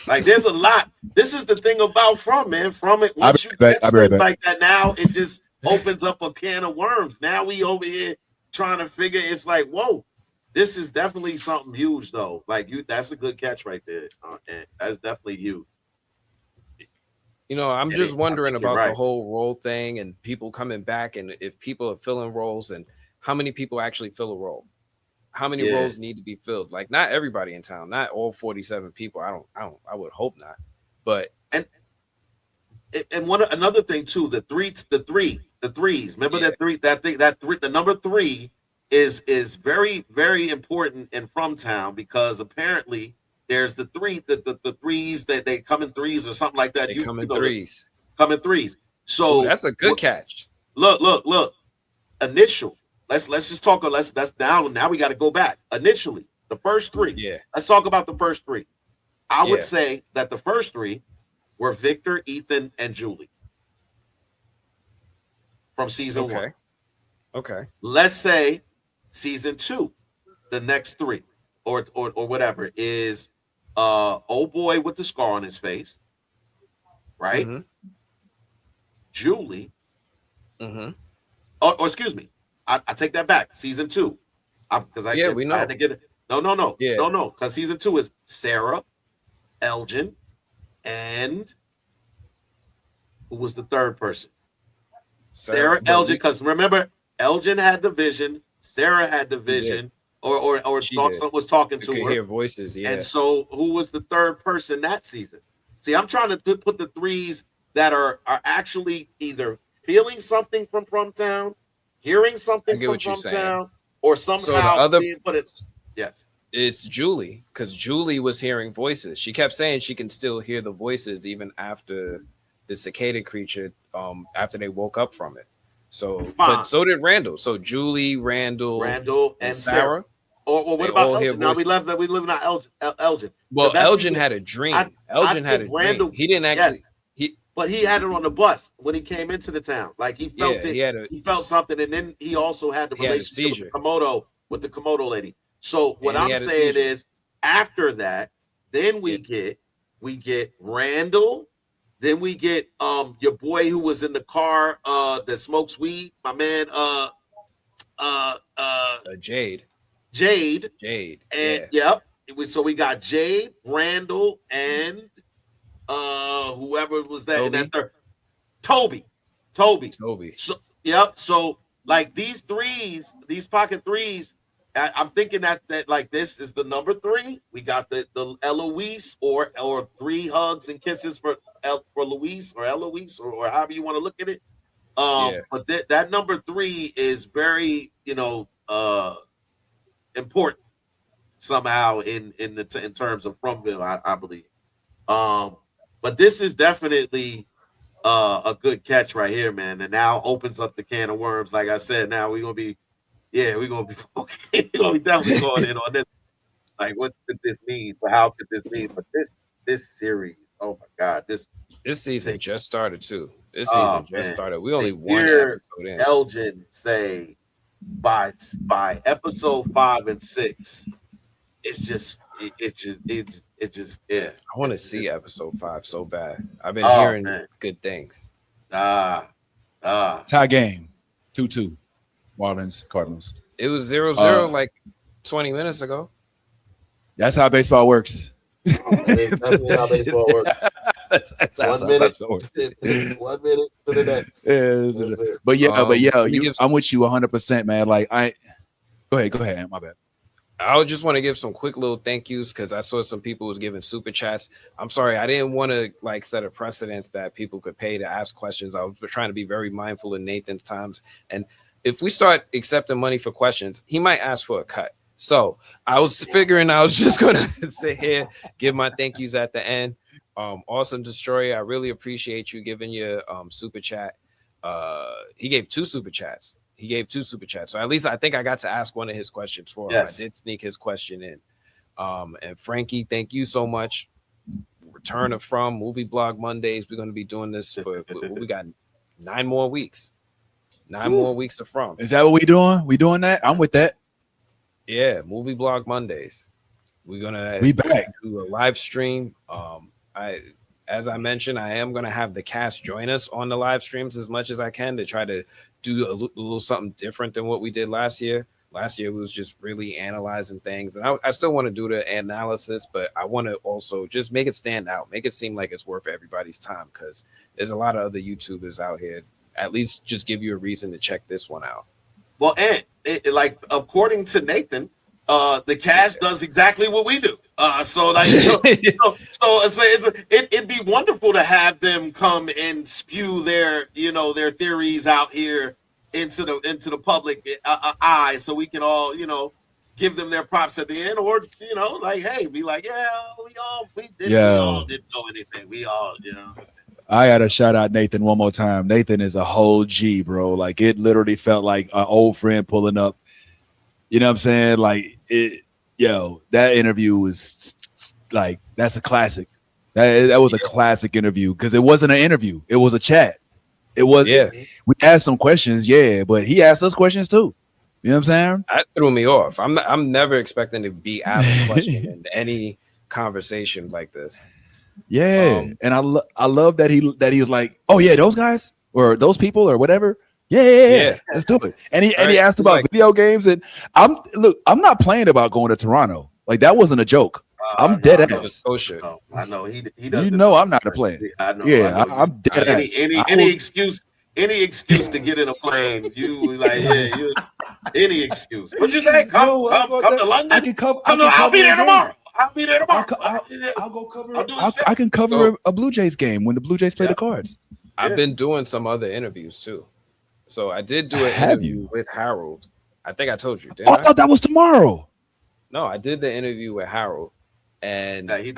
Like there's a lot. This is the thing about man. From it, once you catch things like that, now it just opens up a can of worms. Now we over here trying to figure. It's like, whoa, this is definitely something huge, though. Like that's a good catch right there. And that's definitely huge. You know, I'm just wondering about the whole role thing and people coming back, and if people are filling roles, and how many people actually fill a role. How many roles need to be filled? Like, not everybody in town, not all 47 people. I would hope not. But and another thing too, the threes. Remember the number 3 is very, very important in From Town, because apparently there's the threes that they come in threes or something like that. They come in threes. So that's a good catch. Look. Initial. Let's just talk. That's down. Now we got to go back. Initially, the first 3. Yeah. Let's talk about the first 3. I would say that the first 3 were Victor, Ethan, and Julie from season 1. Okay. Let's say season 2, the next 3 or whatever is old boy with the scar on his face, right? Mm-hmm. Julie. Mm-hmm. Or excuse me. I take that back. Season 2, because we know. I had to get it. No. Because season 2 is Sarah, Elgin, and who was the third person? Sarah Elgin. Because remember, Elgin had the vision. Sarah had the vision, or someone was talking to her. Hear voices. Yeah. And so, who was the third person that season? See, I'm trying to put the threes that are actually either feeling something from town, hearing something from town, or somehow being put in. Yes, it's Julie, because Julie was hearing voices. She kept saying she can still hear the voices even after the cicada creature, after they woke up from it. So, but so did Randall. So Julie, Randall, and Sarah. Or what about Elgin? Now we live in Elgin. Well, Elgin had a dream. Elgin had a dream. He didn't actually. But he had it on the bus when he came into the town. Like he felt it. He felt something, and then he also had the relationship with the Komodo lady. So what I'm saying is, after that, then we get Randall. Then we get your boy who was in the car that smokes weed. My man, Jade. And so we got Jade, Randall, and whoever was that in that third. Toby. So like these threes, these pocket threes, I'm thinking that like this is the number 3. We got the Eloise or 3 hugs and kisses for Luis or Eloise or however you want to look at it. But that number 3 is very important somehow in terms of FROMville, I believe. But this is definitely a good catch right here, man. And now opens up the can of worms. Like I said, now we're gonna be definitely going in on this. Like, what could this mean? But how could this mean? But this series, oh my God, this season just started too. This season just started. We only one episode in. Elgin say by episode 5 and 6, it's just I want to see episode 5 so bad. I've been hearing good things. Tie game 2-2. Marlins Cardinals. It was 0-0 like 20 minutes ago. That's how baseball works. That's how baseball works. That's 1 minute to the next. But I'm with you 100%, man. Like go ahead. My bad. I just want to give some quick little thank yous because I saw some people was giving super chats. I'm sorry, I didn't want to like set a precedence that people could pay to ask questions. I was trying to be very mindful of Nathan's times, and if we start accepting money for questions, he might ask for a cut. So I was figuring I was just gonna sit here, give my thank yous at the end. Awesome Destroyer, I really appreciate you giving your super chat. He gave 2 super chats. So at least I think I got to ask one of his questions for him. Yes. I did sneak his question in. And Frankie, thank you so much. Return of From Movie Blog Mondays. We're going to be doing this for we got 9 more weeks. 9 more weeks to From. Is that what we doing? We doing that? I'm with that. Yeah, movie blog Mondays. We're gonna We back. do a live stream. As I mentioned, I am gonna have the cast join us on the live streams as much as I can to try to do a little something different than what we did last year. Last year we was just really analyzing things, and I still want to do the analysis, but I want to also just make it stand out, make it seem like it's worth everybody's time, because there's a lot of other YouTubers out here. At least just give you a reason to check this one out. Well, and like according to Nathan, the cast does exactly what we do. So it'd be wonderful to have them come and spew their theories out here into the public eye, so we can all give them their props at the end, or like, hey, be like, yeah, we all didn't know anything. We all I gotta shout out Nathan one more time. Nathan is a whole G, bro. Like, it literally felt like an old friend pulling up. You know what I'm saying? Like, that interview was like, that's a classic. That was a classic interview, because it wasn't an interview. It was a chat. It was, we asked some questions, but he asked us questions too. You know what I'm saying? That threw me off. I'm never expecting to be asked a question in any conversation like this. And I love that he was like, oh yeah, those guys or those people or whatever. Yeah, let's do it. And he asked about video games, and I'm not playing about going to Toronto. Like, that wasn't a joke. I'm dead ass. I know he does. I'm not a player. I know. I'm dead ass. Any excuse to get in a plane, any excuse. What'd you say? Come to London. I'll be there tomorrow. I'll go cover. I can cover a Blue Jays game when the Blue Jays play the Cards. I've been doing some other interviews too. So I did do an interview with Harold. I think I told you. I thought that was tomorrow. No, I did the interview with Harold, and I did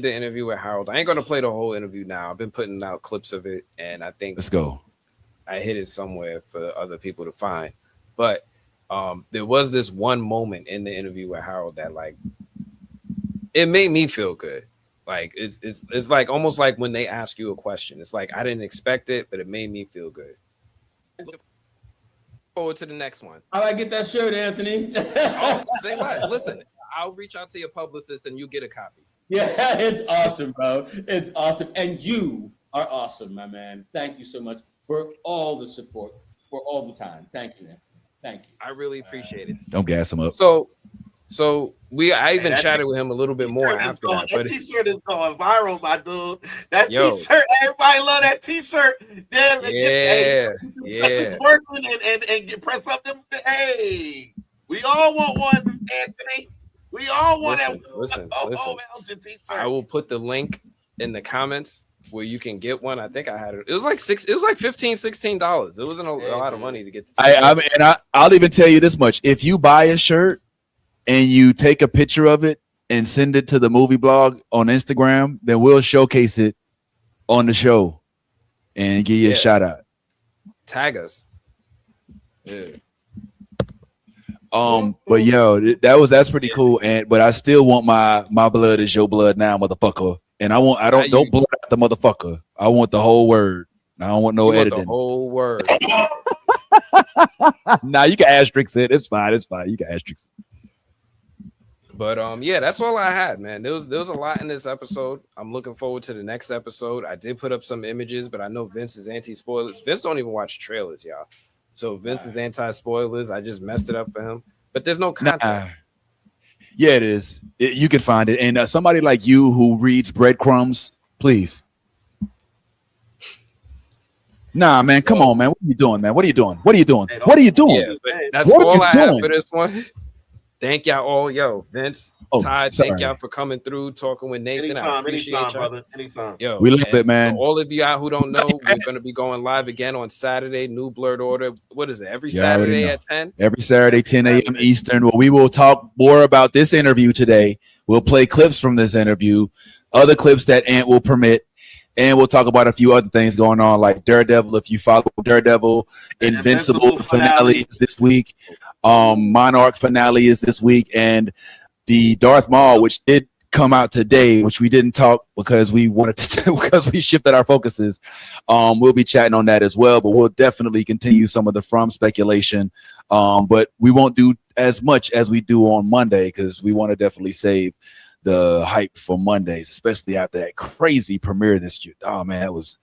the interview with Harold. I ain't gonna play the whole interview now. I've been putting out clips of it, and I think let's go. I hid it somewhere for other people to find, but there was this one moment in the interview with Harold that, like, it made me feel good. Like, it's like almost like when they ask you a question. It's like I didn't expect it, but it made me feel good. Look forward to the next one. How do I get that shirt, Anthony? Say less. Listen, I'll reach out to your publicist and you get a copy. Yeah, it's awesome, bro. It's awesome. And you are awesome, my man. Thank you so much for all the support, for all the time. Thank you, man. Thank you. I really appreciate it. Don't gas him up. So I even chatted with him a little bit more after that. But that t-shirt is going viral, my dude. That t-shirt, everybody love that t-shirt. It's working and press up them. Hey, we all want one, Anthony. We all want that. Listen. I will put the link in the comments where you can get one. I think I had it. It was like $15, $16. It wasn't a lot of money to get. I'll even tell you this much: if you buy a shirt and you take a picture of it and send it to the movie blog on Instagram, then we'll showcase it on the show and give you a shout out. Tag us. Yeah. But that's pretty cool. But I still want my blood is your blood now, motherfucker. And don't blood out the motherfucker. I want the whole word. I don't want no editing. The whole word. Nah, you can asterisk it. It's fine. You can asterisk it. But that's all I had, man. There was a lot in this episode. I'm looking forward to the next episode. I did put up some images, but I know Vince is anti-spoilers. Vince don't even watch trailers, y'all. So Vince is anti-spoilers. I just messed it up for him. But there's no context. Yeah, it is. You can find it. And somebody like you who reads breadcrumbs, please. Nah, man, come on, man. What are you doing, man? What are you doing? Yeah, that's all I have for this one. Thank y'all all. Yo, Vince, Ty, thank y'all for coming through, talking with Nathan. Anytime, brother. Anytime. Yo, we love it, man. For all of you out who don't know, we're going to be going live again on Saturday. New Blurred Order. What is it? Every Saturday at 10? Every Saturday, 10 a.m. Eastern. Well, we will talk more about this interview today. We'll play clips from this interview, other clips that Ant will permit. And we'll talk about a few other things going on, like Daredevil. If you follow Daredevil, Invincible finale is this week. Monarch finale is this week, and the Darth Maul, which did come out today, which we didn't talk because we wanted to because we shifted our focuses. We'll be chatting on that as well, but we'll definitely continue some of the From speculation. But we won't do as much as we do on Monday because we want to definitely save the hype for Mondays, especially after that crazy premiere this year. Oh man, I was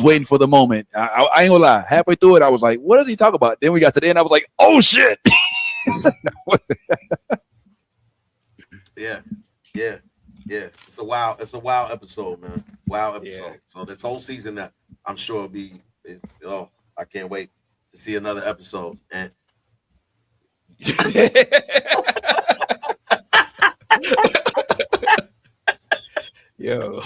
waiting for the moment. I ain't gonna lie. Halfway through it, I was like, what does he talk about? Then we got to the end, I was like, oh shit. Yeah. It's a wild episode, man. Wild episode. Yeah. So this whole season that I'm sure I can't wait to see another episode. And Yo.